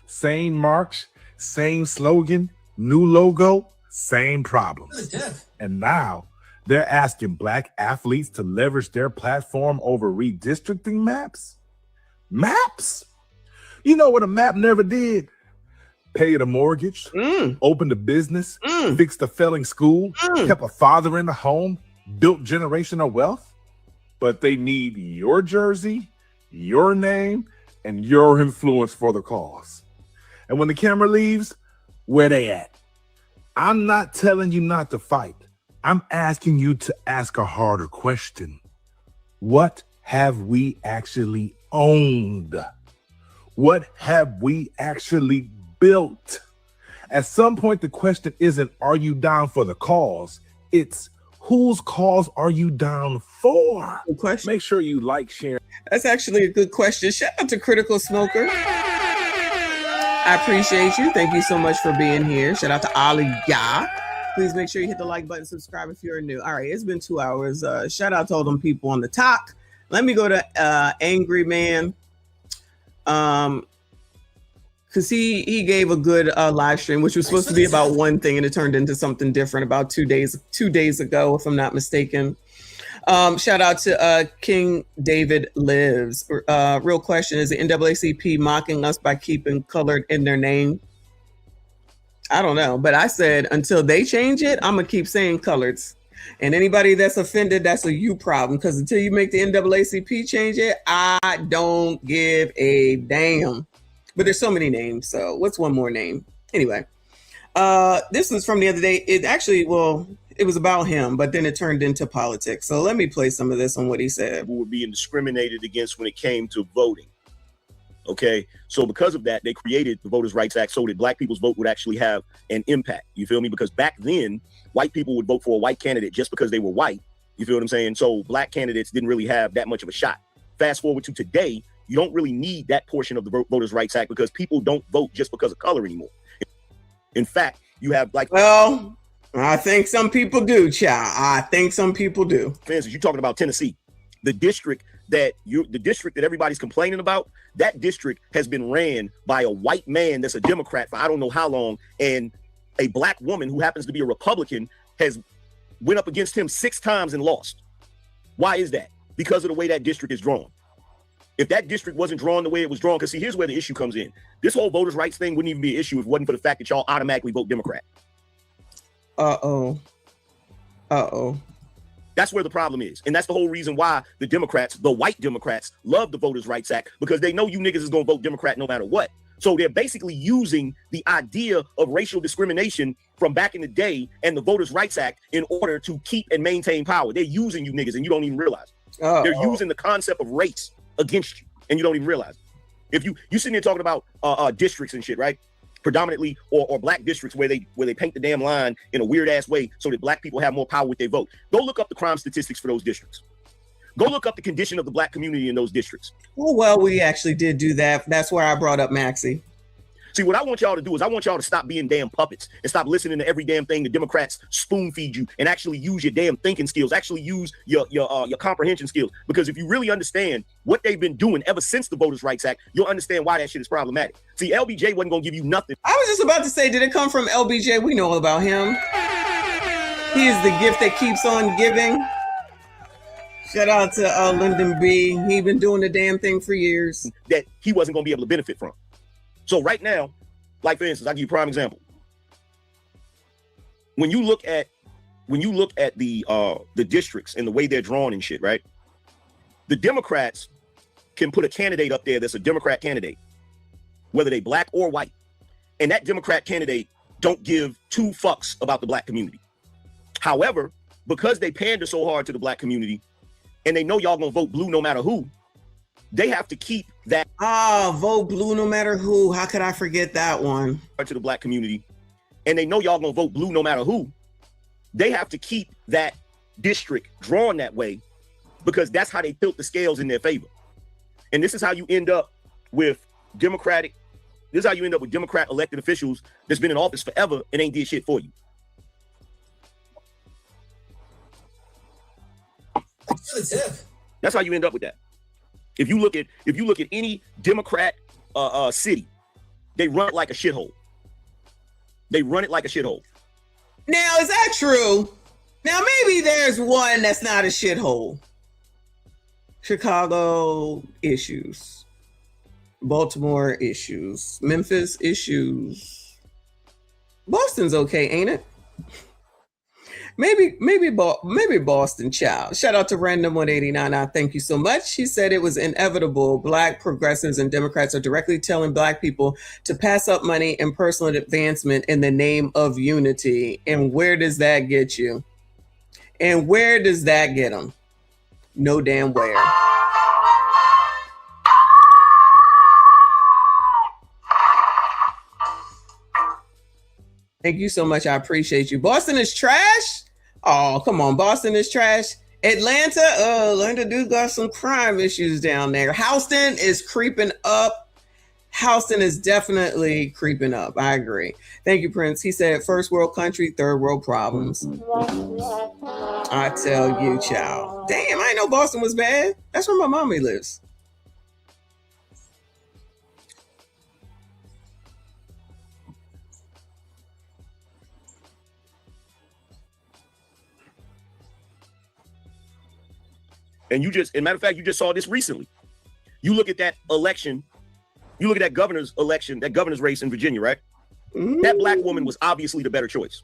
same march, same slogan, new logo, same problems. And now they're asking black athletes to leverage their platform over redistricting maps? Maps? You know what a map never did? Paid a mortgage, opened a business, fixed a failing school, kept a father in the home, built generational wealth. But they need your jersey, your name, and your influence for the cause. And when the camera leaves, where they at? I'm not telling you not to fight. I'm asking you to ask a harder question. What have we actually owned? What have we actually built? At some point, the question isn't, are you down for the cause? It's, whose cause are you down for? Good question. Make sure you like, share. That's actually a good question. Shout out to Critical Smoker. I appreciate you. Thank you so much for being here. Shout out to Aliyah. Please make sure you hit the like button, subscribe if you're new. All right, it's been 2 hours. Shout out to all them people on the talk. Let me go to Angry Man. Because he gave a good live stream, which was supposed to be about one thing, and it turned into something different about 2 days ago, if I'm not mistaken. Shout out to King David Lives. Real question, is the NAACP mocking us by keeping colored in their name? I don't know, but I said until they change it, I'm gonna keep saying coloreds. And anybody that's offended, that's a you problem, because until you make the NAACP change it, I don't give a damn. But there's so many names, so what's one more name? Anyway, this was from the other day. It actually, it was about him, but then it turned into politics. So let me play some of this on what he said. Who were being discriminated against when it came to voting. Okay, so because of that, they created the Voters' Rights Act so that black people's vote would actually have an impact. You feel me? Because back then, white people would vote for a white candidate just because they were white. You feel what I'm saying? So black candidates didn't really have that much of a shot. Fast forward to today, you don't really need that portion of the Voters' Rights Act because people don't vote just because of color anymore. In fact, you have like... Well, I think some people do, child. I think some people do. For instance, you're talking about Tennessee. The district that everybody's complaining about, that district has been ran by a white man that's a Democrat for I don't know how long, and a black woman who happens to be a Republican has went up against him 6 times and lost. Why is that? Because of the way that district is drawn. If that district wasn't drawn the way it was drawn, because see, here's where the issue comes in. This whole voters' rights thing wouldn't even be an issue if it wasn't for the fact that y'all automatically vote Democrat. Uh-oh. That's where the problem is. And that's the whole reason why the Democrats, the white Democrats, love the Voters' Rights Act, because they know you niggas is going to vote Democrat no matter what. So they're basically using the idea of racial discrimination from back in the day and the Voters' Rights Act in order to keep and maintain power. They're using you niggas and you don't even realize it. They're using the concept of race against you and you don't even realize it. If you sitting there talking about districts and shit, right? predominantly, or black districts where they paint the damn line in a weird ass way so that black people have more power with their vote. Go look up the crime statistics for those districts. Go look up the condition of the black community in those districts. Oh, well, we actually did do that. That's where I brought up Maxie. See, what I want y'all to do is I want y'all to stop being damn puppets and stop listening to every damn thing the Democrats spoon feed you, and actually use your damn thinking skills, actually use your comprehension skills. Because if you really understand what they've been doing ever since the Voters' Rights Act, you'll understand why that shit is problematic. See, LBJ wasn't gonna give you nothing. I was just about to say, did it come from LBJ? We know all about him. He is the gift that keeps on giving. Shout out to Lyndon B. He been doing the damn thing for years. That he wasn't gonna be able to benefit from. So right now, like for instance, I'll give you a prime example. When you look at the districts and the way they're drawn and shit, right? The Democrats can put a candidate up there that's a Democrat candidate, whether they black or white, and that Democrat candidate don't give two fucks about the black community. However, because they pander so hard to the black community, and they know y'all gonna vote blue no matter who, they have to keep that vote blue no matter who. How could I forget that one? To the black community, and they know y'all gonna vote blue no matter who. They have to keep that district drawn that way because that's how they tilt the scales in their favor. And this is how you end up with Democrat elected officials that's been in office forever and ain't did shit for you. That's how you end up with that. If you look at any Democrat city, they run it like a shithole. They run it like a shithole. Now, is that true? Now, maybe there's one that's not a shithole. Chicago issues, Baltimore issues, Memphis issues. Boston's okay, ain't it? Maybe Boston, child. Shout out to Random 189. Thank you so much. She said it was inevitable. Black progressives and Democrats are directly telling Black people to pass up money and personal advancement in the name of unity. And where does that get you? And where does that get them? No damn where. Thank you so much. I appreciate you. Boston is trash? Oh, come on. Boston is trash. Atlanta do got some crime issues down there. Houston is creeping up. Houston is definitely creeping up. I agree. Thank you, Prince. He said, first world country, third world problems. I tell you, child. Damn, I didn't know Boston was bad. That's where my mommy lives. And matter of fact, you just saw this recently. You look at that election, you look at that governor's election, that governor's race in Virginia, right? Mm-hmm. That black woman was obviously the better choice.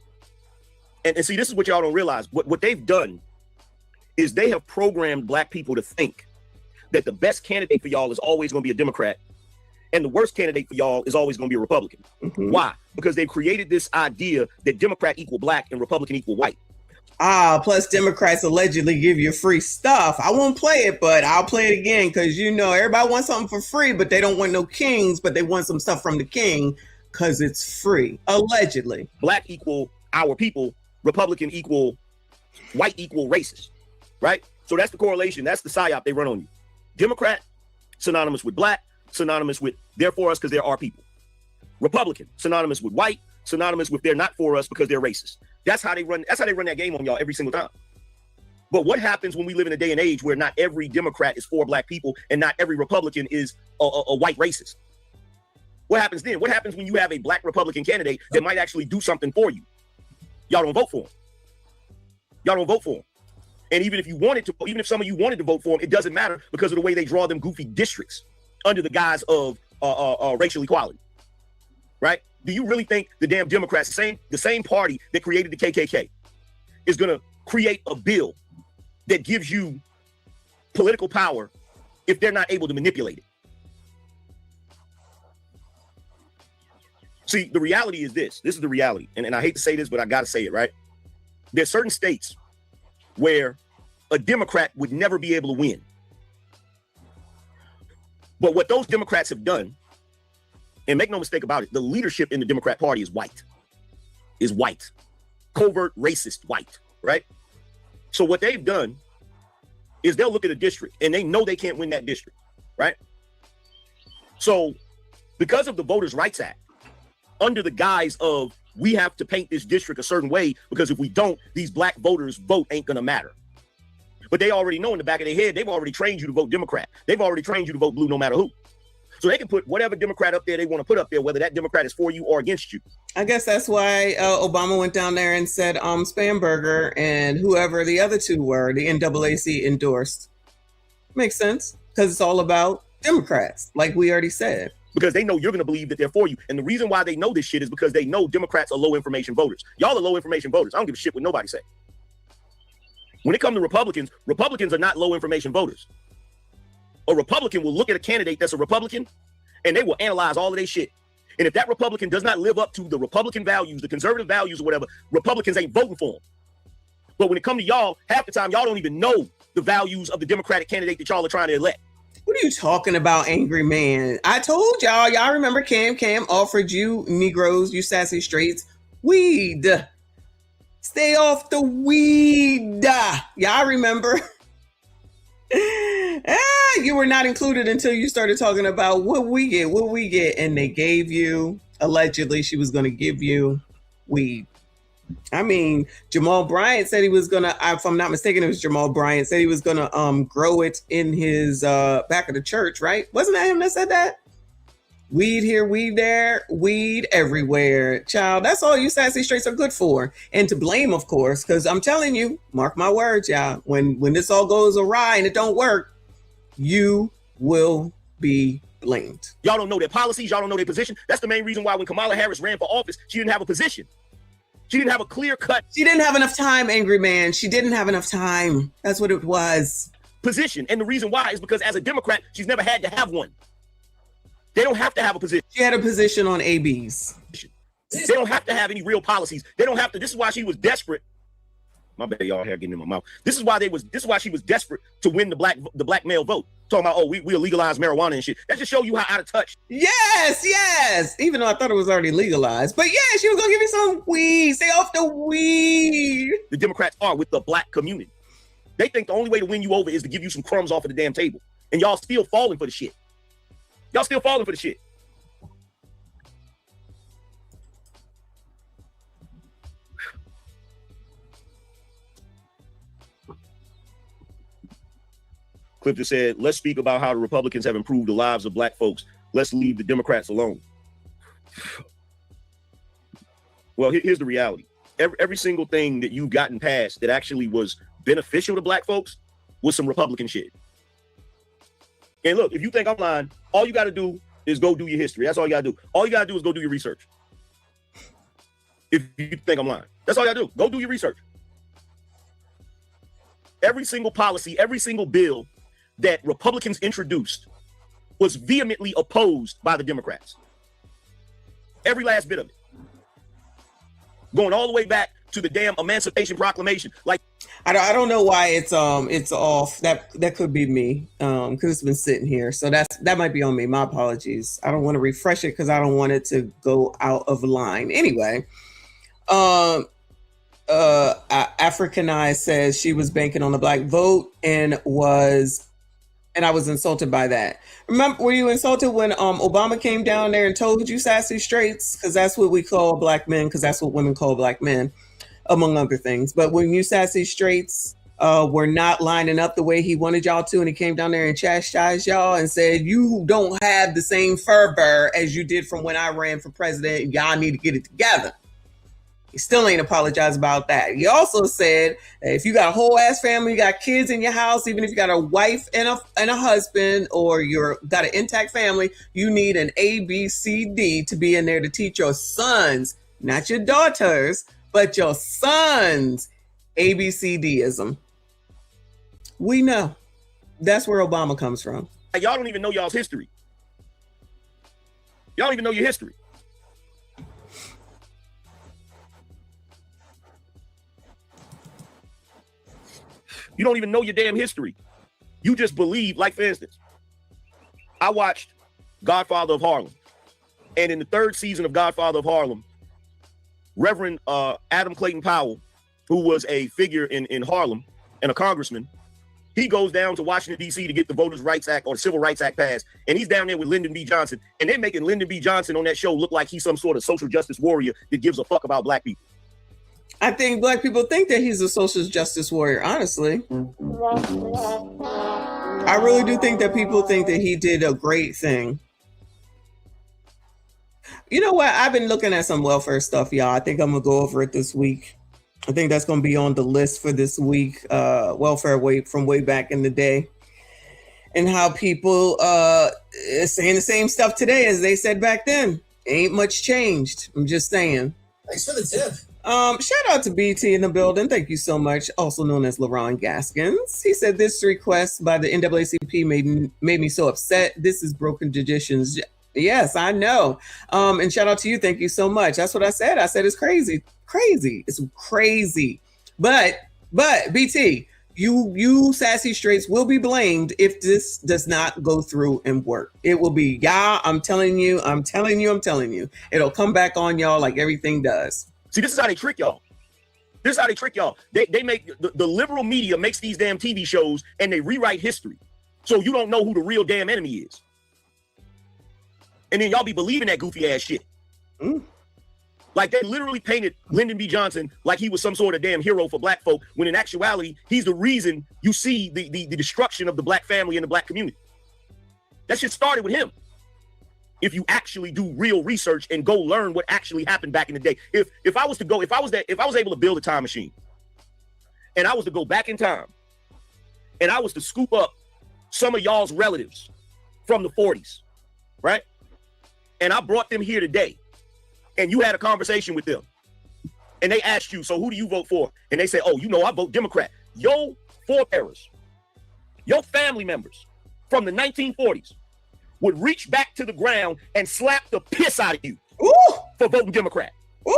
And see, this is what y'all don't realize. What they've done is they have programmed black people to think that the best candidate for y'all is always going to be a Democrat, and the worst candidate for y'all is always going to be a Republican. Mm-hmm. Why? Because they've created this idea that Democrat equal black and Republican equal white. Plus Democrats allegedly give you free stuff. I won't play it, but I'll play it again because, you know, everybody wants something for free, but they don't want no kings, but they want some stuff from the king because it's free, allegedly. Black equal our people, Republican equal white equal racist, right? So that's the correlation. That's the psyop they run on you. Democrat, synonymous with black, synonymous with they're for us because they're our people. Republican, synonymous with white, synonymous with they're not for us because they're racist. That's how they run that game on y'all every single time. But what happens when we live in a day and age where not every Democrat is for black people and not every Republican is a white racist? What happens then? What happens when you have a black Republican candidate that might actually do something for you? Y'all don't vote for him. Y'all don't vote for him. And even if some of you wanted to vote for him, it doesn't matter because of the way they draw them goofy districts under the guise of racial equality, right? Do you really think the damn Democrats, the same party that created the KKK, is going to create a bill that gives you political power if they're not able to manipulate it? See, the reality is this. This is the reality. And I hate to say this, but I got to say it, right? There's certain states where a Democrat would never be able to win. But what those Democrats have done And make no mistake about it, the leadership in the Democrat Party is white. Covert racist white, right? So what they've done is they'll look at a district and they know they can't win that district, right? So because of the Voters' Rights Act, under the guise of we have to paint this district a certain way because if we don't, these black voters' vote ain't gonna matter. But they already know in the back of their head, they've already trained you to vote Democrat. They've already trained you to vote blue no matter who. So they can put whatever Democrat up there they want to put up there, whether that Democrat is for you or against you. I guess that's why Obama went down there and said Spamberger and whoever the other two were, the NAACP endorsed. Makes sense, because it's all about Democrats, like we already said. Because they know you're going to believe that they're for you. And the reason why they know this shit is because they know Democrats are low information voters. Y'all are low information voters. I don't give a shit what nobody say. When it comes to Republicans, Republicans are not low information voters. A Republican will look at a candidate that's a Republican and they will analyze all of their shit. And if that Republican does not live up to the Republican values, the conservative values or whatever, Republicans ain't voting for them. But when it comes to y'all, half the time, y'all don't even know the values of the Democratic candidate that y'all are trying to elect. What are you talking about, angry man? I told y'all remember Cam offered you Negroes, you sassy straights, weed. Stay off the weed. Y'all remember? You were not included until you started talking about what we get. And they gave you, allegedly, she was going to give you weed. I mean, Jamal Bryant said he was going to, if I'm not mistaken, it was Jamal Bryant, said he was going to grow it in his back of the church, right? Wasn't that him that said that? Weed here, weed there, weed everywhere. Child, that's all you sassy straights are good for. And to blame, of course, because I'm telling you, mark my words, y'all, when this all goes awry and it don't work, you will be blamed. Y'all don't know their policies. Y'all don't know their position. That's the main reason why when Kamala Harris ran for office, she didn't have a position. She didn't have a clear cut. She didn't have enough time, angry man. She didn't have enough time. That's what it was. Position. And the reason why is because as a Democrat, she's never had to have one. They don't have to have a position. She had a position on ABs. They don't have to have any real policies. They don't have to. This is why she was desperate. My bad, y'all hair getting in my mouth. This is why she was desperate to win the black male vote. Talking about, we'll legalize marijuana and shit. That just show you how out of touch. Yes. Even though I thought it was already legalized. But yeah, she was gonna give me some weed. Stay off the weed. The Democrats are with the black community. They think the only way to win you over is to give you some crumbs off of the damn table. And y'all still falling for the shit. Y'all still falling for the shit. Clip just said, let's speak about how the Republicans have improved the lives of black folks. Let's leave the Democrats alone. Well, here's the reality. Every single thing that you've gotten passed that actually was beneficial to black folks was some Republican shit. And look, if you think I'm lying, all you got to do is go do your history. That's all you got to do. All you got to do is go do your research. If you think I'm lying, that's all you got to do. Go do your research. Every single policy, every single bill that Republicans introduced was vehemently opposed by the Democrats. Every last bit of it. Going all the way back to the damn Emancipation Proclamation. Like, I don't know why it's off. That could be me, because it's been sitting here. So that might be on me. My apologies. I don't want to refresh it because I don't want it to go out of line. Anyway, Africanized says she was banking on the black vote and I was insulted by that. Remember, were you insulted when Obama came down there and told you sassy straights? Because that's what we call black men, because that's what women call black men, among other things. But when you sassy straights were not lining up the way he wanted y'all to, and he came down there and chastised y'all and said, you don't have the same fervor as you did from when I ran for president, and y'all need to get it together. He still ain't apologized about that. He also said, if you got a whole ass family, you got kids in your house, even if you got a wife and a husband, or you're got an intact family, you need an ABCD to be in there to teach your sons, not your daughters, but your sons, ABCDism. We know. That's where Obama comes from. Y'all don't even know y'all's history. Y'all don't even know your history. You don't even know your damn history. You just believe, like for instance, I watched Godfather of Harlem. And in the third season of Godfather of Harlem, Reverend Adam Clayton Powell, who was a figure in Harlem and a congressman, he goes down to Washington, D.C. to get the Voters' Rights Act or the Civil Rights Act passed. And he's down there with Lyndon B. Johnson. And they're making Lyndon B. Johnson on that show look like he's some sort of social justice warrior that gives a fuck about black people. I think black people think that he's a social justice warrior, honestly. I really do think that people think that he did a great thing. You know what? I've been looking at some welfare stuff, y'all. I think I'm going to go over it this week. I think that's going to be on the list for this week. Welfare from way back in the day. And how people saying the same stuff today as they said back then. Ain't much changed. I'm just saying. Thanks for the tip. Shout out to BT in the building. Thank you so much. Also known as LaRon Gaskins. He said this request by the NAACP made me so upset. This is broken traditions. Yes, I know. And shout out to you. Thank you so much. That's what I said. I said it's crazy. Crazy. It's crazy. But BT, you sassy straights will be blamed if this does not go through and work. It will be, yeah, I'm telling you. It'll come back on y'all like everything does. See, this is how they trick y'all. They make the liberal media makes these damn TV shows and they rewrite history. So you don't know who the real damn enemy is. And then y'all be believing that goofy ass shit. Like they literally painted Lyndon B. Johnson like he was some sort of damn hero for black folk, when in actuality, he's the reason you see the destruction of the black family and the black community. That shit started with him. If you actually do real research and go learn what actually happened back in the day. If I was able to build a time machine and I was to go back in time and I was to scoop up some of y'all's relatives from the 40s, right? And I brought them here today and you had a conversation with them and they asked you, so who do you vote for? And they say, oh, I vote Democrat. Your forebears, your family members from the 1940s would reach back to the ground and slap the piss out of you for voting Democrat. You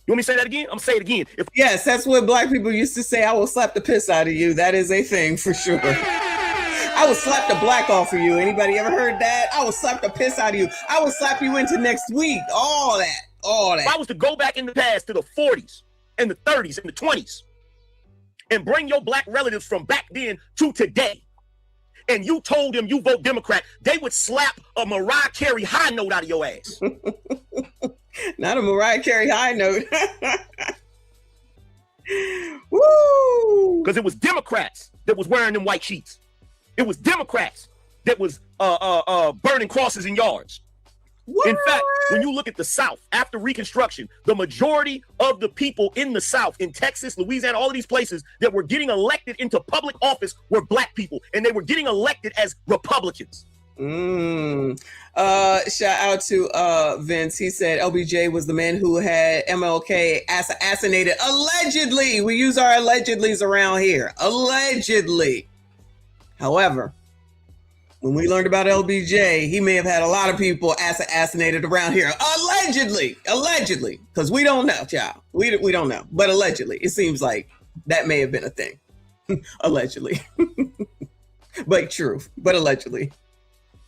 want me to say that again? I'm gonna say it again. Yes, that's what black people used to say. I will slap the piss out of you. That is a thing for sure. I will slap the black off of you. Anybody ever heard that? I will slap the piss out of you. I will slap you into next week. All that. If I was to go back in the past to the 40s and the 30s and the 20s and bring your black relatives from back then to today, and you told them you vote Democrat, they would slap a Mariah Carey high note out of your ass. Not a Mariah Carey high note. Woo! Because it was Democrats that was wearing them white sheets. It was Democrats that was burning crosses in yards. What? In fact, when you look at the South after Reconstruction, the majority of the people in the South, in Texas, Louisiana, all of these places that were getting elected into public office were black people, and they were getting elected as Republicans. Shout out to Vince. He said LBJ was the man who had MLK assassinated. Allegedly, we use our allegedlys around here. Allegedly. However, when we learned about LBJ, he may have had a lot of people assassinated around here. Allegedly, because we don't know, child. We don't know, but allegedly, it seems like that may have been a thing. Allegedly, but true, but allegedly.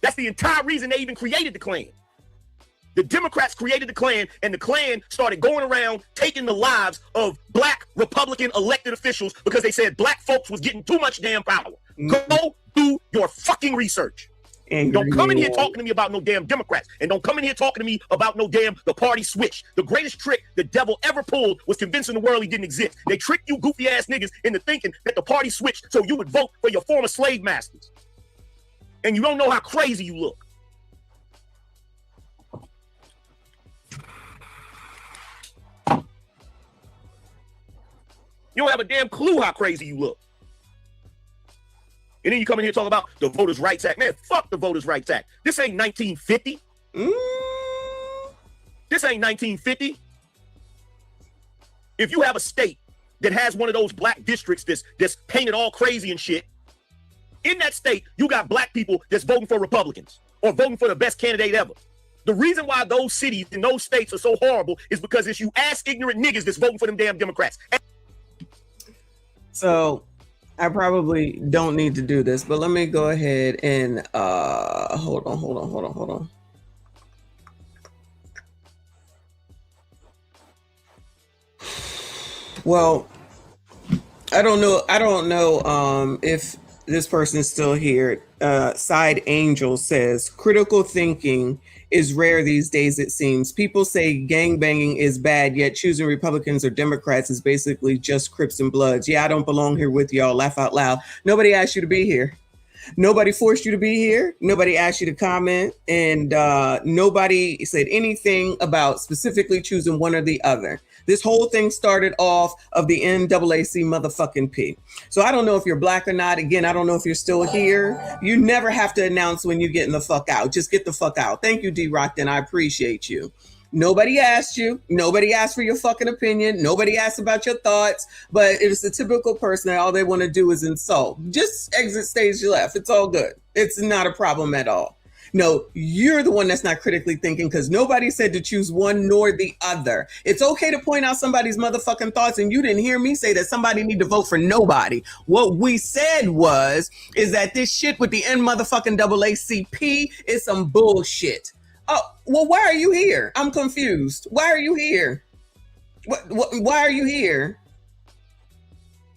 That's the entire reason they even created the Klan. The Democrats created the Klan, and the Klan started going around taking the lives of black Republican elected officials because they said black folks was getting too much damn power. Go do your fucking research. Don't come in here talking to me about no damn Democrats, and don't come in here talking to me about no damn the party switch. The greatest trick the devil ever pulled was convincing the world he didn't exist. They tricked you goofy ass niggas into thinking that the party switched so you would vote for your former slave masters. And you don't know how crazy you look. You don't have a damn clue how crazy you look. And then you come in here talking about the Voters' Rights Act. Man, fuck the Voters' Rights Act. This ain't 1950. This ain't 1950. If you have a state that has one of those black districts that's painted all crazy and shit, in that state, you got black people that's voting for Republicans or voting for the best candidate ever. The reason why those cities and those states are so horrible is because it's you ass ignorant niggas that's voting for them damn Democrats. So I probably don't need to do this, but let me go ahead and hold on. Well, I don't know if this person is still here. Side Angel says critical thinking is rare these days, it seems. People say gangbanging is bad, yet choosing Republicans or Democrats is basically just Crips and Bloods. Yeah, I don't belong here with y'all. Laugh out loud. Nobody asked you to be here. Nobody forced you to be here. Nobody asked you to comment. And nobody said anything about specifically choosing one or the other. This whole thing started off of the NAACP motherfucking P. So I don't know if you're black or not. Again, I don't know if you're still here. You never have to announce when you're getting the fuck out. Just get the fuck out. Thank you, D-Rockton. I appreciate you. Nobody asked you. Nobody asked for your fucking opinion. Nobody asked about your thoughts. But it's a typical person that all they want to do is insult. Just exit stage left. It's all good. It's not a problem at all. No, you're the one that's not critically thinking because nobody said to choose one nor the other. It's okay to point out somebody's motherfucking thoughts, and you didn't hear me say that somebody need to vote for nobody. What we said is that this shit with the NAACP is some bullshit. Oh, well, why are you here? I'm confused. Why are you here? Why are you here?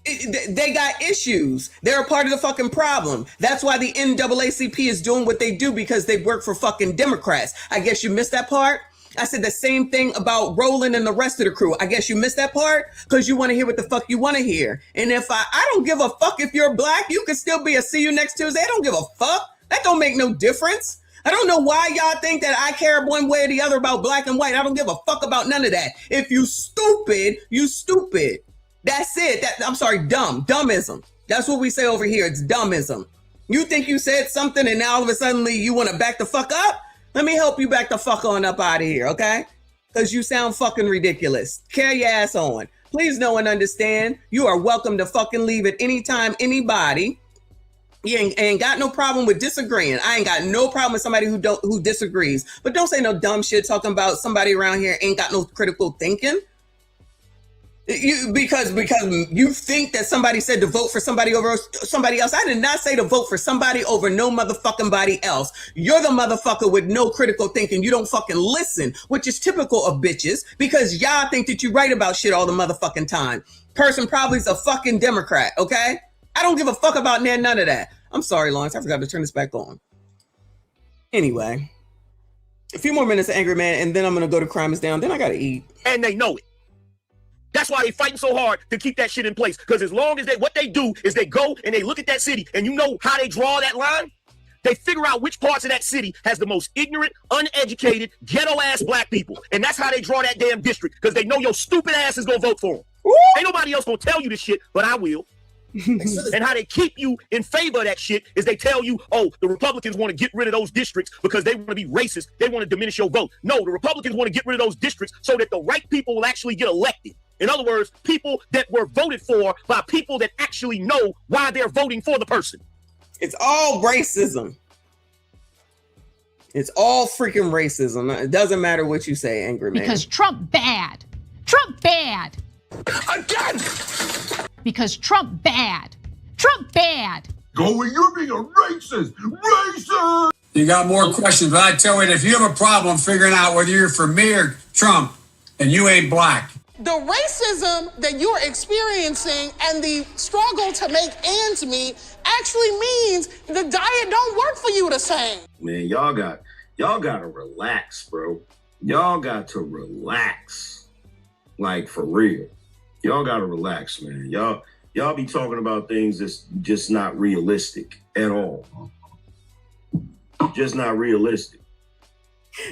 They got issues. They're a part of the fucking problem. That's why the NAACP is doing what they do, because they work for fucking Democrats. I guess you missed that part. I said the same thing about Roland and the rest of the crew. I guess you missed that part because you want to hear what the fuck you want to hear. And if I don't give a fuck if you're black, you can still be a see you next Tuesday. I don't give a fuck. That don't make no difference. I don't know why y'all think that I care one way or the other about black and white. I don't give a fuck about none of that. If you stupid, you stupid. That's it. I'm sorry, dumb. Dummism. That's what we say over here. It's dummism. You think you said something and now all of a sudden you want to back the fuck up? Let me help you back the fuck on up out of here, okay? Because you sound fucking ridiculous. Carry your ass on. Please know and understand, you are welcome to fucking leave at any time, anybody. You ain't got no problem with disagreeing. I ain't got no problem with somebody who disagrees. But don't say no dumb shit talking about somebody around here ain't got no critical thinking. Because you think that somebody said to vote for somebody over somebody else. I did not say to vote for somebody over no motherfucking body else. You're the motherfucker with no critical thinking. You don't fucking listen, which is typical of bitches because y'all think that you right about shit all the motherfucking time. Person probably is a fucking Democrat, okay? I don't give a fuck about none of that. I'm sorry, Lawrence. I forgot to turn this back on. Anyway, a few more minutes of Angry Man, and then I'm going to go to Crime is Down. Then I got to eat. And they know it. That's why they fighting so hard to keep that shit in place. Because as long as what they do is they go and they look at that city, and you know how they draw that line? They figure out which parts of that city has the most ignorant, uneducated, ghetto-ass black people. And that's how they draw that damn district, because they know your stupid ass is going to vote for them. Ain't nobody else going to tell you this shit, but I will. And how they keep you in favor of that shit is they tell you, oh, the Republicans want to get rid of those districts because they want to be racist. They want to diminish your vote. No, the Republicans want to get rid of those districts so that the right people will actually get elected. In other words, people that were voted for by people that actually know why they're voting for the person. It's all racism. It's all freaking racism. It doesn't matter what you say, Angry Man. Because Trump bad. Trump bad. Again! Because Trump bad. Trump bad. Go, you're being a racist! Racist! You got more questions, but I tell you, if you have a problem figuring out whether you're for me or Trump, and you ain't black. The racism that you're experiencing and the struggle to make ends meet actually means the diet don't work for you the same. Man, y'all gotta relax, bro. Y'all got to relax. Like, for real. Y'all gotta relax, man. Y'all be talking about things that's just not realistic at all. Just not realistic.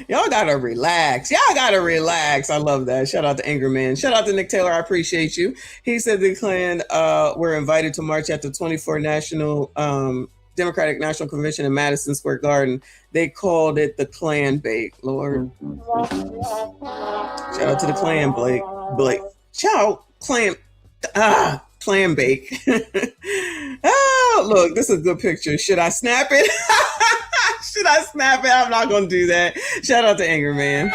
Y'all gotta relax. Y'all gotta relax. I love that. Shout out to Angry Man. Shout out to Nick Taylor. I appreciate you. He said the Klan were invited to march at the 24th National Democratic National Convention in Madison Square Garden. They called it the Klan Bake. Lord. Shout out to the Klan, Blake. Shout out Klan Bake. Oh, look, this is a good picture. Should I snap it? Should I snap it? I'm not going to do that. Shout out to Angry Man.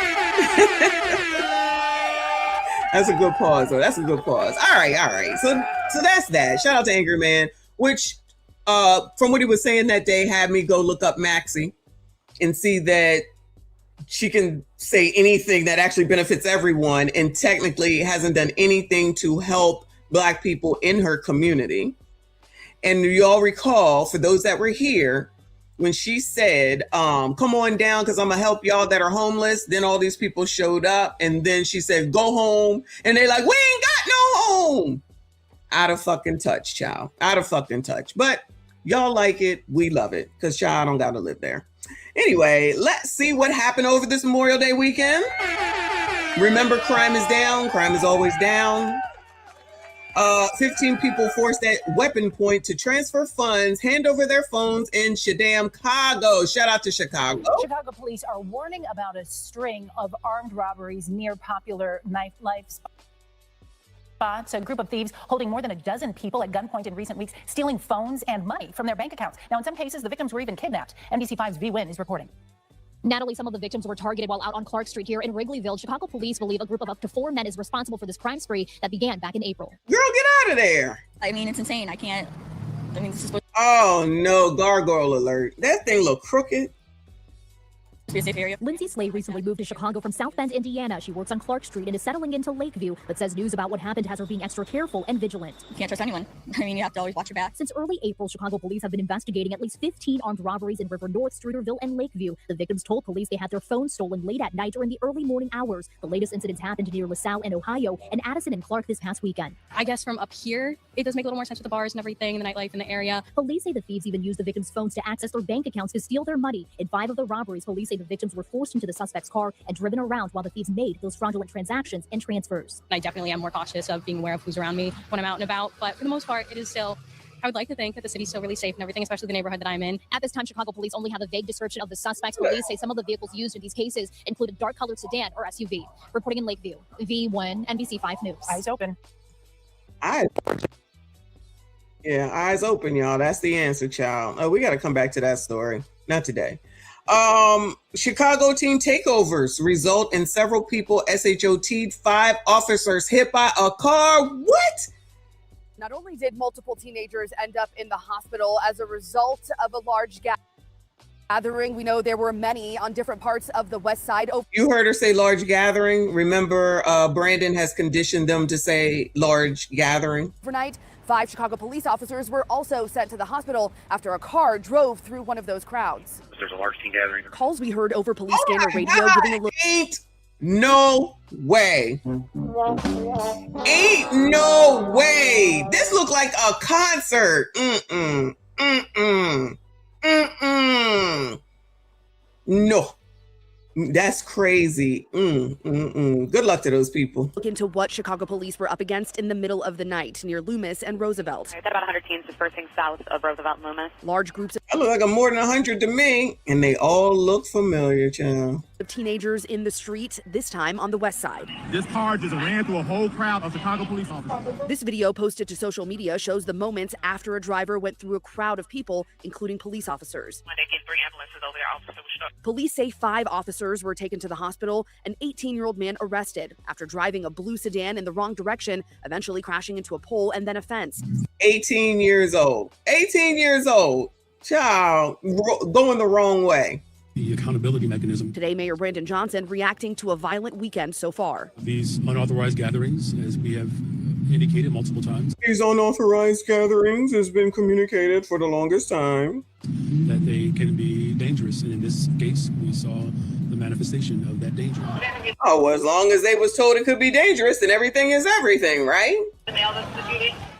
That's a good pause, though. That's a good pause. All right. So that's that. Shout out to Angry Man, which, from what he was saying that day, had me go look up Maxie and see that she can say anything that actually benefits everyone and technically hasn't done anything to help Black people in her community. And you all recall, for those that were here, when she said, come on down because I'm going to help y'all that are homeless. Then all these people showed up and then she said, go home. And they're like, we ain't got no home. Out of fucking touch, child. Out of fucking touch. But y'all like it. We love it because child, I don't got to live there. Anyway, let's see what happened over this Memorial Day weekend. Remember, crime is down. Crime is always down. 15 people forced at weapon point to transfer funds, hand over their phones in Chicago. Shout out to Chicago. Chicago police are warning about a string of armed robberies near popular nightlife spots. A group of thieves holding more than a dozen people at gunpoint in recent weeks, stealing phones and money from their bank accounts. Now, in some cases, the victims were even kidnapped. NBC5's V. Wynn is reporting. Natalie, some of the victims were targeted while out on Clark Street here in Wrigleyville. Chicago police believe a group of up to 4 men is responsible for this crime spree that began back in April. Girl, get out of there. I mean, it's insane. This is what... Oh, no, gargoyle alert. That thing look crooked. Be a safe area. Lindsay Slade recently moved to Chicago from South Bend, Indiana. She works on Clark Street and is settling into Lakeview, but says news about what happened has her being extra careful and vigilant. You can't trust anyone. I mean, you have to always watch your back. Since early April, Chicago police have been investigating at least 15 armed robberies in River North, Streeterville, and Lakeview. The victims told police they had their phones stolen late at night or in the early morning hours. The latest incidents happened near LaSalle in Ohio and Addison and Clark this past weekend. I guess from up here, it does make a little more sense with the bars and everything, and the nightlife in the area. Police say the thieves even used the victims' phones to access their bank accounts to steal their money. In 5 of the robberies, police say the victims were forced into the suspect's car and driven around while the thieves made those fraudulent transactions and transfers. I definitely am more cautious of being aware of who's around me when I'm out and about, but for the most part, it is still... I would like to think that the city's still really safe and everything, especially the neighborhood that I'm in. At this time, Chicago police only have a vague description of the suspects. Police say some of the vehicles used in these cases include a dark-colored sedan or SUV. Reporting in Lakeview, V1, NBC5 News. Eyes open. Yeah, eyes open, y'all. That's the answer, child. Oh, we got to come back to that story. Not today. Chicago teen takeovers result in several people SHOT'd, 5 officers hit by a car. What? Not only did multiple teenagers end up in the hospital as a result of a large gathering, we know there were many on different parts of the west side. You heard her say large gathering. Remember, Brandon has conditioned them to say large gathering. Overnight, 5 Chicago police officers were also sent to the hospital after a car drove through one of those crowds. There's a large teen gathering. Calls we heard over police scanner radio giving a look. Ain't no way. Ain't no way. This looked like a concert. No. That's crazy. Good luck to those people. Look into what Chicago police were up against in the middle of the night near Loomis and Roosevelt. Got about 100 teams dispersing south of Roosevelt and Loomis. Large groups That look like more than 100 to me, and they all look familiar, child. of teenagers in the street, this time on the west side. This car just ran through a whole crowd of Chicago police officers. This video posted to social media shows the moments after a driver went through a crowd of people, including police officers. When they get 3 ambulances over there, officers were struck. Police say 5 officers were taken to the hospital, an 18-year-old man arrested after driving a blue sedan in the wrong direction, eventually crashing into a pole and then a fence. 18 years old. 18 years old. Child, going the wrong way. The accountability mechanism. Today, Mayor Brandon Johnson reacting to a violent weekend so far. These unauthorized gatherings, as we have indicated multiple times. These unauthorized gatherings has been communicated for the longest time. That they can be dangerous. And in this case, we saw the manifestation of that danger. Oh, well, as long as they was told it could be dangerous, then everything is everything, right?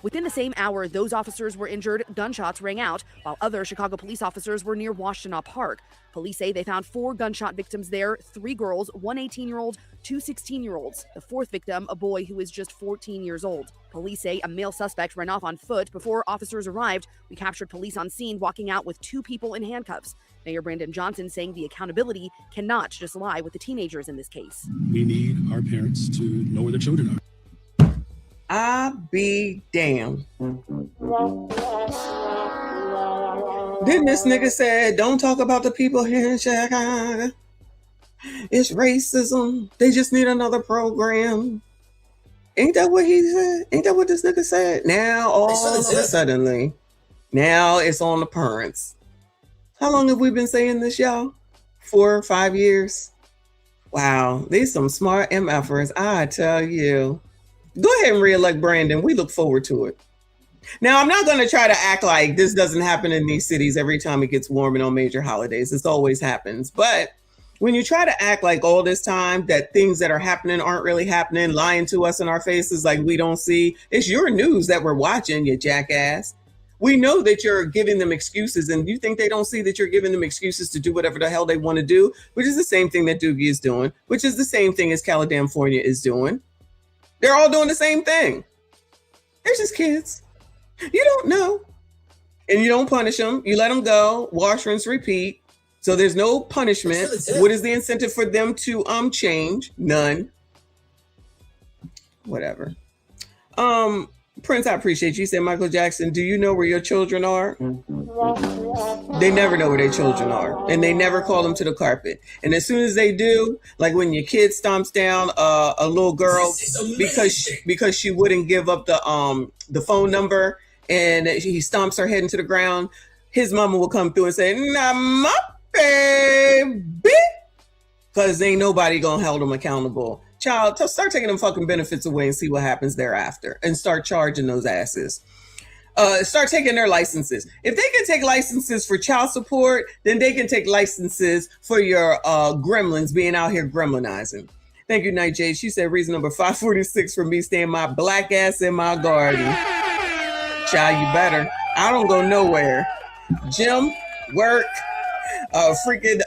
Within the same hour, those officers were injured, gunshots rang out, while other Chicago police officers were near Washtenaw Park. Police say they found 4 gunshot victims there, 3 girls, 1 18-year-old, 2 16-year-olds. The 4th victim, a boy who is just 14 years old. Police say a male suspect ran off on foot before officers arrived. We captured police on scene walking out with 2 people in handcuffs. Mayor Brandon Johnson saying the accountability cannot just lie with the teenagers in this case. We need our parents to know where their children are. I be damned. Didn't this nigga say, don't talk about the people here in Chicago? It's racism. They just need another program. Ain't that what he said? Ain't that what this nigga said? Now, all of a sudden, now it's on the parents. How long have we been saying this, y'all? 4 or 5 years? Wow, these some smart MFers, I tell you. Go ahead and reelect Brandon. We look forward to it. Now, I'm not going to try to act like this doesn't happen in these cities every time it gets warm and on major holidays. This always happens. But when you try to act like all this time that things that are happening aren't really happening, lying to us in our faces like we don't see, it's your news that we're watching, you jackass. We know that you're giving them excuses, and you think they don't see that you're giving them excuses to do whatever the hell they want to do, which is the same thing that Doogie is doing, which is the same thing as California is doing. They're all doing the same thing. They're just kids. You don't know. And you don't punish them. You let them go, wash, rinse, repeat. So there's no punishment. What is the incentive for them to change? None. Whatever. Prince, I appreciate you. You said, Michael Jackson, do you know where your children are? They never know where their children are, and they never call them to the carpet. And as soon as they do, like when your kid stomps down a little girl because she wouldn't give up the phone number, and he stomps her head into the ground, his mama will come through and say, "Nah, my baby," because ain't nobody gonna hold them accountable. Child, start taking them fucking benefits away and see what happens thereafter, and start charging those asses. Start taking their licenses. If they can take licenses for child support, then they can take licenses for your gremlins being out here gremlinizing. Thank you, Nightjade. She said reason number 546 for me staying my black ass in my garden. Child, you better. I don't go nowhere. Gym, work, freaking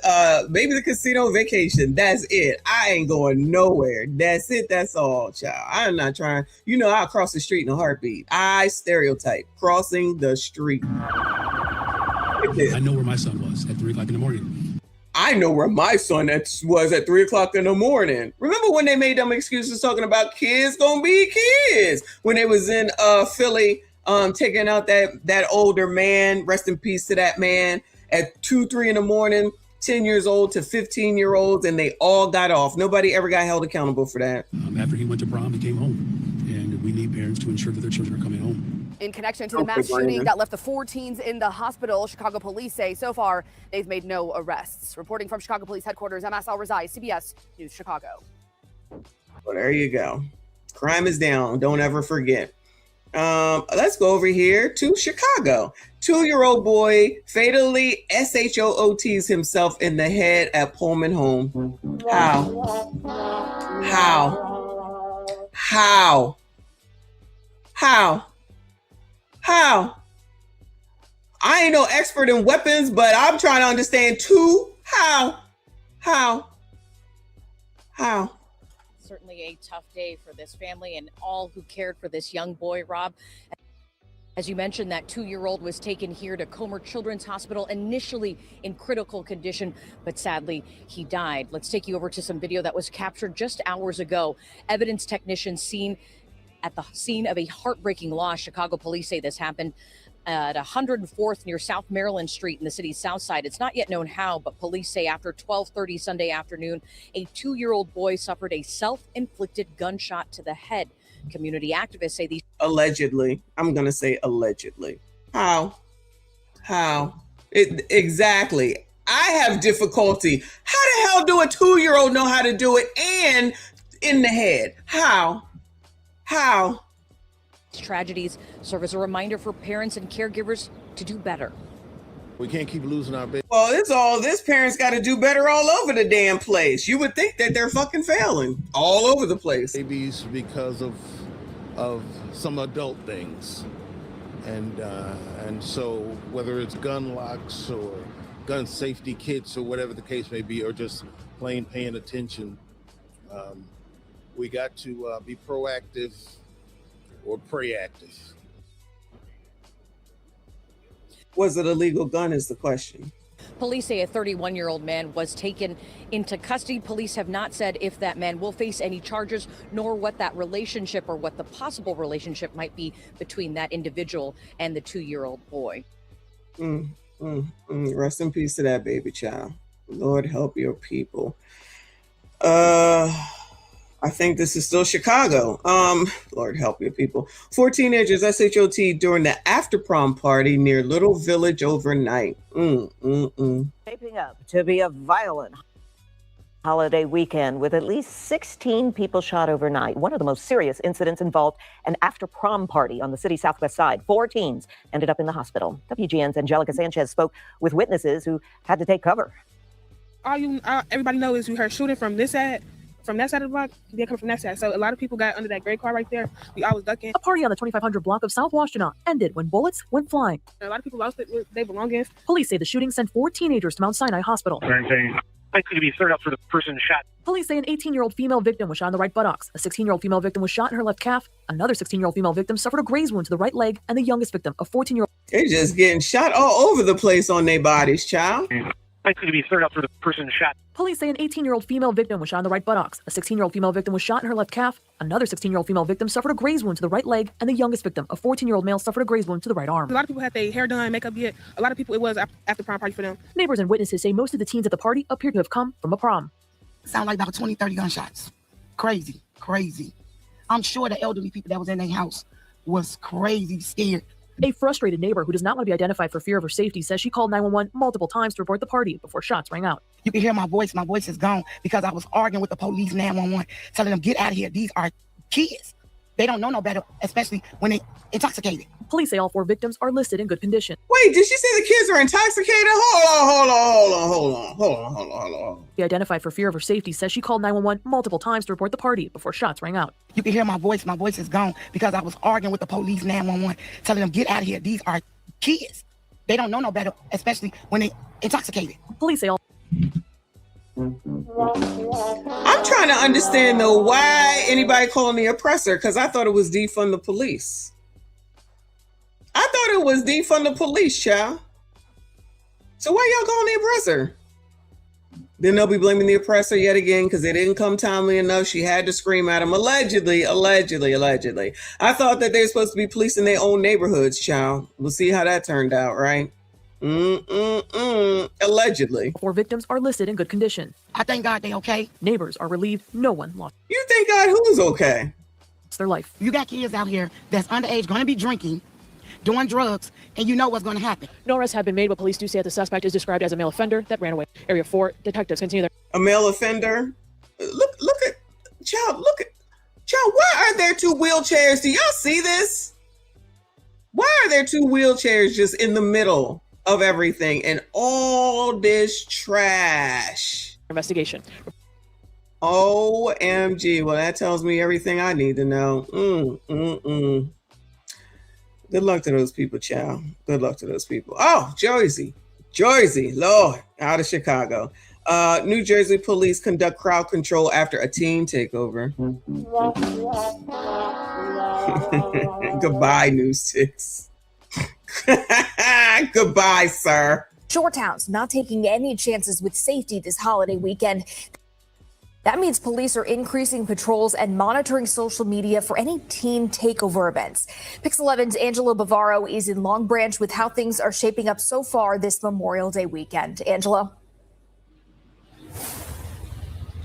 maybe the casino, vacation. That's it. I ain't going nowhere. That's it. That's all, child. I'm not trying. You know, I'll cross the street in a heartbeat. I stereotype crossing the street. I know where my son was at 3 o'clock in the morning. I know where my son was at 3 o'clock in the morning. Remember when they made them excuses talking about kids gonna be kids when they was in Philly, taking out that older man, rest in peace to that man, at 2, 3 in the morning, 10 years old to 15-year-olds, and they all got off. Nobody ever got held accountable for that. After he went to prom, he came home, and we need parents to ensure that their children are coming home. In connection to the mass shooting that left the 4 teens in the hospital, Chicago police say so far they've made no arrests. Reporting from Chicago Police Headquarters, MSL Rezai, CBS News Chicago. Well, there you go. Crime is down. Don't ever forget. Let's go over here to Chicago. 2-year-old boy fatally SHOOTs himself in the head at Pullman home. How? I ain't no expert in weapons, but I'm trying to understand too. How? Certainly a tough day for this family and all who cared for this young boy, Rob. As you mentioned, that 2-year-old was taken here to Comer Children's Hospital, initially in critical condition, but sadly, he died. Let's take you over to some video that was captured just hours ago. Evidence technicians seen at the scene of a heartbreaking loss. Chicago police say this happened at 104th near South Maryland Street in the city's south side. It's not yet known how, but police say after 12:30 Sunday afternoon, a 2-year-old boy suffered a self-inflicted gunshot to the head. Community activists say these allegedly. I'm gonna say allegedly. How? Exactly. I have difficulty. How the hell do a 2-year-old know how to do it and in the head? How? tragedies serve as a reminder for parents and caregivers to do better. We can't keep losing our babies. Well, it's all this parents got to do better all over the damn place. You would think that they're fucking failing all over the place. Babies because of some adult things. And so whether it's gun locks or gun safety kits or whatever the case may be, or just plain paying attention, we got to be proactive or preactive. Was it a legal gun is the question. Police say a 31-year-old man was taken into custody. Police have not said if that man will face any charges, nor what that relationship or what the possible relationship might be between that individual and the 2-year-old boy. Rest in peace to that baby child. Lord help your people. I think this is still Chicago. Lord help your people. 4 teenagers SHOT during the after prom party near Little Village overnight. Shaping up to be a violent Holiday weekend with at least 16 people shot overnight. One of the most serious incidents involved an after-prom party on the city's southwest side. 4 teens ended up in the hospital. WGN's Angelica Sanchez spoke with witnesses who had to take cover. Everybody knows we heard shooting from this side. From that side of the block, they're coming from that side. So a lot of people got under that gray car right there. We always ducking. A party on the 2500 block of South Washtenaw ended when bullets went flying. A lot of people lost their belongings. Police say the shooting sent 4 teenagers to Mount Sinai Hospital. Likely to be third up for the person shot. Police say an 18-year-old female victim was shot in the right buttocks. A 16-year-old female victim was shot in her left calf. Another 16-year-old female victim suffered a graze wound to the right leg. And the youngest victim, a 14-year-old. They're just getting shot all over the place on their bodies, child. Likely to be third up for the person shot. Police say an 18-year-old female victim was shot in the right buttocks. A 16-year-old female victim was shot in her left calf. Another 16-year-old female victim suffered a graze wound to the right leg. And the youngest victim, a 14-year-old male, suffered a graze wound to the right arm. A lot of people had their hair done, makeup yet. A lot of people, it was after prom party for them. Neighbors and witnesses say most of the teens at the party appear to have come from a prom. Sound like about 20, 30 gunshots. Crazy, crazy. I'm sure the elderly people that was in their house was crazy scared. A frustrated neighbor who does not want to be identified for fear of her safety says she called 911 multiple times to report the party before shots rang out. You can hear my voice. My voice is gone because I was arguing with the police 911, telling them, get out of here. These are kids. They don't know no better, especially when they intoxicated. Police say all 4 victims are listed in good condition. Wait, did she say the kids are intoxicated? Hold on. The identified for fear of her safety says she called 911 multiple times to report the party before shots rang out. You can hear my voice. My voice is gone because I was arguing with the police 911, telling them, get out of here. These are kids. They don't know no better, especially when they intoxicated. Police say all. I'm trying to understand, though, why anybody calling the oppressor, because I thought it was defund the police. I thought it was defund the police, child. So why y'all calling the oppressor? Then they'll be blaming the oppressor yet again because they didn't come timely enough. She had to scream at him. Allegedly. I thought that they're supposed to be policing their own neighborhoods, child. We'll see how that turned out, right? Allegedly. 4 victims are listed in good condition. I thank God they okay. Neighbors are relieved no one lost. You thank God who's okay? It's their life. You got kids out here that's underage going to be drinking, doing drugs, and you know what's going to happen. No arrests have been made, but police do say that the suspect is described as a male offender that ran away. Area 4 detectives continue their... A male offender? Look at... Child, why are there 2 wheelchairs? Do y'all see this? Why are there 2 wheelchairs just in the middle of everything and all this trash? Investigation. OMG. Well, that tells me everything I need to know. Good luck to those people, child. Good luck to those people. Oh, Jersey, Lord, out of Chicago. New Jersey police conduct crowd control after a teen takeover. Goodbye, News 6. Goodbye, sir. Shoretown's not taking any chances with safety this holiday weekend. That means police are increasing patrols and monitoring social media for any teen takeover events. Pix 11's Angela Bavaro is in Long Branch with how things are shaping up so far this Memorial Day weekend. Angela?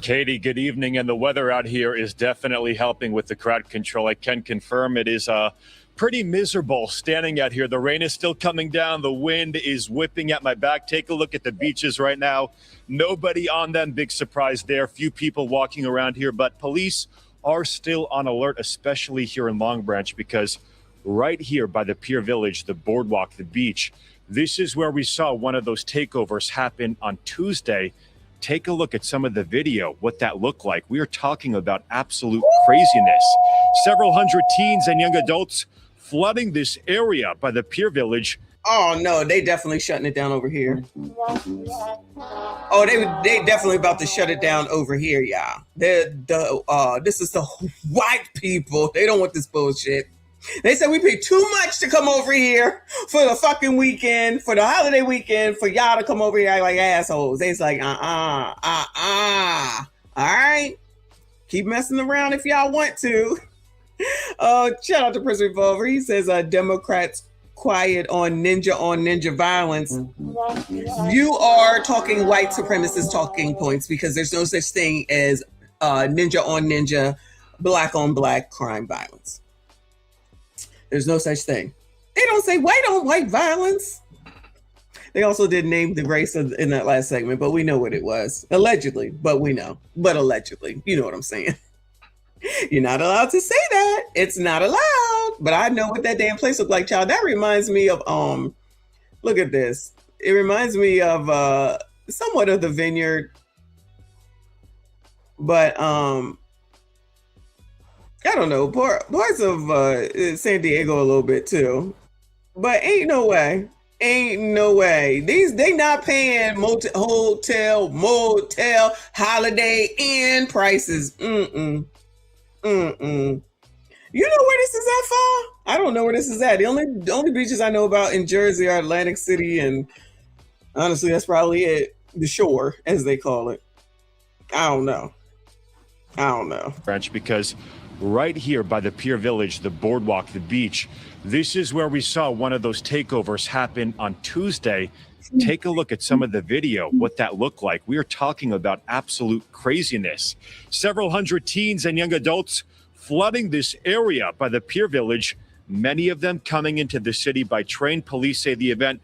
Katie, good evening. And the weather out here is definitely helping with the crowd control. I can confirm it is pretty miserable standing out here. The rain is still coming down. The wind is whipping at my back. Take a look at the beaches right now. Nobody on them. Big surprise there. Few people walking around here, but police are still on alert, especially here in Long Branch, because right here by the Pier Village, the boardwalk, the beach, this is where we saw one of those takeovers happen on Tuesday. Take a look at some of the video, what that looked like. We are talking about absolute craziness. Several hundred teens and young adults flooding this area by the Pier Village. Oh no, they definitely shutting it down over here. Oh, they definitely about to shut it down over here, y'all. This is the white people. They don't want this bullshit. They said we paid too much to come over here for the fucking weekend, for the holiday weekend, for y'all to come over here like assholes. They's like, all right, keep messing around if y'all want to. Shout out to Prince Revolver. He says Democrats quiet on ninja violence. You are talking white supremacist talking points because there's no such thing as ninja on ninja, black on black crime violence. There's no such thing. They don't say white on white violence. They also did name the race in that last segment, but we know what it was. Allegedly, but we know. But allegedly, you know what I'm saying. You're not allowed to say that. It's not allowed. But I know what that damn place looked like, child. That reminds me of look at this. It reminds me of somewhat of the Vineyard, but I don't know, parts of San Diego a little bit too. But ain't no way. They not paying hotel, motel, Holiday Inn prices. You know where this is at, Fall? I don't know where this is at. The only beaches I know about in Jersey are Atlantic City, and honestly, that's probably it. The shore, as they call it. I don't know. French, because right here by the Pier Village, the boardwalk, the beach, this is where we saw one of those takeovers happen on Tuesday. Take a look at some of the video, what that looked like. We are talking about absolute craziness. Several hundred teens and young adults flooding this area by the Pier Village, many of them coming into the city by train. Police say the event.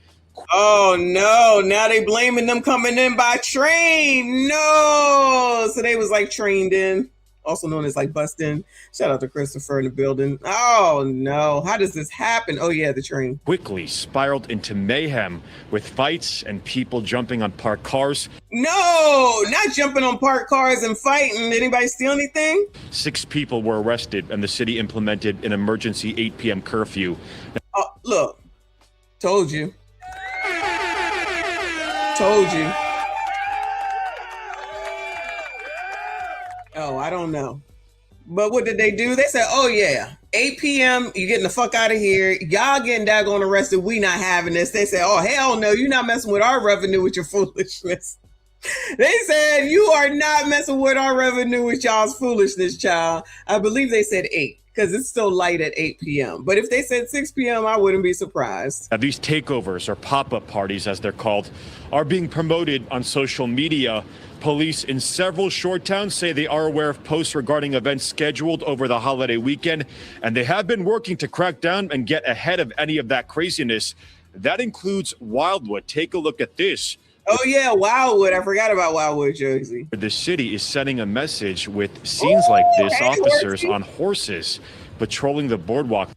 Oh no, now they blaming them coming in by train. No, so they was like trained in, also known as like bussed in. Shout out to Christopher in the building. Oh no, how does this happen? Oh yeah, the train. Quickly spiraled into mayhem with fights and people jumping on parked cars. No, not jumping on parked cars and fighting. Did anybody steal anything? 6 people were arrested and the city implemented an emergency 8 p.m. curfew. Oh, look, told you. Oh, I don't know. But what did they do? They said, oh yeah, 8 p.m., you getting the fuck out of here. Y'all getting daggone arrested. We not having this. They said, oh, hell no, you're not messing with our revenue with your foolishness. They said, you are not messing with our revenue with y'all's foolishness, child. I believe they said 8. Because it's still light at 8 p.m. But if they said 6 p.m., I wouldn't be surprised. Now, these takeovers, or pop-up parties as they're called, are being promoted on social media. Police in several short towns say they are aware of posts regarding events scheduled over the holiday weekend, and they have been working to crack down and get ahead of any of that craziness. That includes Wildwood. Take a look at this. Oh yeah, Wildwood. I forgot about Wildwood, Jersey. The city is sending a message with scenes like this. Officers on horses patrolling the boardwalk.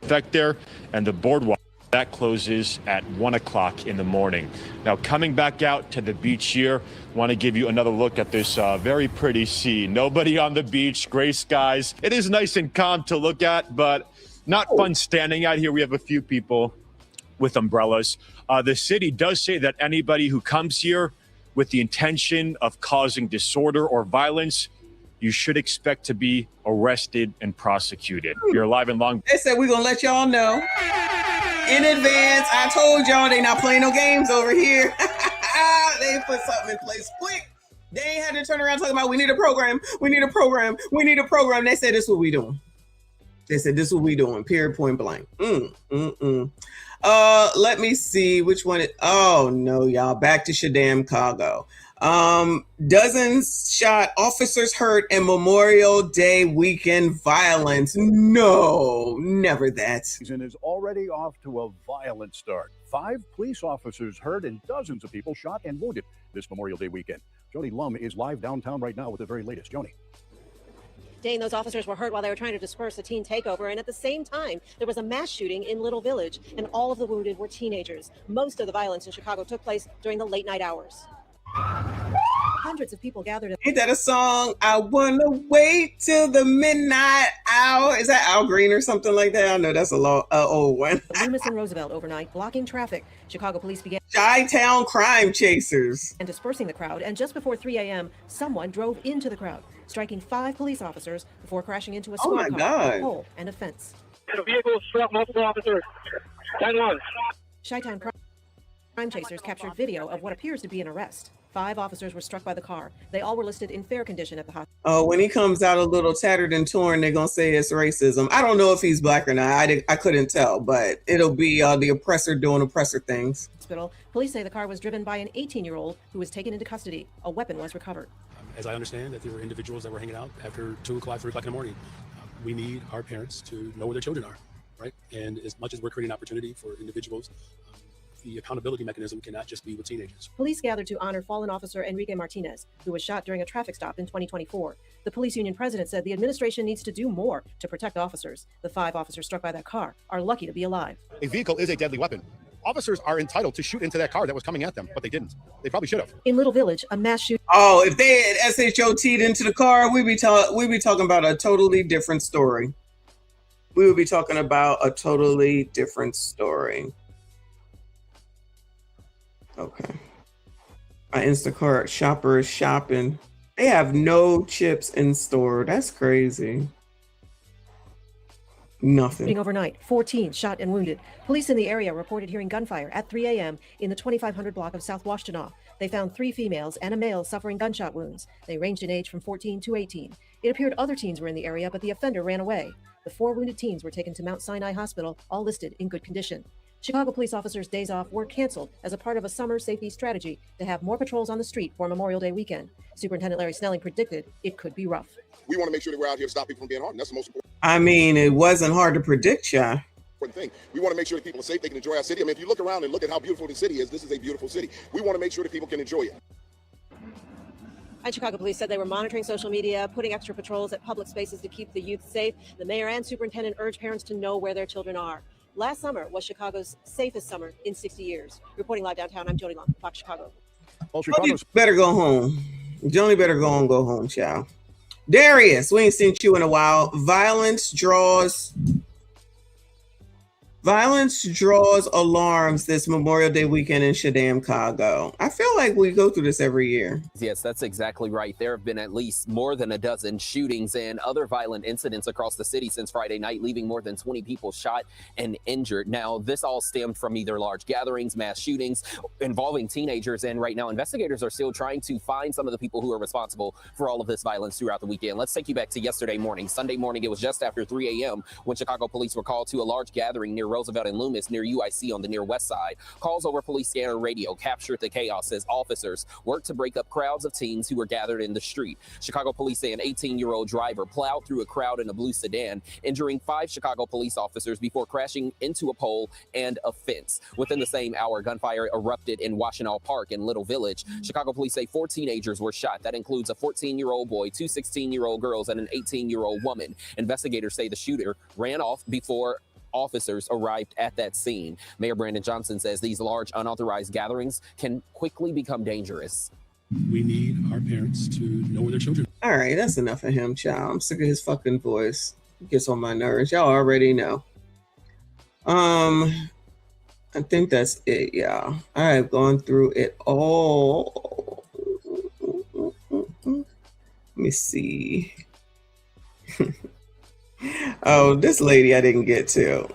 Effect there, and the boardwalk that closes at 1 o'clock in the morning. Now, coming back out to the beach here, want to give you another look at this very pretty sea. Nobody on the beach, gray skies. It is nice and calm to look at, but not fun standing out here. We have a few people with umbrellas. The city does say that anybody who comes here with the intention of causing disorder or violence, you should expect to be arrested and prosecuted. You're live and long. They said we're going to let y'all know in advance. I told y'all they not playing no games over here. They put something in place quick. They ain't had to turn around talking about we need a program. They said this is what we doing. Period, point blank. Let me see which one oh no, y'all. Back to Shaddam Cargo. Dozens shot, officers hurt, and Memorial Day weekend violence. No, never that. Season is already off to a violent start. 5 police officers hurt and dozens of people shot and wounded this Memorial Day weekend. Joni Lum is live downtown right now with the very latest. Joni. Dane, those officers were hurt while they were trying to disperse a teen takeover, and at the same time, there was a mass shooting in Little Village, and all of the wounded were teenagers. Most of the violence in Chicago took place during the late night hours. Hundreds of people gathered. Ain't that a song? I wanna wait till the midnight hour. Is that Al Green or something like that? I know that's a old one. Loomis and Roosevelt overnight, blocking traffic. Chicago police began Chi-Town crime chasers and dispersing the crowd. And just before 3 a.m., someone drove into the crowd, striking 5 police officers before crashing into a squad car, a pole, and a fence. The vehicle struck multiple officers. 10-1. Chi-Town crime chasers captured video of what appears to be an arrest. 5 officers were struck by the car. They all were listed in fair condition at the hospital. Oh, when he comes out a little tattered and torn, they're going to say it's racism. I don't know if he's black or not. I couldn't tell, but it'll be the oppressor doing oppressor things. Police say the car was driven by an 18-year-old who was taken into custody. A weapon was recovered. As I understand that there were individuals that were hanging out after 2 o'clock, 3 o'clock in the morning. We need our parents to know where their children are. right? And as much as we're creating opportunity for individuals, the accountability mechanism cannot just be with teenagers. Police gathered to honor fallen officer Enrique Martinez, who was shot during a traffic stop in 2024. The police union president said the administration needs to do more to protect officers. The 5 officers struck by that car are lucky to be alive. A vehicle is a deadly weapon. Officers are entitled to shoot into that car that was coming at them, but they didn't. They probably should have. In Little Village, a mass shooting. Oh, if they had SHOT'd into the car, we'd be talking about a totally different story. We would be talking about a totally different story. Okay. My Instacart shopper is shopping. They have no chips in store. That's crazy. Nothing. Overnight, 14 shot and wounded. Police in the area reported hearing gunfire at 3 a.m. in the 2500 block of South Washtenaw. They found 3 females and a male suffering gunshot wounds. They ranged in age from 14 to 18. It appeared other teens were in the area, but the offender ran away. The 4 wounded teens were taken to Mount Sinai Hospital, all listed in good condition. Chicago police officers' days off were canceled as a part of a summer safety strategy to have more patrols on the street for Memorial Day weekend. Superintendent Larry Snelling predicted it could be rough. We want to make sure that we're out here to stop people from being harmed. That's the most important. I mean, it wasn't hard to predict, yeah. Thing. We want to make sure that people are safe, they can enjoy our city. I mean, if you look around and look at how beautiful the city is, this is a beautiful city. We want to make sure that people can enjoy it. And Chicago police said they were monitoring social media, putting extra patrols at public spaces to keep the youth safe. The mayor and superintendent urged parents to know where their children are. Last summer was Chicago's safest summer in 60 years. Reporting live downtown, I'm Jody Long, Fox Chicago. Joni better go home. Joni better go home, child. Darius, we ain't seen you in a while. Violence draws alarms this Memorial Day weekend in Chicago. I feel like we go through this every year. Yes, that's exactly right. There have been at least more than a dozen shootings and other violent incidents across the city since Friday night, leaving more than 20 people shot and injured. Now, this all stemmed from either large gatherings, mass shootings involving teenagers. And right now, investigators are still trying to find some of the people who are responsible for all of this violence throughout the weekend. Let's take you back to yesterday morning. Sunday morning, it was just after 3 a.m. when Chicago police were called to a large gathering near Roosevelt and Loomis near UIC on the near west side. Calls over police scanner radio captured the chaos as officers worked to break up crowds of teens who were gathered in the street. Chicago police say an 18-year-old driver plowed through a crowd in a blue sedan, injuring 5 Chicago police officers before crashing into a pole and a fence. Within the same hour, gunfire erupted in Washtenaw Park in Little Village. Chicago police say 4 teenagers were shot. That includes a 14-year-old boy, 2 16-year-old girls, and an 18-year-old woman. Investigators say the shooter ran off before officers arrived at that scene. Mayor Brandon Johnson says these large unauthorized gatherings can quickly become dangerous. We need our parents to know where their children are. All right, that's enough of him, child. I'm sick of his fucking voice. It gets on my nerves. Y'all already know. I think that's it, y'all. I have gone through it all. Let me see. Oh, this lady I didn't get to.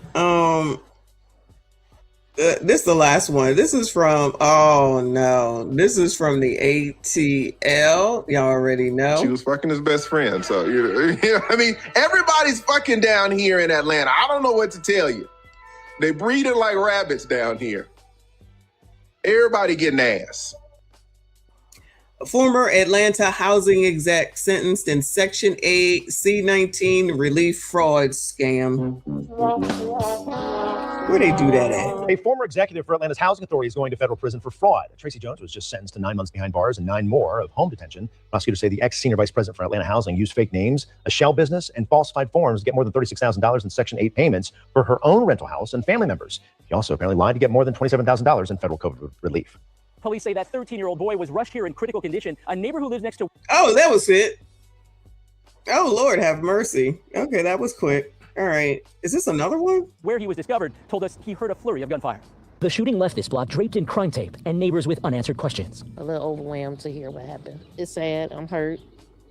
This is the last one. This is from, oh no, this is from the ATL. Y'all already know. She was fucking his best friend. So, you know, I mean, everybody's fucking down here in Atlanta. I don't know what to tell you. They breeding like rabbits down here. Everybody getting ass. A former Atlanta housing exec sentenced in Section 8 C-19 relief fraud scam. Where they do that at? A former executive for Atlanta's housing authority is going to federal prison for fraud. Tracy Jones was just sentenced to 9 months behind bars and 9 more of home detention. Prosecutors say the ex-senior vice president for Atlanta Housing used fake names, a shell business, and falsified forms to get more than $36,000 in Section 8 payments for her own rental house and family members. He also apparently lied to get more than $27,000 in federal COVID relief. Police say that 13-year-old boy was rushed here in critical condition. A neighbor who lives next to... Oh, that was it. Oh, Lord, have mercy. Okay, that was quick. All right. Is this another one? Where he was discovered told us he heard a flurry of gunfire. The shooting left this block draped in crime tape and neighbors with unanswered questions. A little overwhelmed to hear what happened. It's sad. I'm hurt.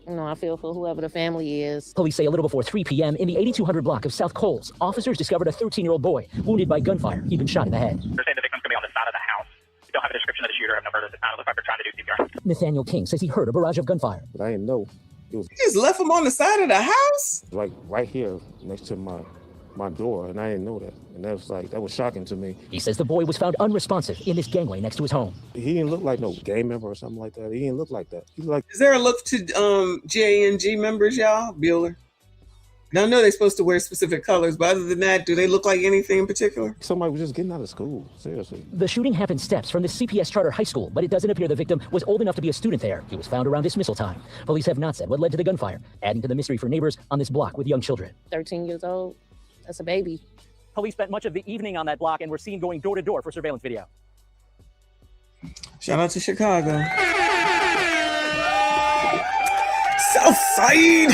You know, I feel for whoever the family is. Police say a little before 3 p.m. in the 8200 block of South Coles, officers discovered a 13-year-old boy wounded by gunfire. He'd been shot in the head. They're saying the victim's going to be on the side of the house. We don't have a description of the shooter. I've never heard of the sound. It looks like they're trying to do CPR. Nathaniel King says he heard a barrage of gunfire. But I didn't know. It was you just left him on the side of the house? like right here next to my door, and I didn't know that. And that was shocking to me. He says the boy was found unresponsive in this gangway next to his home. He didn't look like no gang member or something like that. He didn't look like that. He like. Is there a look to J&G members, y'all? Bueller? Now, I know they're supposed to wear specific colors, but other than that, do they look like anything in particular? Somebody was just getting out of school. Seriously. The shooting happened steps from the CPS Charter High School, but it doesn't appear the victim was old enough to be a student there. He was found around dismissal time. Police have not said what led to the gunfire, adding to the mystery for neighbors on this block with young children. 13 years old. That's a baby. Police spent much of the evening on that block and were seen going door to door for surveillance video. Shout out to Chicago. Southside.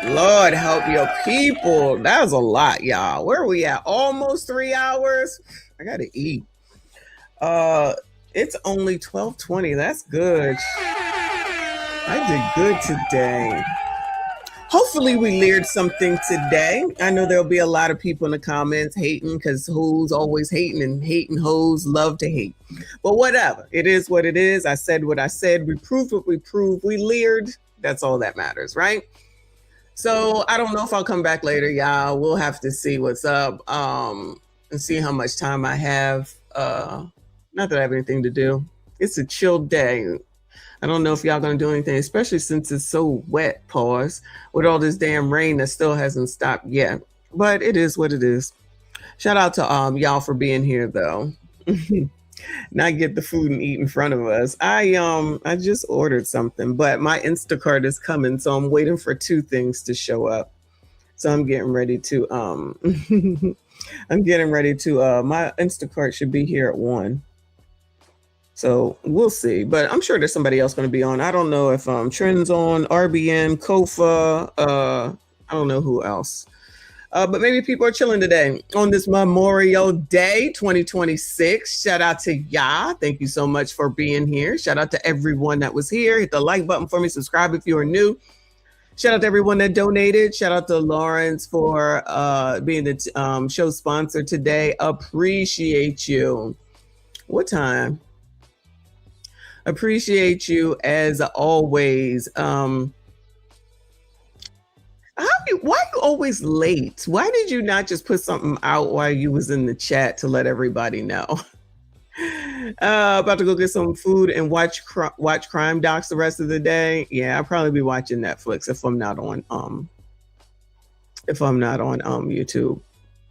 Lord help your people. That was a lot, y'all. Where are we at? Almost 3 hours. I gotta eat. It's only 12:20. That's good. I did good today. Hopefully we learned something today. I know there'll be a lot of people in the comments hating because hoes always hating, and hating hoes love to hate. But whatever. It is what it is. I said what I said. We proved what we proved. We leered. That's all that matters, right? So I don't know if I'll come back later, y'all. We'll have to see what's up and see how much time I have. Not that I have anything to do. It's a chill day. I don't know if y'all gonna do anything, especially since it's so wet, pause, with all this damn rain that still hasn't stopped yet. But it is what it is. Shout out to y'all for being here though. Not get the food and eat in front of us. I just ordered something, but my Instacart is coming, so I'm waiting for 2 things to show up. So I'm getting ready to my Instacart should be here at 1. So we'll see, but I'm sure there's somebody else going to be on. I don't know if Trend's on, RBN, Kofa, I don't know who else. But maybe people are chilling today on this Memorial Day 2026. Shout out to y'all. Thank you so much for being here. Shout out to everyone that was here. Hit the like button for me. Subscribe if you are new. Shout out to everyone that donated. Shout out to Lawrence for being the show sponsor today. Appreciate you. What time? Appreciate you as always. Why are you always late? Why did you not just put something out while you was in the chat to let everybody know? About to go get some food and watch crime docs the rest of the day. Yeah, I'll probably be watching Netflix if I'm not on YouTube.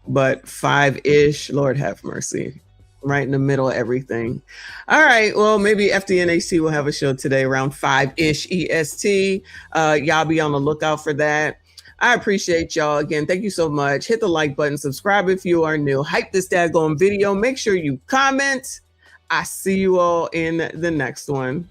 But 5-ish, Lord have mercy. Right in the middle of everything. All right, well, maybe FDNHC will have a show today around 5-ish EST. Y'all be on the lookout for that. I appreciate y'all. Again, thank you so much. Hit the like button. Subscribe if you are new. Hype this daggone video. Make sure you comment. I see you all in the next one.